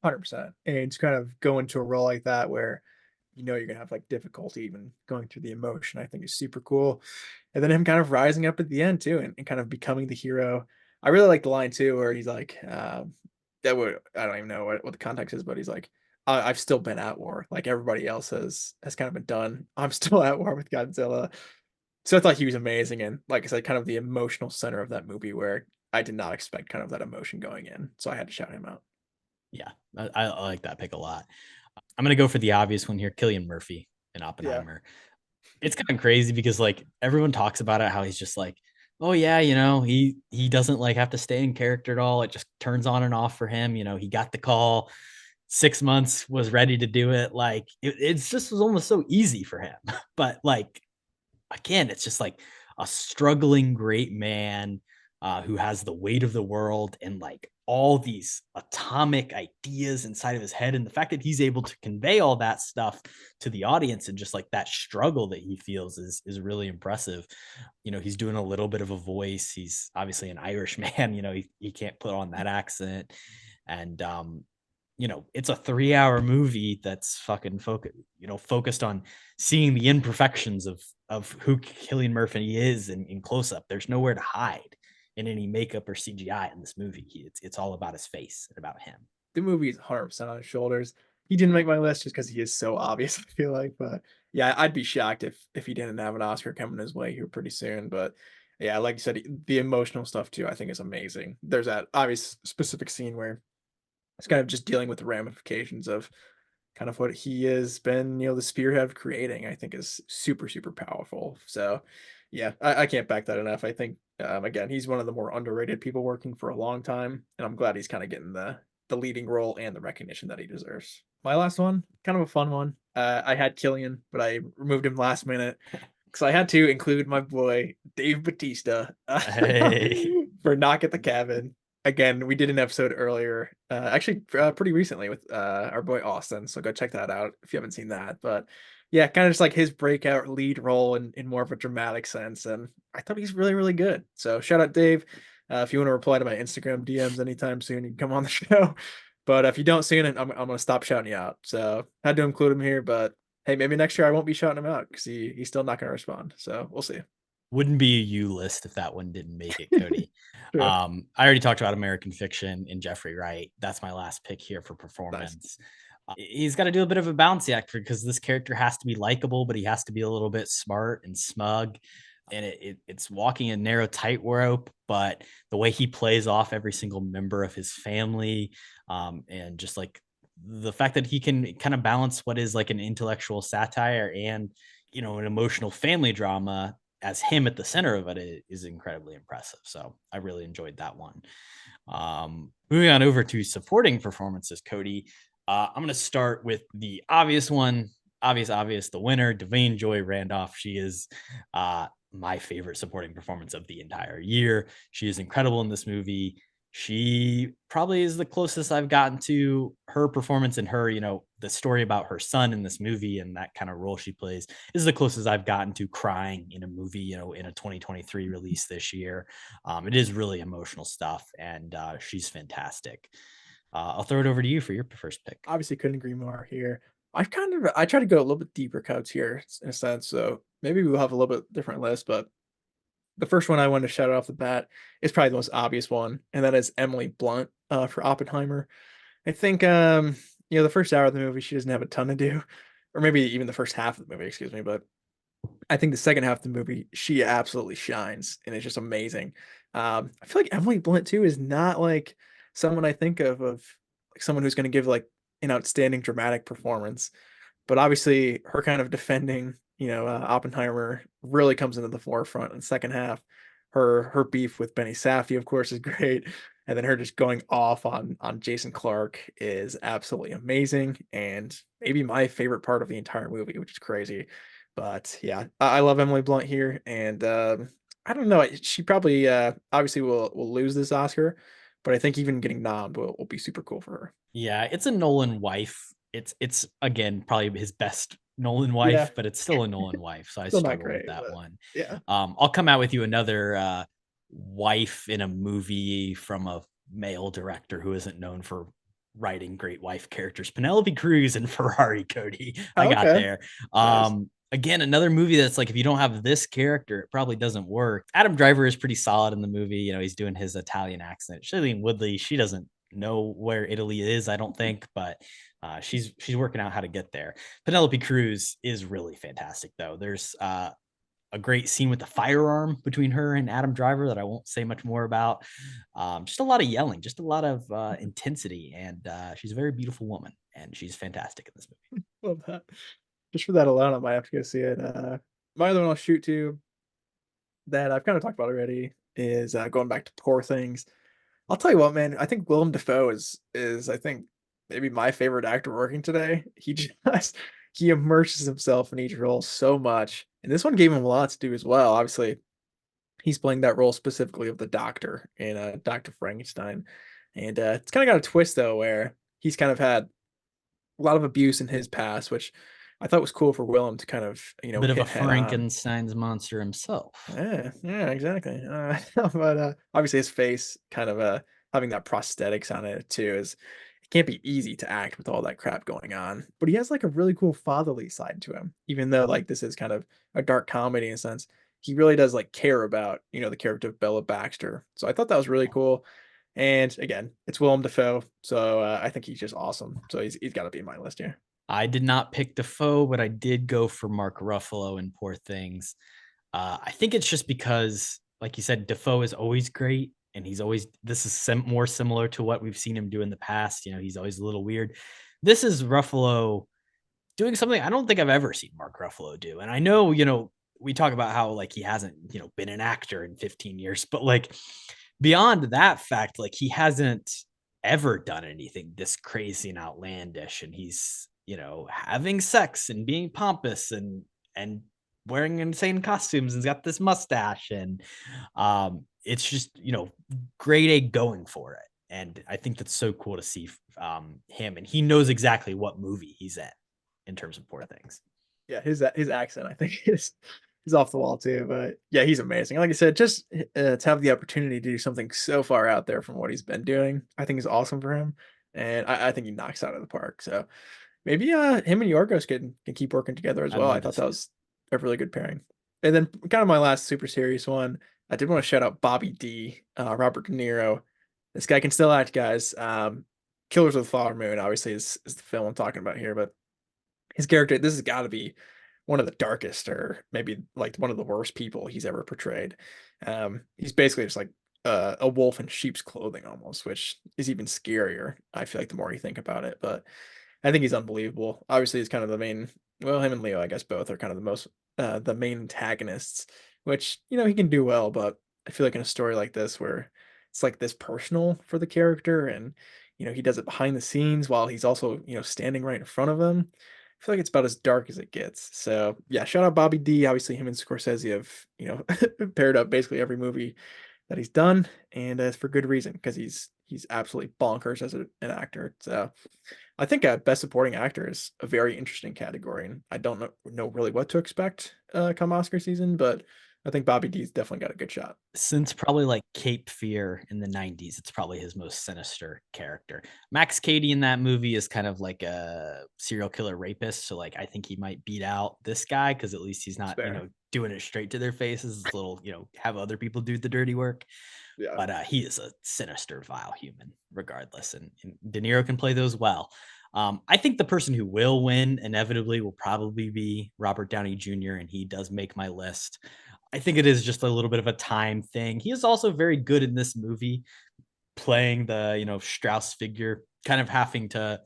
100%. And to kind of go into a role like that where you're gonna have like difficulty even going through the emotion, I think is super cool. And then him kind of rising up at the end too, and kind of becoming the hero. I really like the line too, where he's like, I don't even know what the context is, but he's like, I've still been at war. Like everybody else has kind of been done. I'm still at war with Godzilla. So I thought he was amazing. And like I said, kind of the emotional center of that movie where I did not expect kind of that emotion going in, so I had to shout him out. Yeah, I like that pick a lot. I'm gonna go for the obvious one here, Cillian Murphy in Yeah. Oppenheimer. It's kind of crazy because like everyone talks about it, how he's just like, oh yeah, he doesn't like have to stay in character at all. It just turns on and off for him. He got the call, 6 months, was ready to do it. Like it's just was almost so easy for him. But like again, it's just like a struggling great man who has the weight of the world and like all these atomic ideas inside of his head. And the fact that he's able to convey all that stuff to the audience and just like that struggle that he feels is really impressive. He's doing a little bit of a voice. He's obviously an Irish man, he can't put on that accent. And it's a 3-hour movie that's fucking focused on seeing the imperfections of who Cillian Murphy is in close up. There's nowhere to hide in any makeup or CGI in this movie. It's all about his face and about him. The movie is 100% on his shoulders. He didn't make my list just because he is so obvious, I feel like, but yeah, I'd be shocked if he didn't have an Oscar coming his way here pretty soon. But yeah, like you said, the emotional stuff too, I think is amazing. There's that obvious specific scene where it's kind of just dealing with the ramifications of kind of what he has been, the spearhead of creating, I think is super, super powerful. So yeah, I can't back that enough. I think again, he's one of the more underrated people working for a long time, and I'm glad he's kind of getting the leading role and the recognition that he deserves. My last one, kind of a fun one. I had Killian, but I removed him last minute because I had to include my boy Dave Batista Hey. for Knock at the Cabin. Again, we did an episode earlier, actually pretty recently with our boy Austin. So go check that out if you haven't seen that. But yeah, kind of just like his breakout lead role in more of a dramatic sense. And I thought he's really, really good. So shout out Dave. If you want to reply to my Instagram DMs anytime soon, you can come on the show. But if you don't see it, I'm going to stop shouting you out. So had to include him here. But hey, maybe next year I won't be shouting him out because he's still not going to respond. So we'll see. Wouldn't be a you list if that one didn't make it, Kody. True. I already talked about American Fiction and Jeffrey Wright. That's my last pick here for Nice. performance. He's got to do a bit of a balancing act because this character has to be likable, but he has to be a little bit smart and smug. And it's walking a narrow tightrope, but the way he plays off every single member of his family, and just like the fact that he can kind of balance what is like an intellectual satire and an emotional family drama as him at the center of it is incredibly impressive. So I really enjoyed that one. Moving on over to supporting performances, Kody. I'm going to start with the obvious one, obvious, the winner, Dwayne Joy Randolph. She is my favorite supporting performance of the entire year. She is incredible in this movie. She probably is the closest I've gotten to her performance and her, the story about her son in this movie and that kind of role she plays is the closest I've gotten to crying in a movie, in a 2023 release this year. It is really emotional stuff, and she's fantastic. I'll throw it over to you for your first pick. Obviously couldn't agree more here. I try to go a little bit deeper cuts here in a sense, so maybe we'll have a little bit different list, but the first one I wanted to shout out off the bat is probably the most obvious one, and that is Emily Blunt for Oppenheimer. I think the first hour of the movie she doesn't have a ton to do, or maybe even the first half of the movie, excuse me, but I think the second half of the movie she absolutely shines and it's just amazing. I feel like Emily Blunt too is not like someone I think of like someone who's going to give like an outstanding dramatic performance, but obviously her kind of defending, Oppenheimer really comes into the forefront in the second half. Her beef with Benny Safdie, of course, is great, and then her just going off on Jason Clarke is absolutely amazing, and maybe my favorite part of the entire movie, which is crazy. But yeah, I love Emily Blunt here, and I don't know, she probably obviously will lose this Oscar, but I think even getting nommed will be super cool for her. Yeah, it's a Nolan wife. It's again probably his best Nolan Yeah, wife, but it's still a Nolan wife. So I still not struggle with great, that but one. yeah. I'll come out with you another wife in a movie from a male director who isn't known for writing great wife characters. Penelope Cruz and Ferrari, Kody. I Oh, got okay. there. Nice. Again, another movie that's like if you don't have this character, it probably doesn't work. Adam Driver is pretty solid in the movie. He's doing his Italian accent. Shailene Woodley, she doesn't know where Italy is, I don't think, but she's working out how to get there. Penelope Cruz is really fantastic, though. There's a a great scene with the firearm between her and Adam Driver that I won't say much more about. Just a lot of yelling, just a lot of intensity, and she's a very beautiful woman, and she's fantastic in this movie. Love that. Just for that alone, I might have to go see it. My other one I'll shoot to that I've kind of talked about already is going back to Poor Things. I'll tell you what, man. I think Willem Dafoe is I think maybe my favorite actor working today. He just he immerses himself in each role so much, and this one gave him a lot to do as well. Obviously, he's playing that role specifically of the doctor in Doctor Frankenstein, and it's kind of got a twist though, where he's kind of had a lot of abuse in his past, which I thought was cool for Willem to kind of A bit of a hit head on. Frankenstein's monster himself. Yeah, exactly. But obviously his face kind of having that prosthetics on it too is it can't be easy to act with all that crap going on. But he has like a really cool fatherly side to him, even though like this is kind of a dark comedy in a sense. He really does like care about, the character of Bella Baxter. So I thought that was really cool. And again, it's Willem Dafoe, so I think he's just awesome. So he's got to be in my list here. I did not pick Defoe, but I did go for Mark Ruffalo in Poor Things. I think it's just because, like you said, Defoe is always great, and he's always this is more similar to what we've seen him do in the past. He's always a little weird. This is Ruffalo doing something I don't think I've ever seen Mark Ruffalo do. And I know, we talk about how like he hasn't, been an actor in 15 years, but like beyond that fact, like he hasn't ever done anything this crazy and outlandish. And he's, having sex and being pompous and wearing insane costumes and he's got this mustache. And it's just, grade A going for it. And I think that's so cool to see him. And he knows exactly what movie he's in terms of Poor Things. Yeah, his accent I think is off the wall too. But yeah, he's amazing. Like I said, just to have the opportunity to do something so far out there from what he's been doing, I think is awesome for him. And I think he knocks out of the park. So maybe him and Yorgos can keep working together as I'd well. love I to thought see that was a really good pairing. And then kind of my last super serious one, I did want to shout out Bobby D, Robert De Niro. This guy can still act, guys. Killers of the Flower Moon, obviously, is the film I'm talking about here, but his character, this has got to be one of the darkest, or maybe like one of the worst people he's ever portrayed. He's basically just like a wolf in sheep's clothing almost, which is even scarier. I feel like the more you think about it, but I think he's unbelievable. Obviously, he's kind of the main. Well, him and Leo, I guess, both are kind of the main antagonists, which he can do well. But I feel like in a story like this, where it's like this personal for the character, and he does it behind the scenes while he's also standing right in front of them. I feel like it's about as dark as it gets. So yeah, shout out Bobby D. Obviously, him and Scorsese have paired up basically every movie that he's done, and it's for good reason because he's absolutely bonkers as an actor. So I think best supporting actor is a very interesting category, and I don't know really what to expect come Oscar season, but I think Bobby D's definitely got a good shot. Since probably like Cape Fear in the 90s, it's probably his most sinister character. Max Cady in that movie is kind of like a serial killer rapist. So like I think he might beat out this guy because at least he's not, doing it straight to their faces. It's a little, have other people do the dirty work. Yeah. But he is a sinister, vile human, regardless. And De Niro can play those well. I think the person who will win inevitably will probably be Robert Downey Jr., and he does make my list. I think it is just a little bit of a time thing. He is also very good in this movie, playing the Strauss figure, kind of having to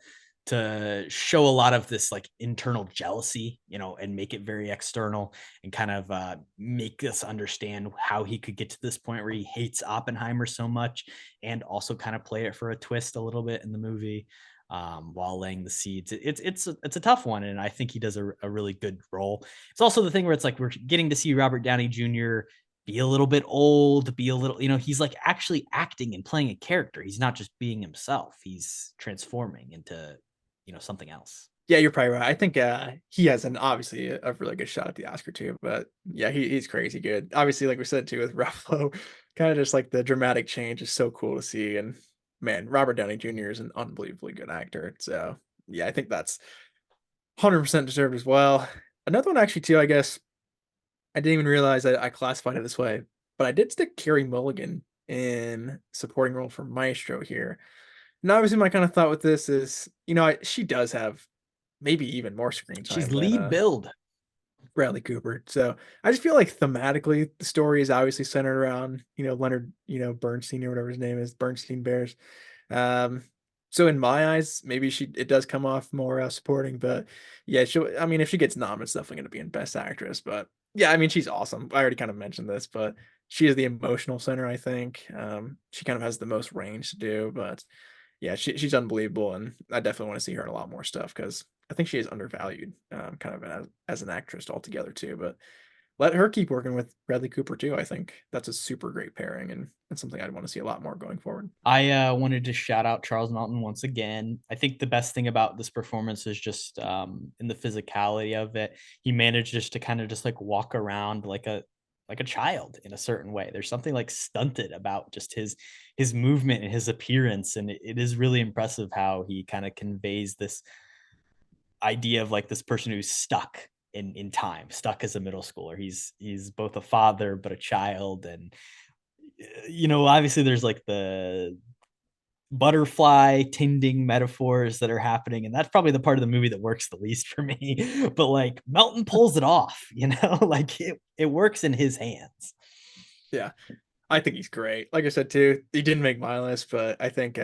show a lot of this like internal jealousy, and make it very external, and kind of make us understand how he could get to this point where he hates Oppenheimer so much, and also kind of play it for a twist a little bit in the movie. While laying the seeds, it's a tough one, and I think he does a really good role. It's also the thing where it's like we're getting to see Robert Downey Jr. be a little bit old, be a little, he's like actually acting and playing a character. He's not just being himself. He's transforming into something else. Yeah, you're probably right. I think he has obviously a really good shot at the Oscar too. But yeah, he's crazy good. Obviously, like we said too with Ruffalo, kind of just like the dramatic change is so cool to see. And man, Robert Downey Jr. is an unbelievably good actor. So yeah, I think that's 100% deserved as well. Another one actually too, I guess I didn't even realize I classified it this way, but I did stick Carey Mulligan in supporting role for Maestro here. And obviously, my kind of thought with this is, she does have maybe even more screen time. She's lead build. Bradley Cooper. So I just feel like thematically the story is obviously centered around, Leonard, Bernstein or whatever his name is, Bernstein Bears. Um, so in my eyes, maybe it does come off more supporting, but yeah, I mean, if she gets nom, it's definitely going to be in Best Actress. But yeah, I mean, she's awesome. I already kind of mentioned this, but she is the emotional center, I think. She kind of has the most range to do, but yeah, she's unbelievable, and I definitely want to see her in a lot more stuff because I think she is undervalued, kind of as an actress altogether too. But let her keep working with Bradley Cooper too. I think that's a super great pairing, and something I'd want to see a lot more going forward. I wanted to shout out Charles Melton once again. I think the best thing about this performance is just in the physicality of it. He managed just to kind of just like walk around like a child in a certain way. There's something like stunted about just his movement and his appearance, and it is really impressive how he kind of conveys this idea of like this person who's stuck in time, stuck as a middle schooler. He's both a father but a child, and obviously there's like the butterfly tending metaphors that are happening, and that's probably the part of the movie that works the least for me. But like Melton pulls it off, like it works in his hands. Yeah, I think he's great. Like I said too, he didn't make my list, but I think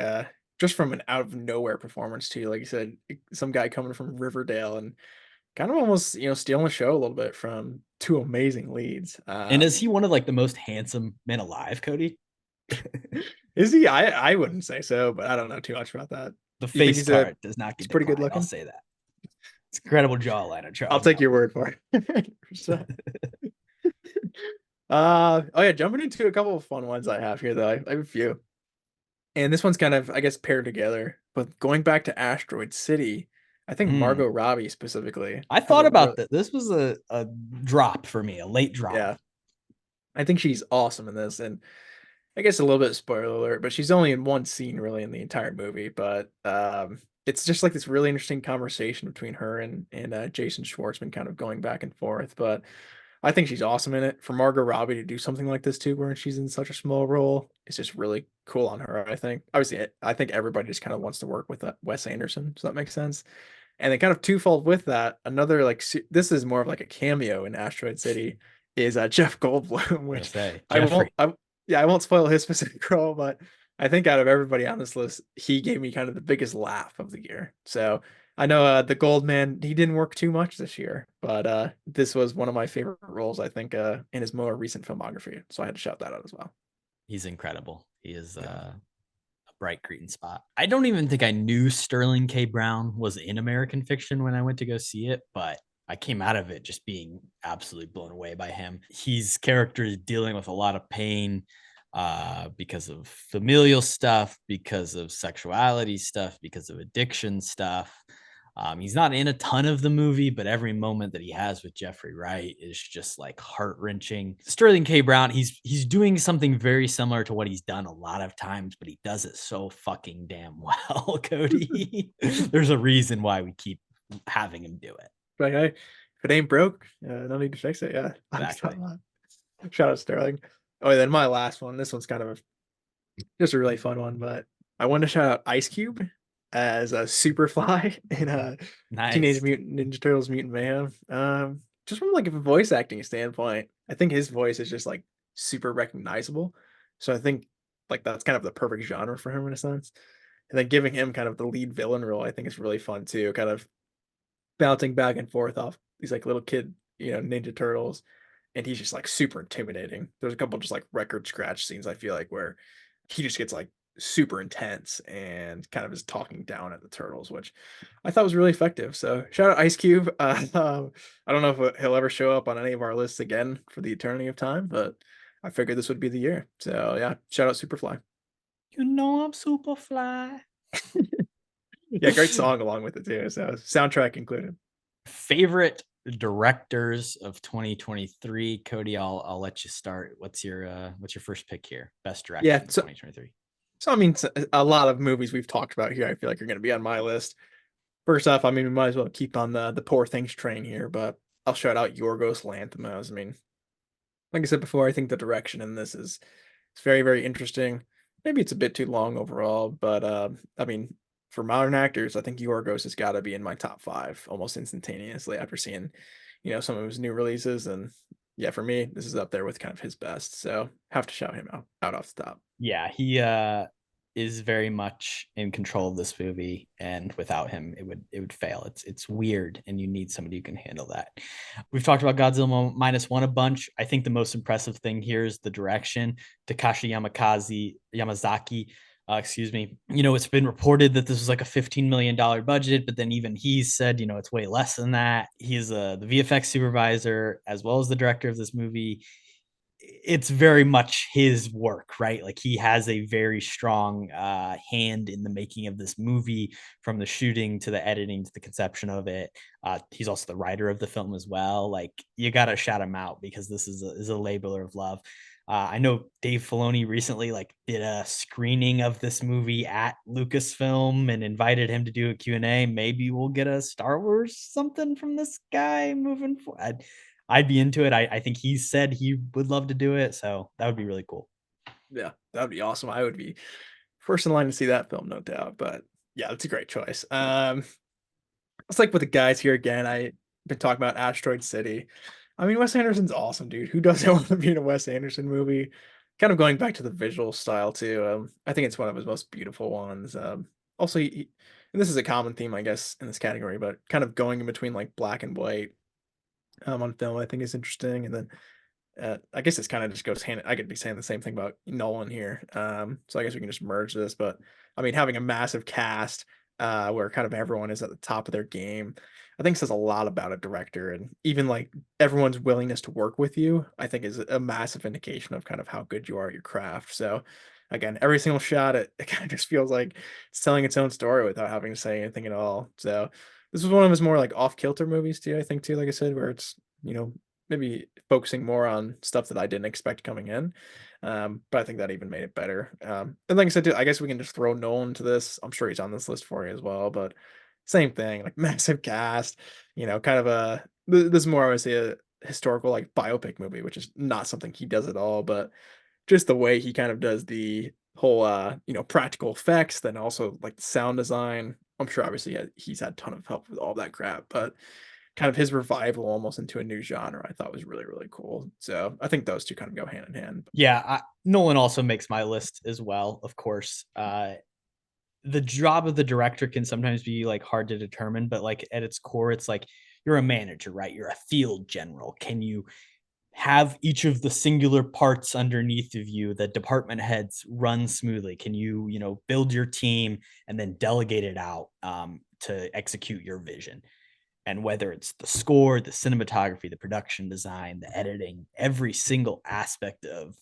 just from an out of nowhere performance too, like you said, some guy coming from Riverdale and kind of almost stealing the show a little bit from two amazing leads. And is he one of like the most handsome men alive, Kody? Is he? I wouldn't say so, but I don't know too much about that. The You think face card does not he's get pretty good declined, I'll looking? say that. It's incredible jawline of Charles I'll take your Melton. word for it. 100%. Oh yeah, jumping into a couple of fun ones I have here though. I have a few. And this one's kind of, I guess, paired together. But going back to Asteroid City, I think Mm. Margot Robbie specifically I has thought a about real that. This was a drop for me, a late drop. yeah. I think she's awesome in this, and I guess a little bit of spoiler alert, but she's only in one scene really in the entire movie. But it's just like this really interesting conversation between her and Jason Schwartzman, kind of going back and forth. But I think she's awesome in it. For Margot Robbie to do something like this too, where she's in such a small role, it's just really cool on her. I think. Obviously, I think everybody just kind of wants to work with Wes Anderson. Does that make sense? And then kind of twofold with that, another like this is more of like a cameo in Asteroid City is Jeff Goldblum, I'm gonna which say I Jeffrey. won't. Yeah, I won't spoil his specific role, but I think out of everybody on this list, he gave me kind of the biggest laugh of the year. So I know the Goldman, he didn't work too much this year, but this was one of my favorite roles, I think, in his more recent filmography. So I had to shout that out as well. He's incredible. He is Yeah. a bright green spot. I don't even think I knew Sterling K. Brown was in American Fiction when I went to go see it, but I came out of it just being absolutely blown away by him. His character is dealing with a lot of pain because of familial stuff, because of sexuality stuff, because of addiction stuff. He's not in a ton of the movie, but every moment that he has with Jeffrey Wright is just like heart wrenching. Sterling K. Brown, he's doing something very similar to what he's done a lot of times, but he does it so fucking damn well, Kody. There's a reason why we keep having him do it. Like, hey, if it ain't broke, no need to fix it. Yeah. Exactly. Shout out Sterling. Oh, and then my last one. This one's kind of just a really fun one, but I want to shout out Ice Cube as a Superfly in Teenage Nice. Mutant Ninja Turtles Mutant Mayhem. Just from like a voice acting standpoint, I think his voice is just like super recognizable. So I think like that's kind of the perfect genre for him in a sense. And then giving him kind of the lead villain role, I think is really fun too. Kind of bouncing back and forth off these like little kid, Ninja Turtles, and he's just like super intimidating. There's a couple just like record scratch scenes I feel like where he just gets like super intense and kind of is talking down at the turtles, which I thought was really effective. So shout out Ice Cube. I don't know if he'll ever show up on any of our lists again for the eternity of time, but I figured this would be the year. So yeah, shout out Superfly. You know I'm Superfly. Yeah, great song along with it too. So soundtrack included. Favorite directors of 2023. Kody, I'll let you start. What's your first pick here? Best director Yeah, in 2023. so I mean, a lot of movies we've talked about here, I feel like are going to be on my list. First off, I mean, we might as well keep on the Poor Things train here, but I'll shout out Yorgos Lanthimos. I mean, like I said before, I think the direction in this is it's very, very interesting. Maybe it's a bit too long overall, but I mean, for modern actors, I think Yorgos has got to be in my top five almost instantaneously after seeing, some of his new releases. And yeah, for me, this is up there with kind of his best. So have to shout him out off the top. Yeah, he is very much in control of this movie, and without him, it would fail. It's weird, and you need somebody who can handle that. We've talked about Godzilla minus one a bunch. I think the most impressive thing here is the direction. Takashi Yamazaki. Excuse me. It's been reported that this was like a $15 million budget, but then even he said, it's way less than that. He's the VFX supervisor as well as the director of this movie. It's very much his work, right? Like he has a very strong hand in the making of this movie, from the shooting to the editing to the conception of it. He's also the writer of the film as well. Like you got to shout him out because this is a labeler of love. I know Dave Filoni recently like did a screening of this movie at Lucasfilm and invited him to do a Q&A. Maybe we'll get a Star Wars something from this guy moving forward. I'd be into it. I think he said he would love to do it, so that would be really cool. Yeah, that would be awesome. I would be first in line to see that film, no doubt. But yeah, it's a great choice. It's like with the guys here again. I've been talking about Asteroid City. I mean, Wes Anderson's awesome, dude. Who doesn't want to be in a Wes Anderson movie? Kind of going back to the visual style too. I think it's one of his most beautiful ones. Also, and this is a common theme, I guess, in this category, but kind of going in between like black and white on film, I think is interesting. And then I guess this kind of just goes hand. I could be saying the same thing about Nolan here. So I guess we can just merge this. But I mean, having a massive cast where kind of everyone is at the top of their game, I think says a lot about a director, and even like everyone's willingness to work with you, I think is a massive indication of kind of how good you are at your craft. So again, every single shot, it kind of just feels like it's telling its own story without having to say anything at all. So this was one of his more like off kilter movies too, I think too, like I said, where it's, maybe focusing more on stuff that I didn't expect coming in. But I think that even made it better. And like I said, too, I guess we can just throw Nolan to this. I'm sure he's on this list for you as well, but same thing, like massive cast, kind of this is more obviously a historical like biopic movie, which is not something he does at all, but just the way he kind of does the whole, practical effects, then also like the sound design. I'm sure obviously he's had a ton of help with all that crap, but kind of his revival almost into a new genre, I thought was really, really cool. So I think those two kind of go hand in hand. Yeah, Nolan also makes my list as well, of course. The job of the director can sometimes be like hard to determine, but like at its core, it's like you're a manager, right? You're a field general. Can you have each of the singular parts underneath of you, the department heads, run smoothly? Can you, build your team and then delegate it out to execute your vision? And whether it's the score, the cinematography, the production design, the editing, every single aspect of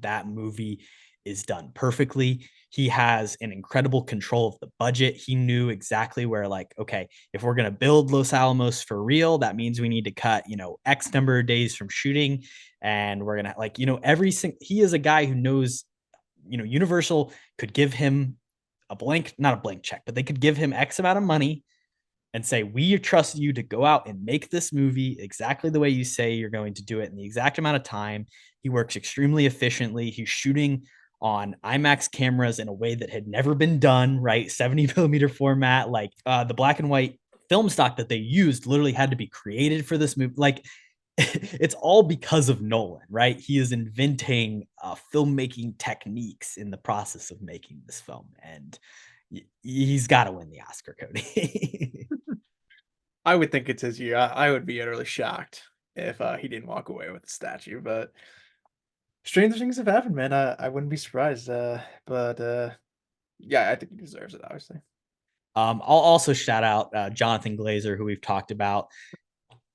that movie is done perfectly. He has an incredible control of the budget. He knew exactly where, like, okay, if we're going to build Los Alamos for real, that means we need to cut, X number of days from shooting. And we're going to, like, he is a guy who knows, Universal could give him not a blank check, but they could give him X amount of money and say, we trust you to go out and make this movie exactly the way you say you're going to do it in the exact amount of time. He works extremely efficiently. He's shooting on IMAX cameras in a way that had never been done, right? 70 millimeter format, like the black and white film stock that they used literally had to be created for this movie. Like it's all because of Nolan, right? He is inventing filmmaking techniques in the process of making this film. And he's got to win the Oscar, Kody. I would think it's his year. I would be utterly shocked if he didn't walk away with the statue, but stranger things have happened, man. I wouldn't be surprised. But yeah, I think he deserves it, obviously. I'll also shout out Jonathan Glazer, who we've talked about.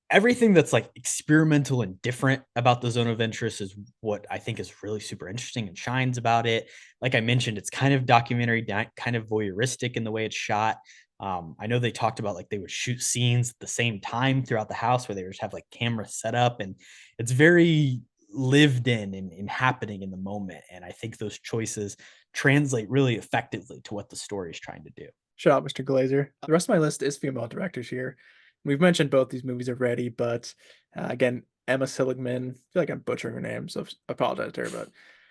Everything that's like experimental and different about the Zone of Interest is what I think is really super interesting and shines about it. Like I mentioned, it's kind of documentary, kind of voyeuristic in the way it's shot. I know they talked about like they would shoot scenes at the same time throughout the house where they would just have like cameras set up, and it's very lived in and happening in the moment. And I think those choices translate really effectively to what the story is trying to do. Shout out, Mr. Glazer. The rest of my list is female directors here. We've mentioned both these movies already, but again, Emma Seligman. I feel like I'm butchering her name, so I apologize to her. But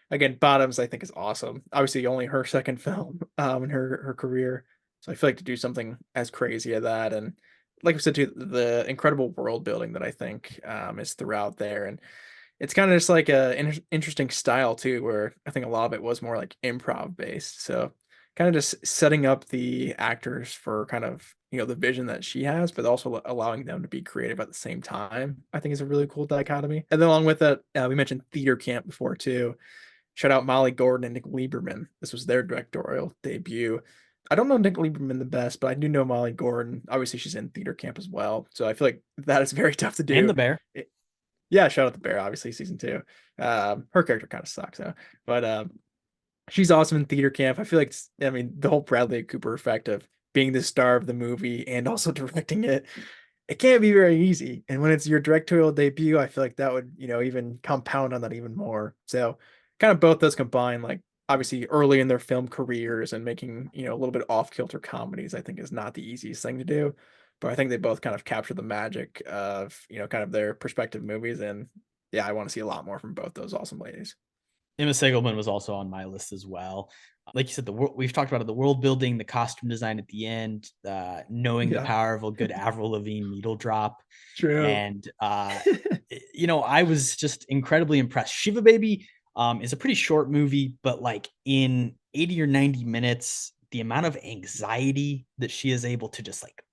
again, Bottoms I think is awesome. Obviously, only her second film in her career, so I feel like to do something as crazy as that, and like we said too, the incredible world building that I think is throughout there, and it's kind of just like a interesting style too, where I think a lot of it was more like improv based. So kind of just setting up the actors for kind of the vision that she has, but also allowing them to be creative at the same time. I think is a really cool dichotomy. And then along with that, we mentioned theater camp before too. Shout out Molly Gordon and Nick Lieberman. This was their directorial debut. I don't know Nick Lieberman the best, but I do know Molly Gordon. Obviously, she's in theater camp as well. So I feel like that is very tough to And do. the bear. Yeah, shout out the bear, obviously, season 2. Her character kind of sucks though. But she's awesome in theater camp. I feel like I mean, the whole Bradley Cooper effect of being the star of the movie and also directing it, it can't be very easy. And when it's your directorial debut, I feel like that would, even compound on that even more. So kind of both those combined, like obviously early in their film careers and making, a little bit off-kilter comedies, I think is not the easiest thing to do. But I think they both kind of capture the magic of, kind of their perspective movies. And yeah, I want to see a lot more from both those awesome ladies. Emma Segelman was also on my list as well. Like you said, we've talked about it, the world building, the costume design at the end, knowing the Yeah. power of a good Avril Lavigne needle drop. True. And, I was just incredibly impressed. Shiva Baby is a pretty short movie, but like in 80 or 90 minutes, the amount of anxiety that she is able to just like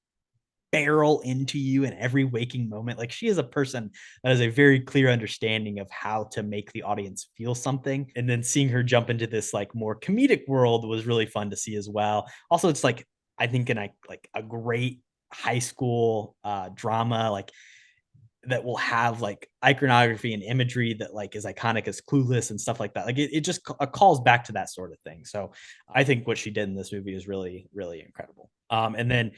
barrel into you in every waking moment. Like, she is a person that has a very clear understanding of how to make the audience feel something. And then seeing her jump into this like more comedic world was really fun to see as well. Also, it's like, I think in a great high school drama, like that will have like iconography and imagery that like is iconic as Clueless and stuff like that. Like it just calls back to that sort of thing. So I think what she did in this movie is really, really incredible. And then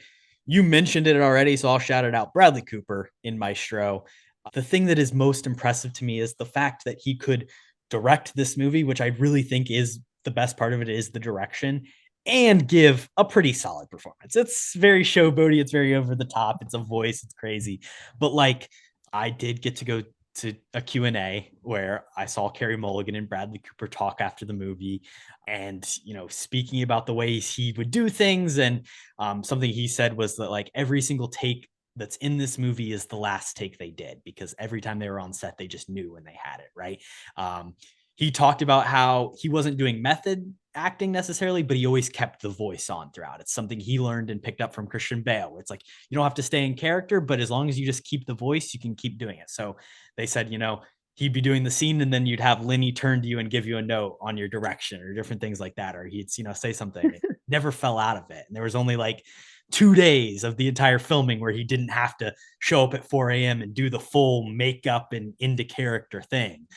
you mentioned it already, so I'll shout it out. Bradley Cooper in Maestro. The thing that is most impressive to me is the fact that he could direct this movie, which I really think is the best part of it, is the direction, and give a pretty solid performance. It's very showboaty, it's very over the top, it's a voice, it's crazy. But like, I did get to go to a Q&A where I saw Carey Mulligan and Bradley Cooper talk after the movie, and speaking about the ways he would do things. And something he said was that like every single take that's in this movie is the last take they did, because every time they were on set they just knew when they had it right. He talked about how he wasn't doing method acting necessarily, but he always kept the voice on throughout. It's something he learned and picked up from Christian Bale. It's like, you don't have to stay in character, but as long as you just keep the voice, you can keep doing it. So they said, he'd be doing the scene and then you'd have Lenny turn to you and give you a note on your direction or different things like that. Or he'd, say something. It never fell out of it. And there was only like 2 days of the entire filming where he didn't have to show up at 4 a.m. and do the full makeup and into character thing.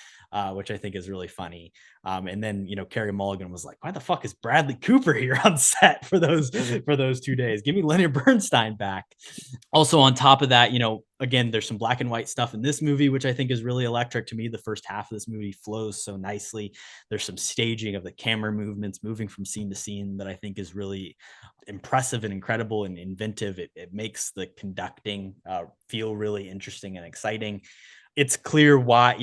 Which I think is really funny. And then, Carey Mulligan was like, why the fuck is Bradley Cooper here on set for those 2 days? Give me Leonard Bernstein back. Also, on top of that, again, there's some black and white stuff in this movie, which I think is really electric to me. The first half of this movie flows so nicely. There's some staging of the camera movements, moving from scene to scene, that I think is really impressive and incredible and inventive. It makes the conducting feel really interesting and exciting. It's clear why,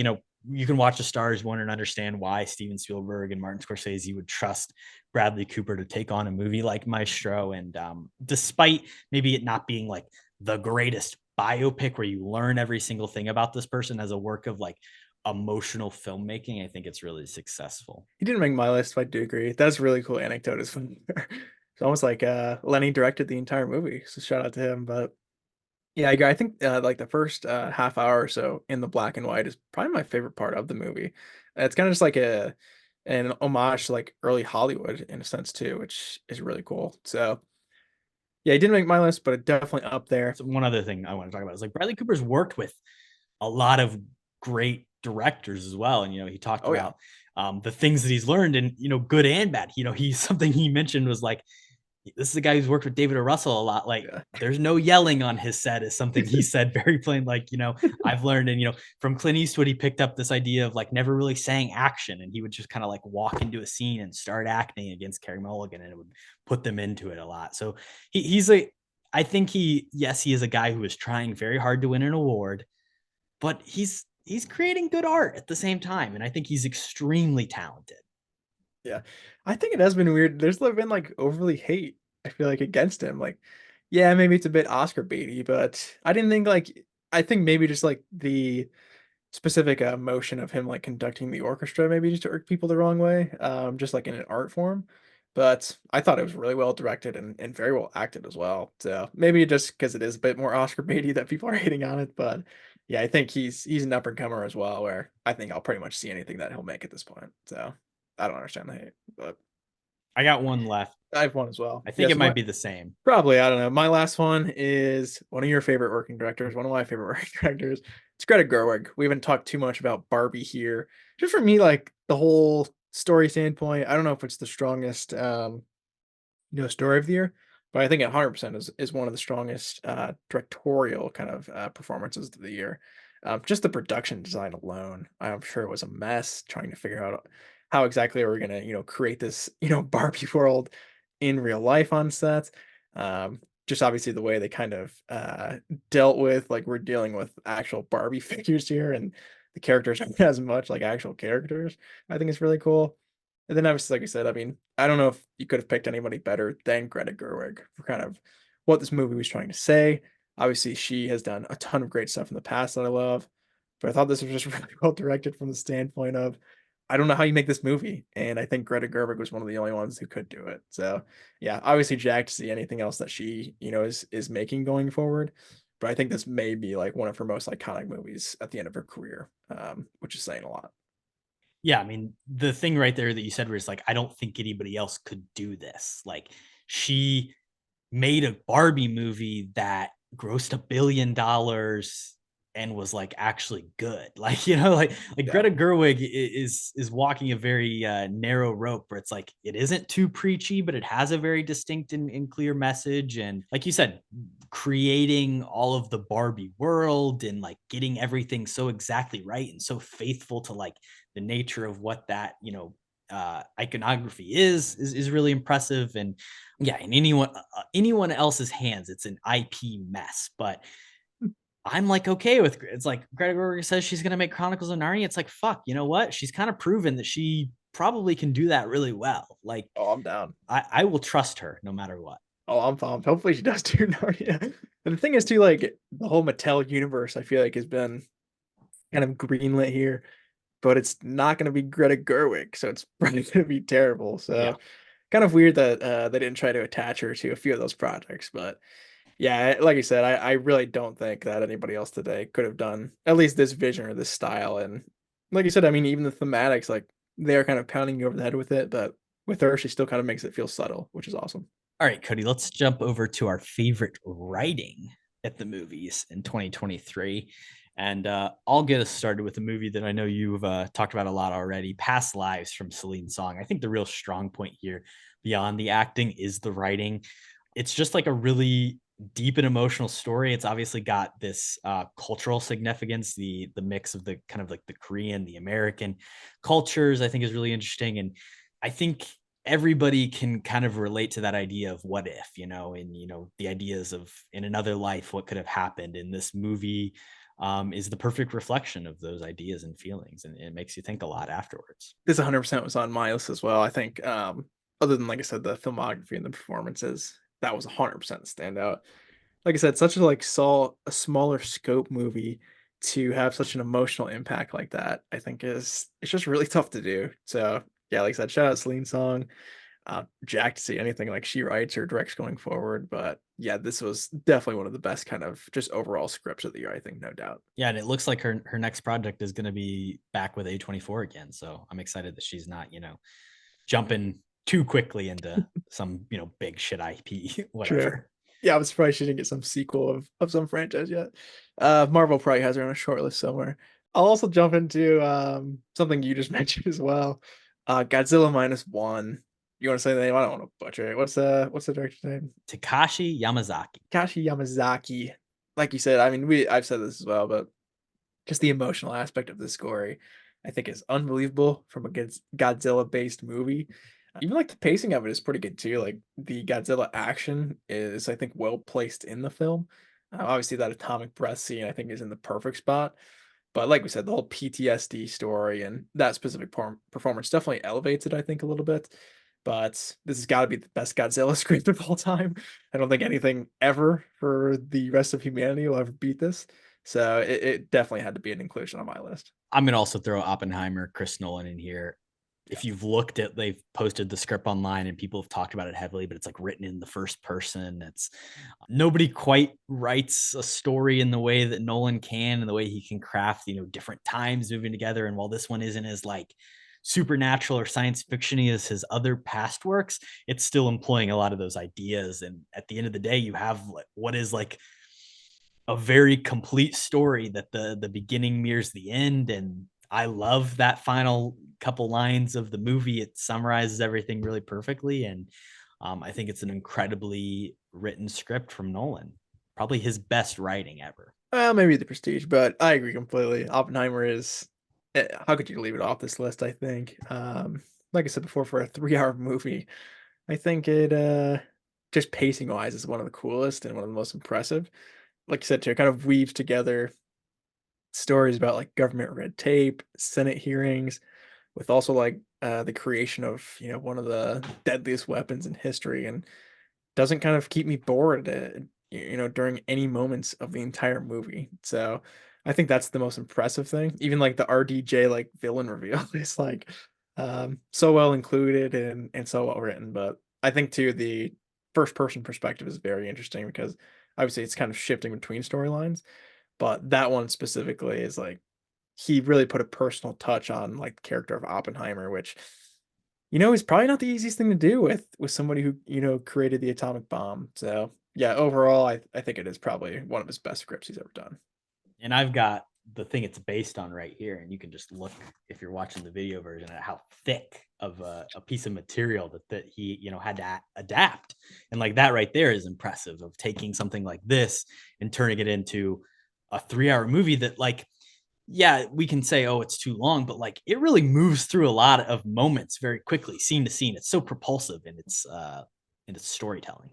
you can watch A Star Is Born and understand why Steven Spielberg and Martin Scorsese would trust Bradley Cooper to take on a movie like Maestro. And despite maybe it not being like the greatest biopic where you learn every single thing about this person as a work of like emotional filmmaking, I think it's really successful. He didn't make my list, but I do agree. That's a really cool anecdote. It's fun. It's almost like Lenny directed the entire movie, so shout out to him. But yeah, I think like the first half hour or so in the black and white is probably my favorite part of the movie. It's kind of just like an homage to like early Hollywood in a sense too, which is really cool. So yeah, he didn't make my list, but it definitely up there. So one other thing I want to talk about is like Bradley Cooper's worked with a lot of great directors as well. And, he talked about the things that he's learned, and, good and bad. He's something he mentioned was like, this is a guy who's worked with David O. Russell a lot. Like, there's no yelling on his set, is something he said very plain. Like, I've learned, and, from Clint Eastwood, he picked up this idea of like never really saying action. And he would just kind of like walk into a scene and start acting against Carey Mulligan, and it would put them into it a lot. So I think he is a guy who is trying very hard to win an award, but he's creating good art at the same time. And I think he's extremely talented. Yeah. I think it has been weird. There's been like overly hate, I feel like, against him. Like Yeah, maybe it's a bit Oscar baity, but I didn't think like I think maybe just like the specific motion of him like conducting the orchestra maybe just irked people the wrong way, just like in an art form. But I thought it was really well directed and very well acted as well. So maybe just because it is a bit more Oscar baity that people are hating on it. But yeah, I think he's an up and comer as well, where I think I'll pretty much see anything that he'll make at this point. So I don't understand the hate, but I got one left. I have one as well. I think Yes, it might be the same. probably, I don't know. My last one is one of your favorite working directors, one of my favorite working directors. It's Greta Gerwig. We haven't talked too much about Barbie here. Just for me, like the whole story standpoint, I don't know if it's the strongest story of the year, but I think 100% is one of the strongest directorial kind of performances of the year. Just the production design alone, I'm sure it was a mess trying to figure out how exactly we're gonna, create this, Barbie world in real life on set. Just obviously the way they kind of dealt with like we're dealing with actual Barbie figures here, and the characters aren't as much like actual characters. I think it's really cool. And then obviously, like I said, I mean, I don't know if you could have picked anybody better than Greta Gerwig for kind of what this movie was trying to say. Obviously, she has done a ton of great stuff in the past that I love, but I thought this was just really well directed from the standpoint of I don't know how you make this movie, and I think Greta Gerwig was one of the only ones who could do it. So yeah, obviously jacked to see anything else that she is making going forward. But I think this may be like one of her most iconic movies at the end of her career, which is saying a lot. Yeah, I mean, the thing right there that you said was like, I don't think anybody else could do this. Like, she made a Barbie movie that grossed $1 billion and was like actually good. Like, like Yeah. Greta Gerwig is walking a very narrow rope where it's like it isn't too preachy, but it has a very distinct and clear message. And like you said, creating all of the Barbie world and like getting everything so exactly right and so faithful to like the nature of what that, iconography is really impressive. And yeah, in anyone else's hands, it's an IP mess. But I'm like okay with it's like Greta Gerwig says she's gonna make Chronicles of Narnia. It's like fuck, you know what? She's kind of proven that she probably can do that really well. Like Oh, I'm down. I will trust her no matter what. Oh, I'm pumped. Hopefully she does too, Narnia. And the thing is too, like the whole Mattel universe, I feel like has been kind of greenlit here, but it's not going to be Greta Gerwig, so it's probably going to be terrible. Yeah. So kind of weird that they didn't try to attach her to a few of those projects. But yeah, like I said, I really don't think that anybody else today could have done at least this vision or this style. And like you said, I mean, even the thematics, like they're kind of pounding you over the head with it, but with her, she still kind of makes it feel subtle, which is awesome. All right, Cody, let's jump over to our favorite writing at the movies in 2023. And I'll get us started with a movie that I know you've talked about a lot already, Past Lives from Celine Song. I think the real strong point here, beyond the acting, is the writing. It's just like a really deep and emotional story. It's obviously got this cultural significance, the mix of the kind of like the Korean, the American cultures, I think is really interesting. And I think everybody can kind of relate to that idea of what if, and the ideas of in another life what could have happened. In this movie is the perfect reflection of those ideas and feelings, and it makes you think a lot afterwards. This 100% was on my list as well. I think, other than like I said, the filmography and the performances, that was 100% standout. Like I said, such a like saw a smaller scope movie to have such an emotional impact like that, I think is it's just really tough to do. So yeah, like I said, shout out Celine Song. Jack to see anything like she writes or directs going forward. But yeah, this was definitely one of the best kind of just overall scripts of the year, I think, no doubt. Yeah, and it looks like her next project is going to be back with A24 again, so I'm excited that she's not jumping too quickly into some big shit IP True. whatever. Yeah, I'm surprised she didn't get some sequel of some franchise yet. Marvel probably has her on a short list somewhere. I'll also jump into something you just mentioned as well. Godzilla minus one. You want to say the name? I don't want to butcher it. What's the director's name? Takashi Yamazaki. Kashi Yamazaki. Like you said, I mean, I've said this as well, but just the emotional aspect of this story, I think, is unbelievable from a Godzilla based movie. Even like the pacing of it is pretty good too. Like the Godzilla action is, I think, well placed in the film. Obviously, that atomic breath scene I think is in the perfect spot. But like we said, the whole PTSD story and that specific performance definitely elevates it, I think, a little bit. but this has got to be the best Godzilla script of all time. I don't think anything ever for the rest of humanity will ever beat this. So it definitely had to be an inclusion on my list. I'm gonna also throw Oppenheimer, Chris Nolan in here. If you've looked at, they've posted the script online and people have talked about it heavily, but it's like written in the first person. It's nobody quite writes a story in the way that Nolan can, and the way he can craft, different times moving together. And while this one isn't as like supernatural or science fictiony as his other past works, it's still employing a lot of those ideas. And at the end of the day, you have what is like a very complete story that the beginning mirrors the end. And I love that final couple lines of the movie. It summarizes everything really perfectly. And I think it's an incredibly written script from Nolan, probably his best writing ever. Well, maybe The Prestige, but I agree completely. Oppenheimer is, how could you leave it off this list? I think, like I said before, for a 3-hour movie, I think it, just pacing wise is one of the coolest and one of the most impressive. Like you said, too, it kind of weaves together stories about like government red tape, Senate hearings, with also like the creation of one of the deadliest weapons in history, and doesn't kind of keep me bored during any moments of the entire movie. So I think that's the most impressive thing. Even like the RDJ like villain reveal is like so well included and so well written. But I think too the first person perspective is very interesting because obviously it's kind of shifting between storylines, but that one specifically is like he really put a personal touch on like the character of Oppenheimer, which is probably not the easiest thing to do with somebody who, created the atomic bomb. So yeah, overall, I think it is probably one of his best scripts he's ever done. And I've got the thing it's based on right here. And you can just look, if you're watching the video version, at how thick of a piece of material that he, had to adapt. And like that right there is impressive, of taking something like this and turning it into a 3-hour movie that, like, yeah, we can say, oh, it's too long, but like it really moves through a lot of moments very quickly, scene to scene. It's so propulsive in its storytelling.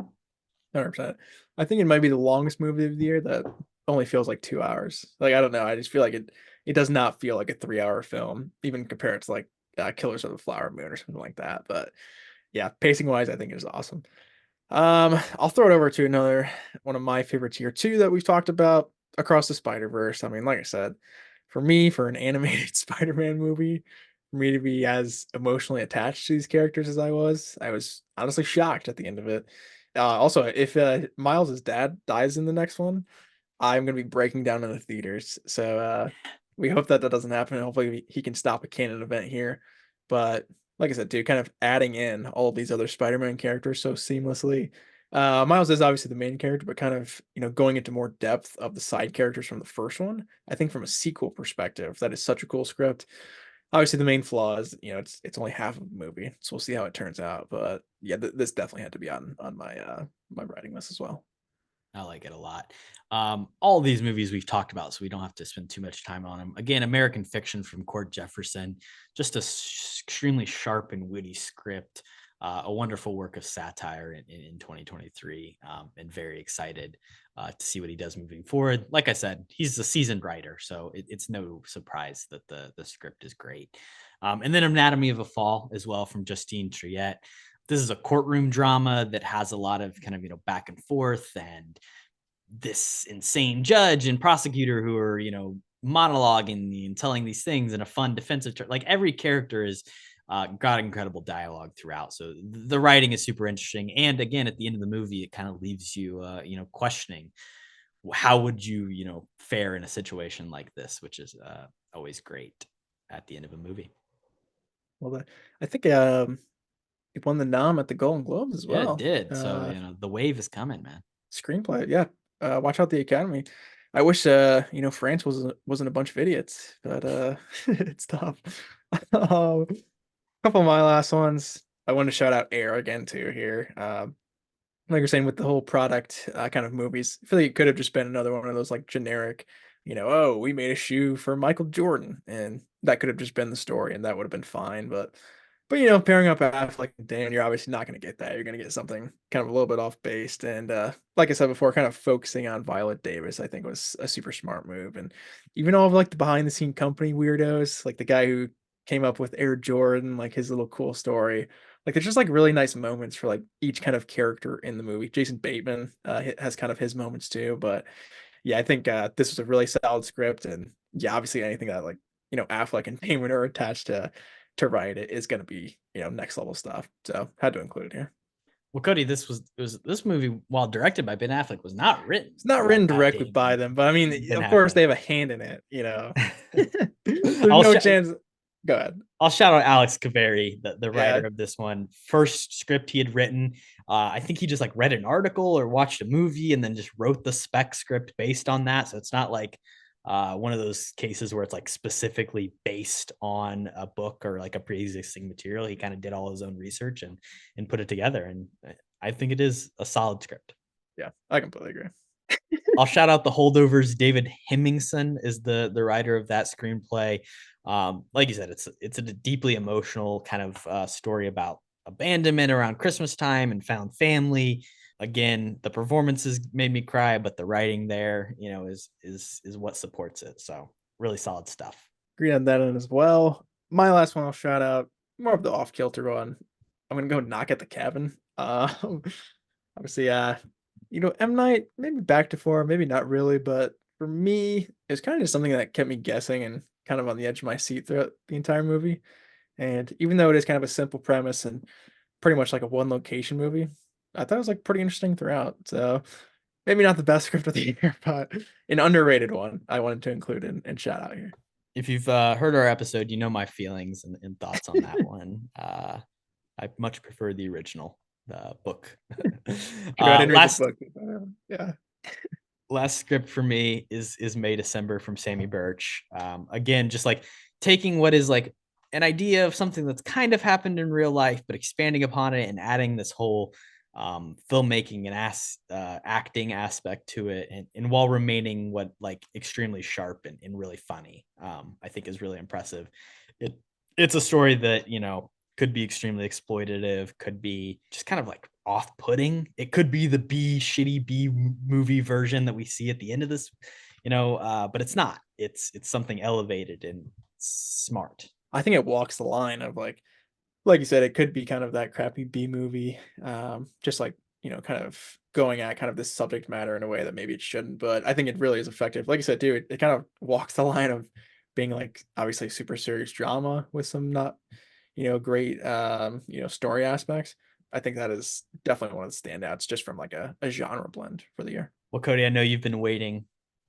100%. I think it might be the longest movie of the year that only feels like 2 hours. Like I don't know, I just feel like it does not feel like a 3-hour film, even compared to like Killers of the Flower Moon or something like that. But yeah, pacing wise, I think it is awesome. I'll throw it over to another one of my favorites here too that we've talked about, Across the Spider-Verse. I mean, like I said, for me, for an animated Spider-Man movie, for me to be as emotionally attached to these characters as I was honestly shocked at the end of it. Also, if Miles' dad dies in the next one, I'm gonna be breaking down in the theaters. So we hope that doesn't happen. Hopefully he can stop a canon event here. But like I said, dude, kind of adding in all of these other Spider-Man characters so seamlessly. Miles is obviously the main character, but kind of going into more depth of the side characters from the first one. I think from a sequel perspective, that is such a cool script. Obviously, the main flaw is it's only half of the movie, so we'll see how it turns out. But yeah, this definitely had to be on my my writing list as well. I like it a lot. All these movies we've talked about, so we don't have to spend too much time on them. Again, American Fiction from Cord Jefferson, just a extremely sharp and witty script, a wonderful work of satire in 2023, and very excited to see what he does moving forward. Like I said, he's a seasoned writer, so it's no surprise that the script is great. And then Anatomy of a Fall as well from Justine Triet. This is a courtroom drama that has a lot of kind of, back and forth, and this insane judge and prosecutor who are, monologuing and telling these things in a fun defensive turn. Like every character is got incredible dialogue throughout. So the writing is super interesting. And again, at the end of the movie, it kind of leaves you, questioning how would you, fare in a situation like this, which is always great at the end of a movie. Well, I think it won the nom at the Golden Globes as Yeah, it well. did. So, the wave is coming, man. Screenplay, yeah. Watch out the Academy. I wish France wasn't a bunch of idiots, but it's tough. A couple of my last ones. I want to shout out Air again too here. Like you're saying with the whole product kind of movies, I feel like it could have just been another one of those like generic, oh, we made a shoe for Michael Jordan, and that could have just been the story, and that would have been fine. But pairing up Affleck and Dan, you're obviously not going to get that. You're going to get something kind of a little bit off based, and like I said before, kind of focusing on Violet Davis, I think was a super smart move, and even all of like the behind the scene company weirdos, like the guy who came up with Air Jordan, like his little cool story. Like there's just like really nice moments for like each kind of character in the movie. Jason Bateman has kind of his moments too, but yeah, I think this was a really solid script, and yeah, obviously anything that like Affleck and Damon are attached to write it is going to be next level stuff. So had to include it here. Well, Kody, this movie, while directed by Ben Affleck, was not written. It's not by written Matt directly by Damon them, but I mean, and Ben of course Affleck. they have a hand in it. There's I'll no chance. Go ahead. I'll shout out Alex Kaveri, the Yeah. writer of this one. First script he had written. I think he just like read an article or watched a movie and then just wrote the spec script based on that. So it's not like one of those cases where it's like specifically based on a book or like a pre-existing material. He kind of did all his own research and put it together. And I think it is a solid script. Yeah, I completely agree. I'll shout out the holdovers. David Hemmingson is the writer of that screenplay. Like you said, it's a deeply emotional kind of story about abandonment around Christmas time and found family. Again, the performances made me cry, but the writing there, is what supports it. So really solid stuff. Agree on that one as well. My last one I'll shout out, more of the off kilter one. I'm gonna go Knock at the Cabin. Obviously, M Night maybe back to form, maybe not really, but for me, it's kind of just something that kept me guessing and kind of on the edge of my seat throughout the entire movie. And even though it is kind of a simple premise and pretty much like a one location movie, I thought it was like pretty interesting throughout. So maybe not the best script of the year, but an underrated one I wanted to include and shout out here. If you've heard our episode, you know my feelings and thoughts on that one. I much prefer the original book. I didn't read the book. Yeah. Last script for me is May December from Sammy Birch. Again, just like taking what is like an idea of something that's kind of happened in real life, but expanding upon it and adding this whole filmmaking and acting aspect to it, and while remaining what like extremely sharp and really funny, I think is really impressive. It's a story that could be extremely exploitative, could be just kind of like off-putting. It could be the shitty B movie version that we see at the end of this, but it's not. It's something elevated and smart. I think it walks the line of like you said, it could be kind of that crappy B movie, just like kind of going at kind of this subject matter in a way that maybe it shouldn't. But I think it really is effective. Like I said, too, it kind of walks the line of being like obviously super serious drama with some not great story aspects. I think that is definitely one of the standouts just from like a genre blend for the year. Well, Kody, I know you've been waiting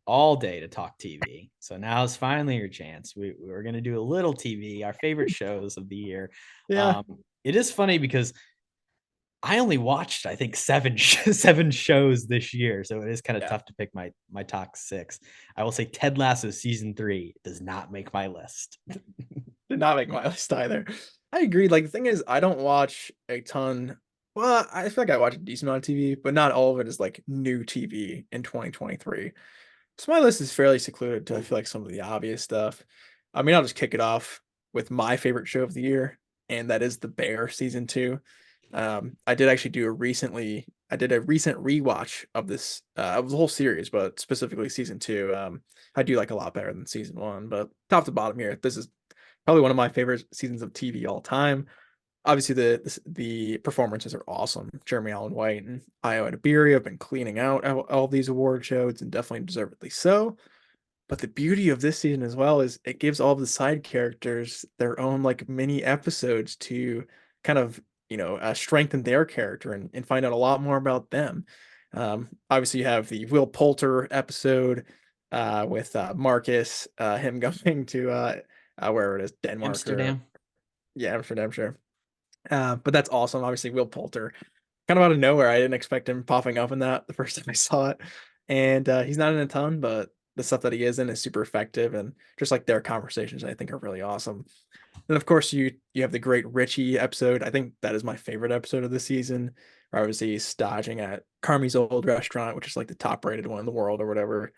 all day to talk TV. So now is finally your chance. We're going to do a little TV, our favorite shows of the year. Yeah. It is funny because I only watched, I think, seven shows this year. So it is kind of tough to pick my top 6. I will say Ted Lasso season 3 does not make my list. Did not make my list either. I agree. Like the thing is, I don't watch a ton. Well, I feel like I watch a decent amount of TV, but not all of it is like new TV in 2023. So my list is fairly secluded to I feel like some of the obvious stuff. I mean, I'll just kick it off with my favorite show of the year, and that is The Bear season 2. I did actually do a recent rewatch of this of the whole series, but specifically season 2. I do like a lot better than season 1, but top to bottom here, this is probably one of my favorite seasons of TV all time. Obviously, the performances are awesome. Jeremy Allen White and Io Adibiri have been cleaning out all these award shows, and definitely deservedly so. But the beauty of this season as well is it gives all of the side characters their own like mini episodes to kind of strengthen their character and find out a lot more about them. Obviously, you have the Will Poulter episode with Marcus, him going to wherever it is, Denmark, Amsterdam. Amsterdam, sure. But that's awesome. Obviously, Will Poulter, kind of out of nowhere. I didn't expect him popping up in that the first time I saw it. And he's not in a ton, but the stuff that he is in is super effective. And just like their conversations, I think are really awesome. And of course, you have the great Richie episode. I think that is my favorite episode of the season, where obviously he's staging at Carmi's old restaurant, which is like the top rated one in the world or whatever.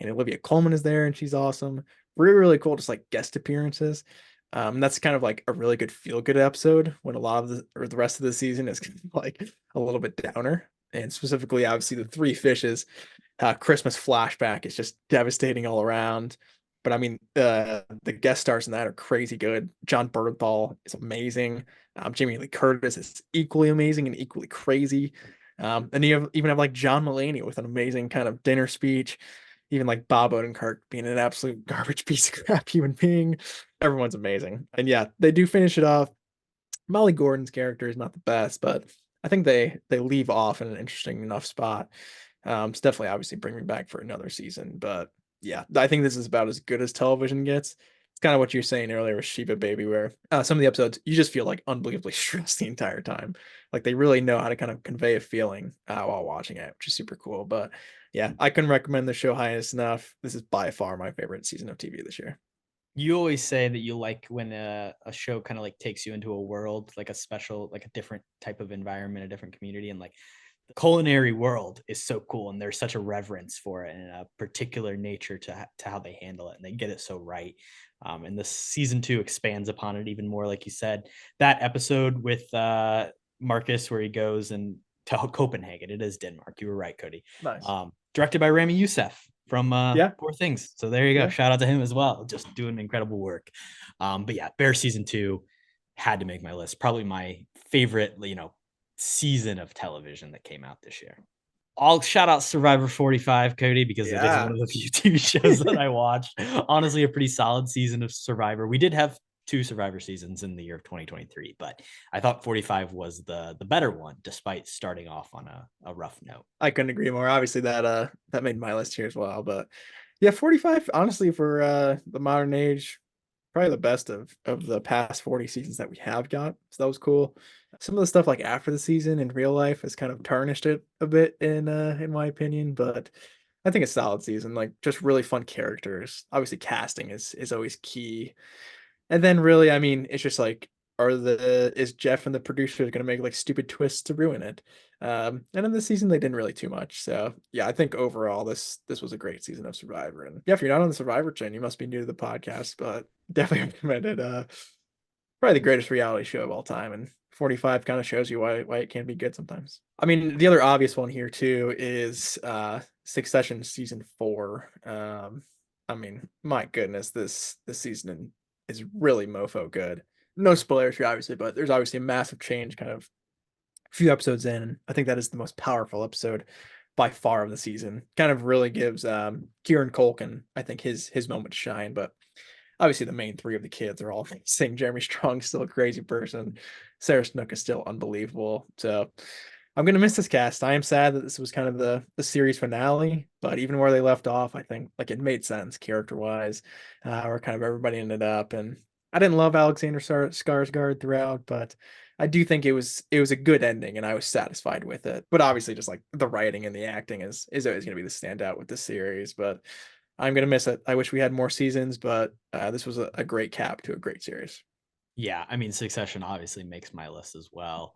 And Olivia Colman is there and she's awesome. Really, really cool, just like guest appearances. That's kind of like a really good feel good episode when a lot of the rest of the season is like a little bit downer. And specifically, obviously, the Three Fishes Christmas flashback is just devastating all around. But I mean, the guest stars in that are crazy good. John Bernthal is amazing. Jamie Lee Curtis is equally amazing and equally crazy. And you even have like John Mulaney with an amazing kind of dinner speech. Even like Bob Odenkirk being an absolute garbage piece of crap human being. Everyone's amazing. And yeah, they do finish it off. Molly Gordon's character is not the best, but I think they leave off in an interesting enough spot. It's definitely obviously bring me back for another season, but yeah, I think this is about as good as television gets. It's kind of what you're saying earlier with Shiva Baby, where some of the episodes you just feel like unbelievably stressed the entire time. Like they really know how to kind of convey a feeling while watching it, which is super cool. But yeah, I couldn't recommend the show highest enough. This is by far my favorite season of TV this year. You always say that you like when a show kind of like takes you into a world, like a special, like a different type of environment, a different community. And like the culinary world is so cool. And there's such a reverence for it and a particular nature to how they handle it. And they get it so right. And this season 2 expands upon it even more. Like you said, that episode with Marcus where he goes and to Copenhagen, it is Denmark. You were right, Kody. Nice. Directed by Rami Youssef from Yeah. Poor Things. So there you go. Yeah. Shout out to him as well. Just doing incredible work. But yeah, Bear season 2 had to make my list. Probably my favorite, season of television that came out this year. I'll shout out Survivor 45, Kody, because it is one of the few TV shows that I watched. Honestly, a pretty solid season of Survivor. We did have 2 Survivor seasons in the year of 2023, but I thought 45 was the better one, despite starting off on a rough note. I couldn't agree more. Obviously, that made my list here as well. But yeah, 45, honestly, for the modern age, probably the best of the past 40 seasons that we have got. So that was cool. Some of the stuff like after the season in real life has kind of tarnished it a bit in my opinion, but I think it's a solid season. Like just really fun characters. Obviously, casting is always key. And then really, I mean, it's just like, is Jeff and the producers gonna make like stupid twists to ruin it? And in this season they didn't really too much. So yeah, I think overall this was a great season of Survivor. And yeah, if you're not on the Survivor chain, you must be new to the podcast, but definitely recommend it. Probably the greatest reality show of all time. And 45 kind of shows you why it can be good sometimes. I mean, the other obvious one here too is Succession season 4. I mean, my goodness, this season is really mofo good. No spoilers here, obviously, but there's obviously a massive change kind of a few episodes in. And I think that is the most powerful episode by far of the season. Kind of really gives Kieran Culkin, I think, his moment to shine. But obviously the main 3 of the kids are all amazing. Jeremy Strong's still a crazy person. Sarah Snook is still unbelievable. So I'm gonna miss this cast. I am sad that this was kind of the series finale, but even where they left off, I think like it made sense character wise, where kind of everybody ended up. And I didn't love Alexander Skarsgård throughout, but I do think it was a good ending, and I was satisfied with it. But obviously, just like the writing and the acting is always gonna be the standout with the series. But I'm gonna miss it. I wish we had more seasons, but this was a great cap to a great series. Yeah, I mean, Succession obviously makes my list as well.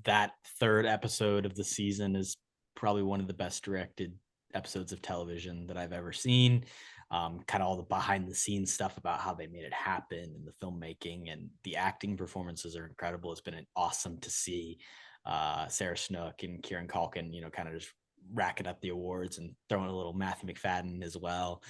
That 3rd episode of the season is probably one of the best directed episodes of television that I've ever seen. Kind of all the behind the scenes stuff about how they made it happen and the filmmaking and the acting performances are incredible. It's been awesome to see Sarah Snook and Kieran Culkin, kind of just racking up the awards and throwing a little Matthew McFadden as well.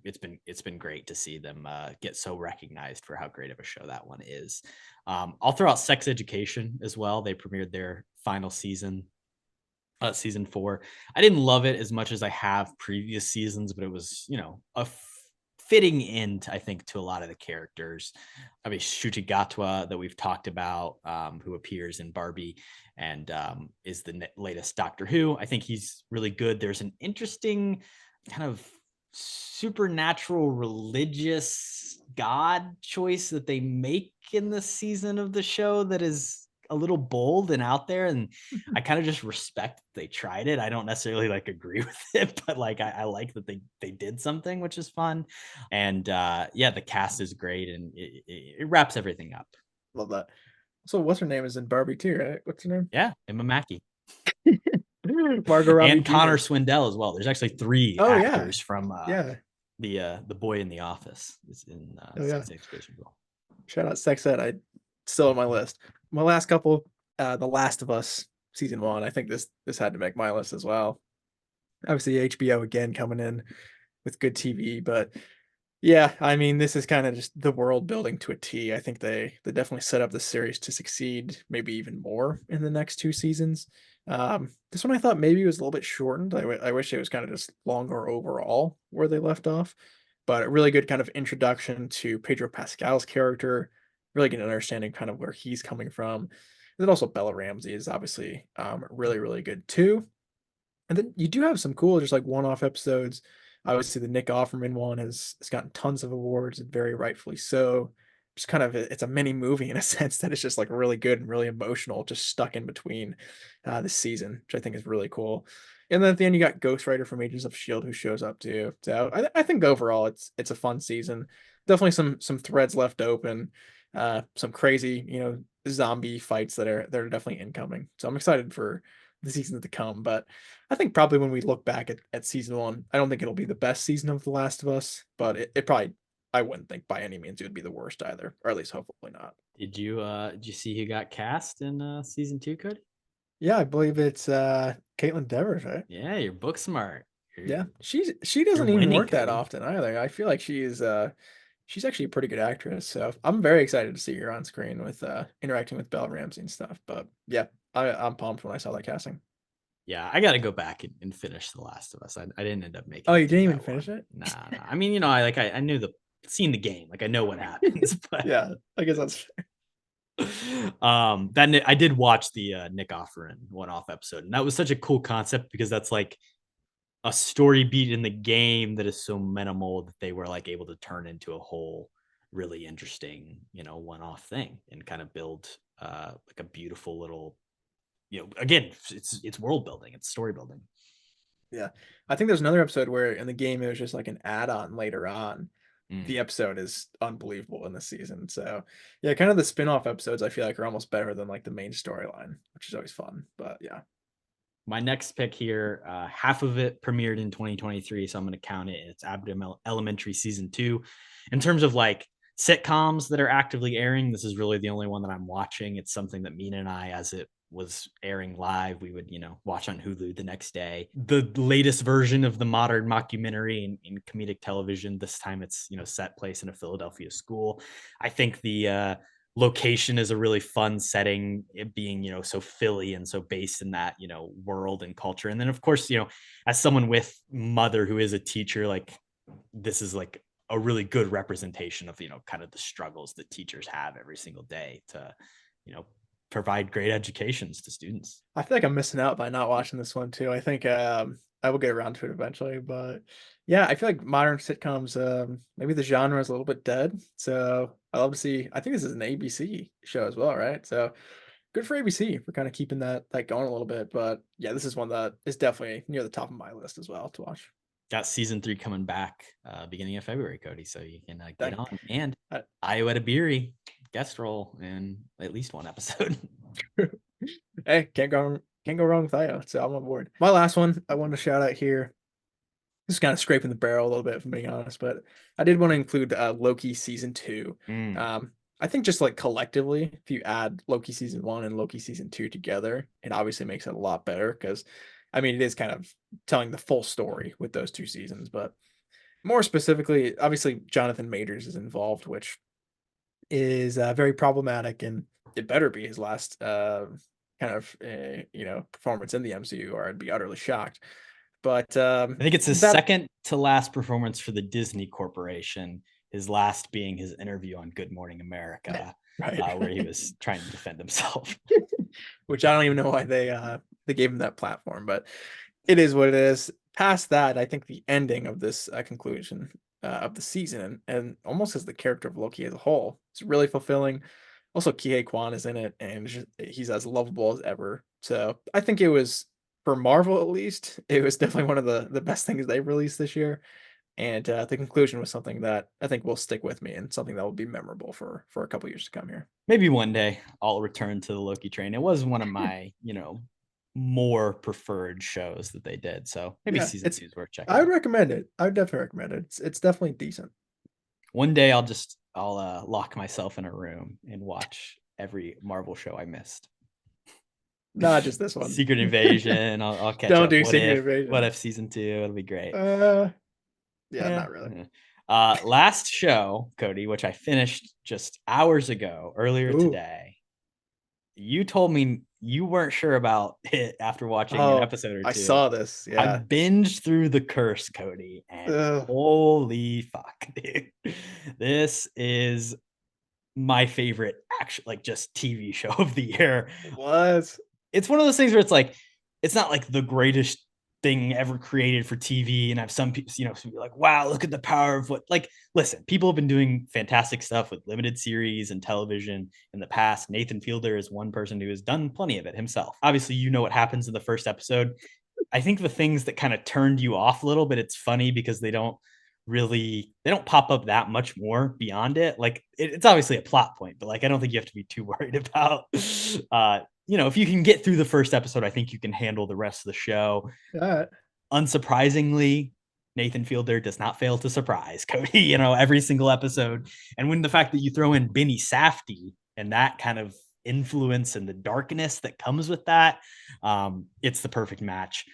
It's been great to see them get so recognized for how great of a show that one is. I'll throw out Sex Education as well. They premiered their final season, season 4. I didn't love it as much as I have previous seasons, but it was, a fitting end, I think, to a lot of the characters. I mean, Shuti Gatwa that we've talked about, who appears in Barbie and is the latest Doctor Who. I think he's really good. There's an interesting kind of supernatural religious god choice that they make in this season of the show that is a little bold and out there, and I kind of just respect they tried it. I don't necessarily like agree with it, but like I like that they did something, which is fun. And yeah, the cast is great, and it wraps everything up. Love that. So what's her name is in Barbie too, right? What's her name? Yeah, Emma Mackey. Margot Robbie and Jr. Connor Swindell as well. There's actually 3 actors from the boy in the office is in Sex Education as well. Shout out Sex Ed. I still on my list. My last couple, The Last of Us season 1. I think this had to make my list as well. Obviously HBO again coming in with good TV, but Yeah, I mean, this is kind of just the world building to a T. I think they definitely set up the series to succeed, maybe even more in the next 2 seasons. This one I thought maybe was a little bit shortened. I wish it was kind of just longer overall where they left off, but a really good kind of introduction to Pedro Pascal's character, really good understanding kind of where he's coming from. And then also Bella Ramsey is obviously really, really good too. And then you do have some cool, just like one-off episodes. Obviously, the Nick Offerman one has gotten tons of awards, and very rightfully so. Just kind of it's a mini movie in a sense that it's just like really good and really emotional, just stuck in between the season, which I think is really cool. And then at the end, you got Ghost Rider from Agents of Shield who shows up too. So I think overall it's a fun season. Definitely some threads left open, some crazy zombie fights that are definitely incoming. So I'm excited for the season to come. But I think probably when we look back at season one, I don't think it'll be the best season of The Last of Us, but it probably I wouldn't think by any means it would be the worst either, or at least hopefully not. Did you see who got cast in season 2, Cody? Yeah, I believe it's Caitlin Devers, right? Yeah, you're book smart. Yeah. You're, She you're doesn't even winning, work that Cody. often either. I feel like she's actually a pretty good actress. So I'm very excited to see her on screen with interacting with Belle Ramsey and stuff. But yeah, I'm pumped when I saw that casting. Yeah, I got to go back and finish The Last of Us. I didn't end up making Oh, it you through didn't even that finish one. it? Nah. I mean, I knew seen the game. Like I know what happens, but Yeah, I guess that's I did watch the Nick Offerman one-off episode, and that was such a cool concept because that's like a story beat in the game that is so minimal that they were like able to turn into a whole really interesting, one-off thing and kind of build like a beautiful little, again, it's world building, it's story building. Yeah. I think there's another episode where in the game it was just like an add-on later on. Mm. The episode is unbelievable in this season. So yeah, kind of the spin-off episodes I feel like are almost better than like the main storyline, which is always fun. But yeah. My next pick here, half of it premiered in 2023, so I'm going to count it. It's Abbott Elementary season 2. In terms of like sitcoms that are actively airing, this is really the only one that I'm watching. It's something that Mina and I, as it was airing live, we would watch on Hulu the next day. The latest version of the modern mockumentary in comedic television. This time it's set place in a Philadelphia school. I think the location is a really fun setting, it being so Philly and so based in that world and culture. And then of course as someone with mother who is a teacher, like this is like a really good representation of kind of the struggles that teachers have every single day to provide great educations to students. I feel like I'm missing out by not watching this one too. I think I will get around to it eventually, but yeah, I feel like modern sitcoms maybe the genre is a little bit dead. So I love to see. I think this is an ABC show as well, right? So good for ABC for kind of keeping that going a little bit. But yeah, this is one that is definitely near the top of my list as well to watch. Got season 3 coming back beginning of February, Cody, so you can get Dang. on. And I- Iowa Beery guest role in at least one episode. Hey, can't go wrong with IO. So I'm on board. My last one I want to shout out here. This is kind of scraping the barrel a little bit, if I'm being honest, but I did want to include Loki season 2. I think just like collectively, if you add Loki season 1 and Loki season 2 together, it obviously makes it a lot better because, I mean, it is kind of telling the full story with those 2 seasons. But more specifically, obviously, Jonathan Majors is involved, which is very problematic, and it better be his last kind of performance in the MCU, or I'd be utterly shocked. But I think it's his that second to last performance for the Disney Corporation. His last being his interview on Good Morning America, right, where he was trying to defend himself. which I don't even know why they gave him that platform, but it is what it is. Past that, I think the ending of this conclusion of the season, and almost as the character of Loki as a whole, it's really fulfilling. Also, Kihei Kwan is in it, and he's as lovable as ever. So I think it was, for Marvel at least, it was definitely one of the best things they released this year. And the conclusion was something that I think will stick with me and something that will be memorable for a couple years to come here. Maybe one day I'll return to the Loki train. It was one of my, more preferred shows that they did. So maybe Yeah, season 2 is worth checking I would out. recommend it. I would definitely recommend it. It's definitely decent. One day I'll lock myself in a room and watch every Marvel show I missed. Not just this one. Secret Invasion. I'll catch Don't up. do What Secret if? Invasion. What if season 2? It'll be great. Yeah, Eh, not really. eh. Last show, Kody, which I finished just hours ago, earlier Ooh. today. You told me you weren't sure about it after watching an Oh, episode or two. I saw this. I Yeah. binged through The Curse, Kody, and Ugh. holy fuck, dude. This is my favorite like just TV show of the year. What? It's one of those things where it's like, it's not like the greatest thing ever created for TV. And I have some people, some people like, wow, look at the power of what, like, listen, people have been doing fantastic stuff with limited series and television in the past. Nathan Fielder is one person who has done plenty of it himself. Obviously, what happens in the first episode. I think the things that kind of turned you off a little bit, it's funny because they don't pop up that much more beyond it. Like it's obviously a plot point, but like I don't think you have to be too worried about if you can get through the first episode, I think you can handle the rest of the show. Unsurprisingly, Nathan Fielder does not fail to surprise Kody, every single episode. And when the fact that you throw in Benny Safdie and that kind of influence and the darkness that comes with that, it's the perfect match.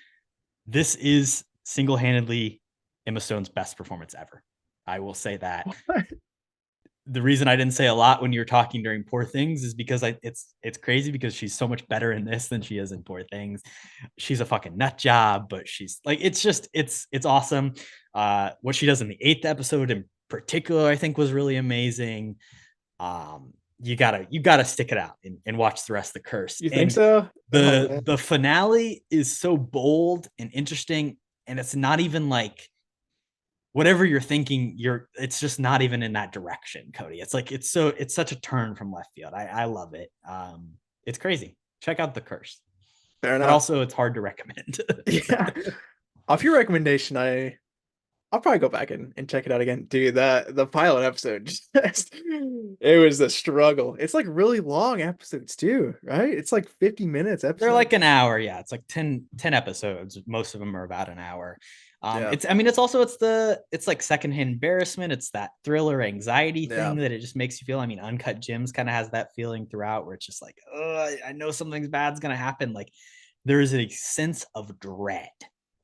This is single-handedly Emma Stone's best performance ever. I will say that. What? The reason I didn't say a lot when you were talking during Poor Things is because it's crazy because she's so much better in this than she is in Poor Things. She's a fucking nut job, but she's like, it's awesome. What she does in the 8th episode in particular, I think was really amazing. You gotta stick it out and watch the rest of The Curse. You think so? The finale is so bold and interesting, and it's not even like whatever you're thinking, it's just not even in that direction, Kody. It's like it's such a turn from left field. I love it. It's crazy. Check out The Curse. Fair enough. But also it's hard to recommend. Yeah. Off your recommendation, I'll probably go back and check it out again. Dude, the pilot episode it was a struggle. It's like really long episodes too, right? It's like 50 minutes episodes. They're like an hour, yeah. It's like 10 episodes. Most of them are about an hour. It's like secondhand embarrassment. It's that thriller anxiety thing that it just makes you feel. I mean, Uncut Gems kind of has that feeling throughout where it's just like, oh, I know something's bad's gonna happen. Like there is a sense of dread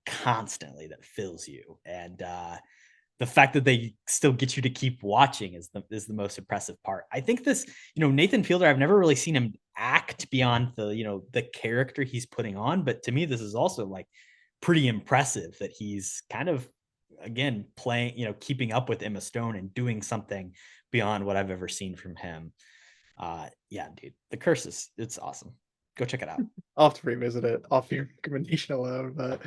constantly that fills you. And the fact that they still get you to keep watching is the most impressive part. I think this, Nathan Fielder, I've never really seen him act beyond the character he's putting on. But to me, this is also like pretty impressive that he's kind of, again, playing, keeping up with Emma Stone and doing something beyond what I've ever seen from him. Yeah, dude, The Curse it's awesome. Go check it out. I'll have to revisit it off your recommendation alone, but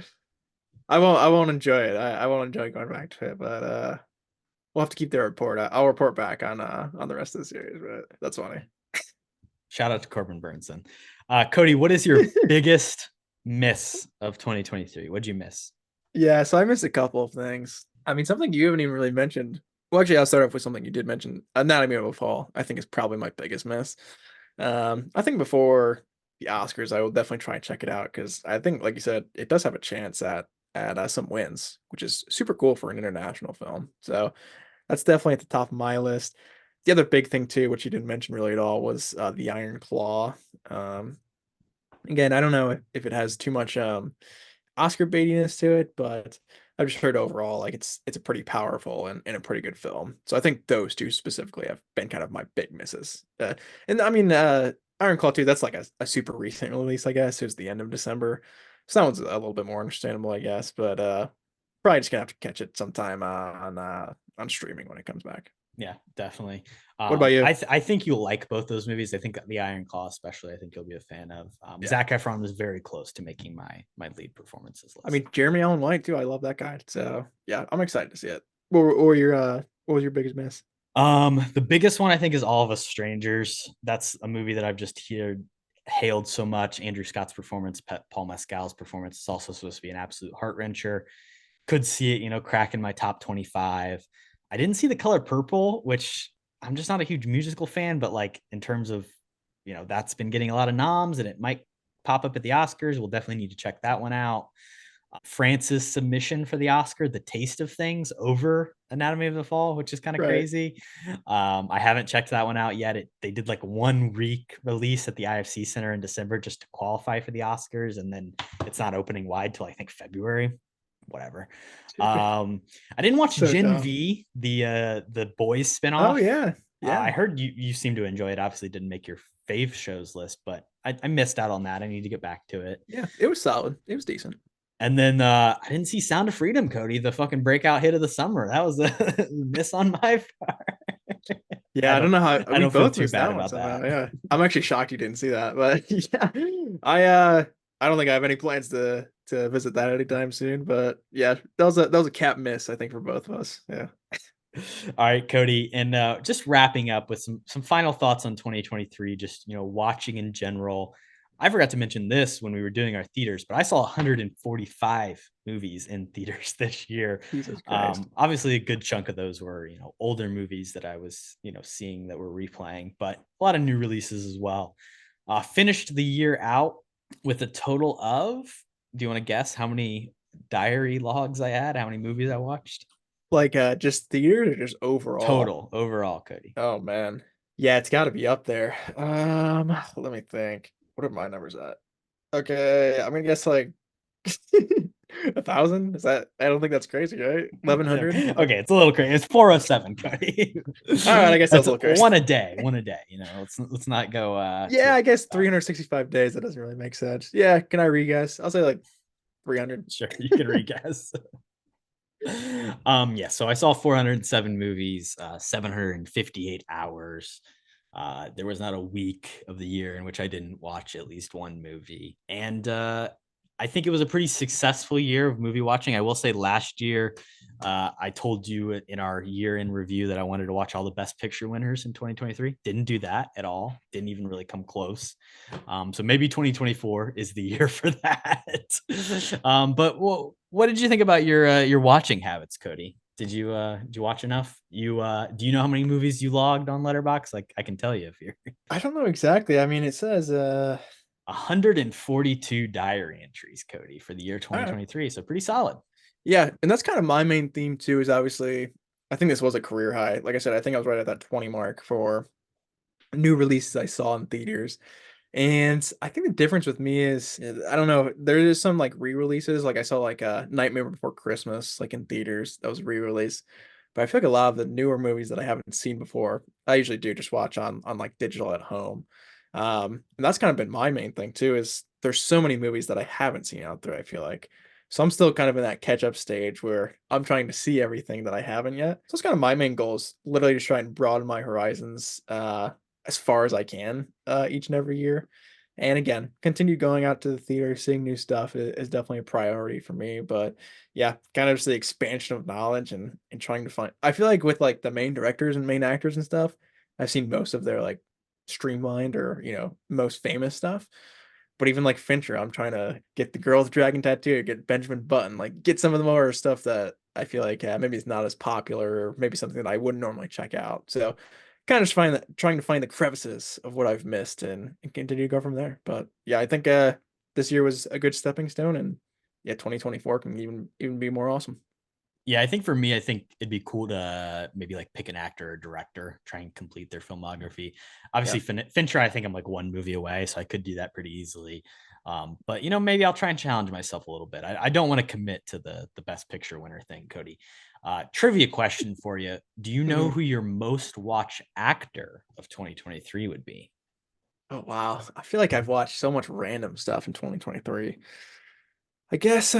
I won't enjoy it. I won't enjoy going back to it, but we'll have to keep the report. I'll report back on the rest of the series, but that's funny. Shout out to Korbin Burnson. Kody, what is your biggest miss of 2023? What'd you miss? Yeah, so I missed a couple of things. I mean, something you haven't even really mentioned. Well, actually, I'll start off with something you did mention. Anatomy of a Fall, I think, is probably my biggest miss. I think before the Oscars, I will definitely try and check it out because I think, like you said, it does have a chance at some wins, which is super cool for an international film. So that's definitely at the top of my list. The other big thing too, which you didn't mention really at all, was the Iron Claw. Again, I don't know if it has too much Oscar baitiness to it, but I've just heard overall like it's a pretty powerful and a pretty good film. So I think those two specifically have been kind of my big misses. And I mean, Iron Claw 2, that's like a super recent release, I guess. It was the end of December. So that one's a little bit more understandable, I guess. But probably just gonna have to catch it sometime on streaming when it comes back. Yeah, definitely. What about you? I think you'll like both those movies. I think the Iron Claw, especially, I think you'll be a fan of. Zac Efron was very close to making my lead performances list. I mean, Jeremy Allen White too. I love that guy. So yeah, I'm excited to see it. What was your biggest miss? The biggest one I think is All of Us Strangers. That's a movie that I've just hailed so much. Andrew Scott's performance, Paul Mescal's performance is also supposed to be an absolute heart wrencher. Could see it, crack in my top 25. I didn't see The Color Purple, which I'm just not a huge musical fan, but like in terms of, that's been getting a lot of noms and it might pop up at the Oscars. We'll definitely need to check that one out. France's submission for the Oscar, The Taste of Things, over Anatomy of the Fall, which is kind of crazy. I haven't checked that one out yet. They did like 1 week release at the IFC Center in December just to qualify for the Oscars, and then it's not opening wide till I think February. whatever. I didn't watch So Gen dumb. V, the boys Oh spinoff. yeah, yeah. I heard you seem to enjoy it. Obviously didn't make your fave shows list, but I missed out on that. I need to get back to it. Yeah, it was solid. It was decent. And then I didn't see Sound of Freedom, Kody, the fucking breakout hit of the summer. That was a miss on my part. Yeah, I don't know how I we don't feel both too missed bad that one about somehow. that. Yeah, I'm actually shocked you didn't see that, but yeah, I don't think I have any plans to visit that anytime soon. But yeah, that was a cap miss, I think, for both of us. Yeah. All right, Kody, and just wrapping up with some final thoughts on 2023. Just watching in general. I forgot to mention this when we were doing our theaters, but I saw 145 movies in theaters this year. Jesus Christ. Obviously, a good chunk of those were older movies that I was seeing that were replaying, but a lot of new releases as well. Finished the year out with a total of. Do you want to guess how many diary logs I had? How many movies I watched? Like just theaters or just overall? Total overall, Kody. Oh man. Yeah, it's got to be up there. Let me think. What are my numbers at? Okay, I'm gonna guess like 1,000. Is that? I don't think that's crazy, right? 1,100. Okay, it's a little crazy. It's 407, Kody. All right, I guess that's a little crazy. One a day. Let's not go. Yeah, I guess 365 days. That doesn't really make sense. Yeah, can I re-guess? I'll say like 300. Sure, you can re-guess. Yeah. So I saw 407 movies, 758 hours. There was not a week of the year in which I didn't watch at least one movie, and I think it was a pretty successful year of movie watching. I will say last year, I told you in our year in review that I wanted to watch all the best picture winners in 2023. Didn't do that at all. Didn't even really come close. So maybe 2024 is the year for that. But what did you think about your watching habits, Kody? Did you watch enough? Do you know how many movies you logged on Letterboxd? Like I can tell you if you're I don't know exactly. I mean, it says 142 diary entries, Kody, for the year 2023. So pretty solid. Yeah, and that's kind of my main theme too, is obviously I think this was a career high. Like I said, I think I was right at that 20 mark for new releases I saw in theaters. And I think the difference with me is I don't know, there is some like re-releases. Like I saw like Nightmare Before Christmas, like in theaters, that was a re-release. But I feel like a lot of the newer movies that I haven't seen before, I usually do just watch on like digital at home. And that's kind of been my main thing too, is there's so many movies that I haven't seen out there, I feel like. So I'm still kind of in that catch-up stage where I'm trying to see everything that I haven't yet. So it's kind of my main goal, is literally just try and broaden my horizons as far as I can each and every year. And again, continue going out to the theater, seeing new stuff is definitely a priority for me. But yeah, kind of just the expansion of knowledge and trying to find. I feel like with like the main directors and main actors and stuff, I've seen most of their like streamlined or most famous stuff. But even like Fincher, I'm trying to get the girl with the dragon tattoo, get Benjamin Button, like get some of the more stuff that I feel like maybe it's not as popular, or maybe something that I wouldn't normally check out. So kind of just trying to find the crevices of what I've missed and continue to go from there. But yeah, I think this year was a good stepping stone, and yeah, 2024 can even be more awesome. Yeah, I think for me, I think it'd be cool to maybe like pick an actor or director, try and complete their filmography. Obviously, Fincher, I think I'm like one movie away, so I could do that pretty easily. But maybe I'll try and challenge myself a little bit. I don't want to commit to the best picture winner thing, Kody. Trivia question for you: do you know who your most watched actor of 2023 would be? Oh wow, I feel like I've watched so much random stuff in 2023. I guess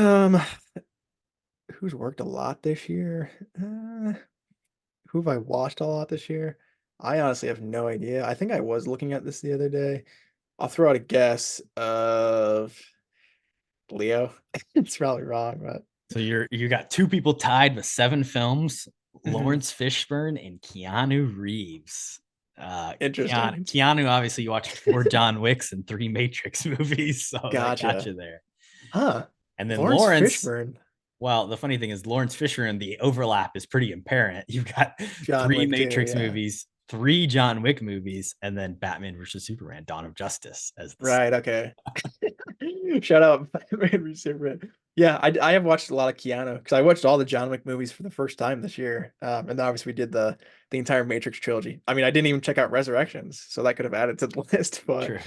who's worked a lot this year? Who have I watched a lot this year? I honestly have no idea. I think I was looking at this the other day. I'll throw out a guess of Leo. It's probably wrong, but So you got two people tied with 7 films: Mhm. Lawrence Fishburne and Keanu Reeves. Interesting. Keanu, obviously, you watched 4 John Wicks and 3 Matrix movies, so that got you there. Huh. And then Lawrence Lawrence, Fishburne, well, the funny thing is Lawrence Fishburne, the overlap is pretty apparent. You've got John 3 Wick too, Matrix yeah. movies, 3 John Wick movies, and then Batman versus Superman: Dawn of Justice as the Right, okay. Shout out Batman v Superman. Yeah, I have watched a lot of Keanu because I watched all the John Wick movies for the first time this year. And then obviously we did the entire Matrix trilogy. I mean, I didn't even check out Resurrections, so that could have added to the list. But True.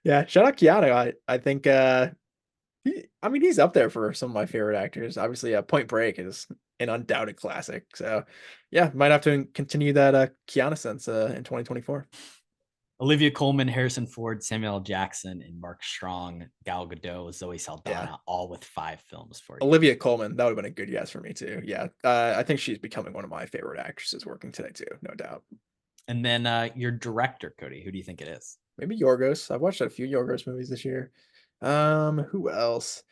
yeah, shout out Keanu. I think He's up there for some of my favorite actors. Obviously, Point Break is an undoubted classic. So, yeah, might have to continue that Keanu sense in 2024. Olivia Colman, Harrison Ford, Samuel L. Jackson, and Mark Strong, Gal Gadot, Zoe Saldana, all with 5 films for you. Olivia Colman, that would have been a good yes for me too. Yeah, I think she's becoming one of my favorite actresses working today too, no doubt. And then your director, Kody, who do you think it is? Maybe Yorgos. I've watched a few Yorgos movies this year. Who else?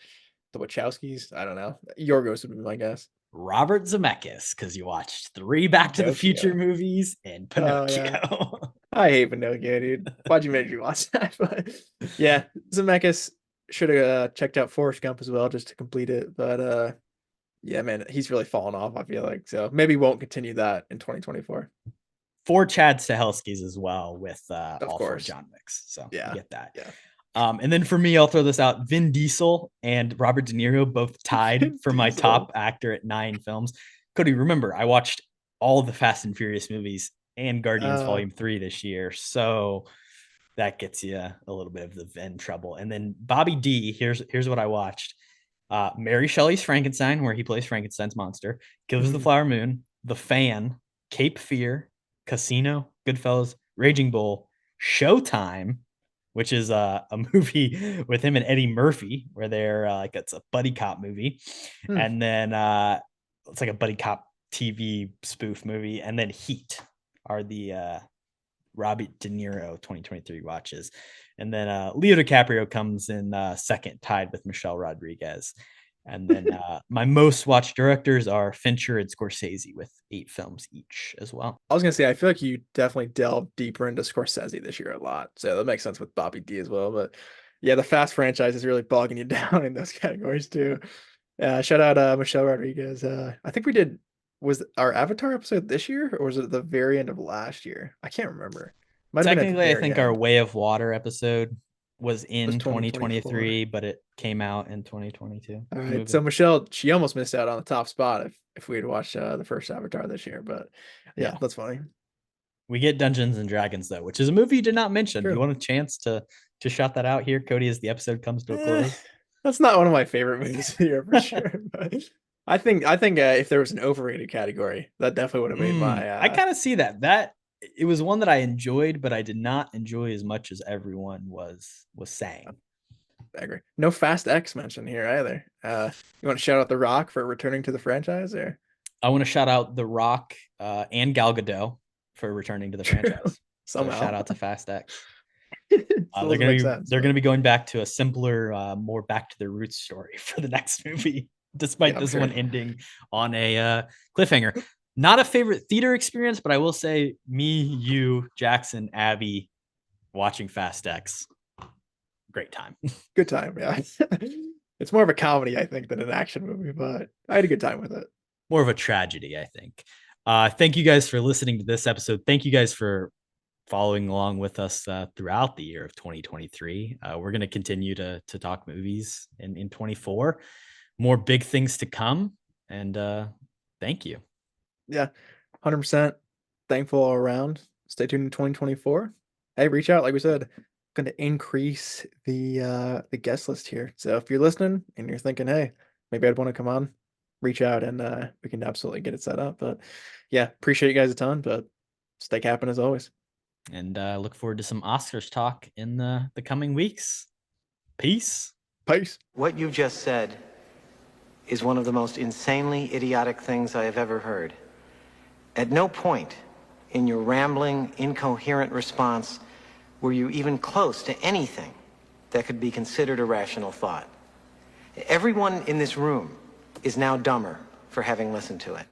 The Wachowskis? I don't know. Yorgos would be my guess. Robert Zemeckis, because you watched 3 Back to the Future movies and Pinocchio. Yeah. I hate Pinocchio, dude. Why'd you make me watch that? But yeah, Zemeckis should have checked out Forrest Gump as well just to complete it. But yeah, man, he's really fallen off, I feel like. So maybe won't continue that in 2024. 4 Chad Stahelskis as well with all 4 John Wicks. So yeah, you get that. Yeah. And then for me, I'll throw this out. Vin Diesel and Robert De Niro both tied for my top actor at 9 films. Kody, remember, I watched all the Fast and Furious movies and Guardians Volume 3 this year. So that gets you a little bit of the Vin trouble. And then Bobby D, here's what I watched. Mary Shelley's Frankenstein, where he plays Frankenstein's monster, Killers of the Flower Moon, The Fan, Cape Fear, Casino, Goodfellas, Raging Bull, Showtime, which is a movie with him and Eddie Murphy, where they're like, it's a buddy cop movie. And then it's like a buddy cop TV spoof movie. And then Heat are the Robert De Niro 2023 watches. And then Leo DiCaprio comes in second, tied with Michelle Rodriguez. And then my most watched directors are Fincher and Scorsese with 8 films each as well. I was going to say, I feel like you definitely delved deeper into Scorsese this year a lot. So that makes sense with Bobby D as well. But yeah, the Fast franchise is really bogging you down in those categories too. Shout out Michelle Rodriguez. I think was our Avatar episode this year or was it the very end of last year? I can't remember. Technically, I think our Way of Water episode was in 2023, but it came out in 2022. All right. So Michelle, she almost missed out on the top spot if we had watched the first Avatar this year. But yeah, that's funny. We get Dungeons and Dragons though, which is a movie you did not mention. True. You want a chance to shout that out here, Kody, as the episode comes to a close? That's not one of my favorite movies here for sure. But I think if there was an overrated category, that definitely would have made my. I kind of see that. It was one that I enjoyed, but I did not enjoy as much as everyone was saying. I agree. No Fast X mentioned here either. You want to shout out The Rock for returning to the franchise, or? I want to shout out The Rock and Gal Gadot for returning to the franchise. So shout out to Fast X. They're gonna be going back to a simpler, more back to their roots story for the next movie, despite this one ending on a cliffhanger. Not a favorite theater experience, but I will say me, you, Jackson, Abby, watching Fast X, great time. Good time, yeah. It's more of a comedy, I think, than an action movie, but I had a good time with it. More of a tragedy, I think. Thank you guys for listening to this episode. Thank you guys for following along with us throughout the year of 2023. We're going to continue to talk movies in 24. More big things to come. And thank you. Yeah, 100% thankful all around. Stay tuned in 2024. Hey, reach out. Like we said, going to increase the guest list here. So if you're listening and you're thinking, hey, maybe I'd want to come on, reach out and we can absolutely get it set up. But yeah, appreciate you guys a ton, but stay capping as always. And look forward to some Oscars talk in the coming weeks. Peace. Peace. What you just said is one of the most insanely idiotic things I have ever heard. At no point in your rambling, incoherent response were you even close to anything that could be considered a rational thought. Everyone in this room is now dumber for having listened to it.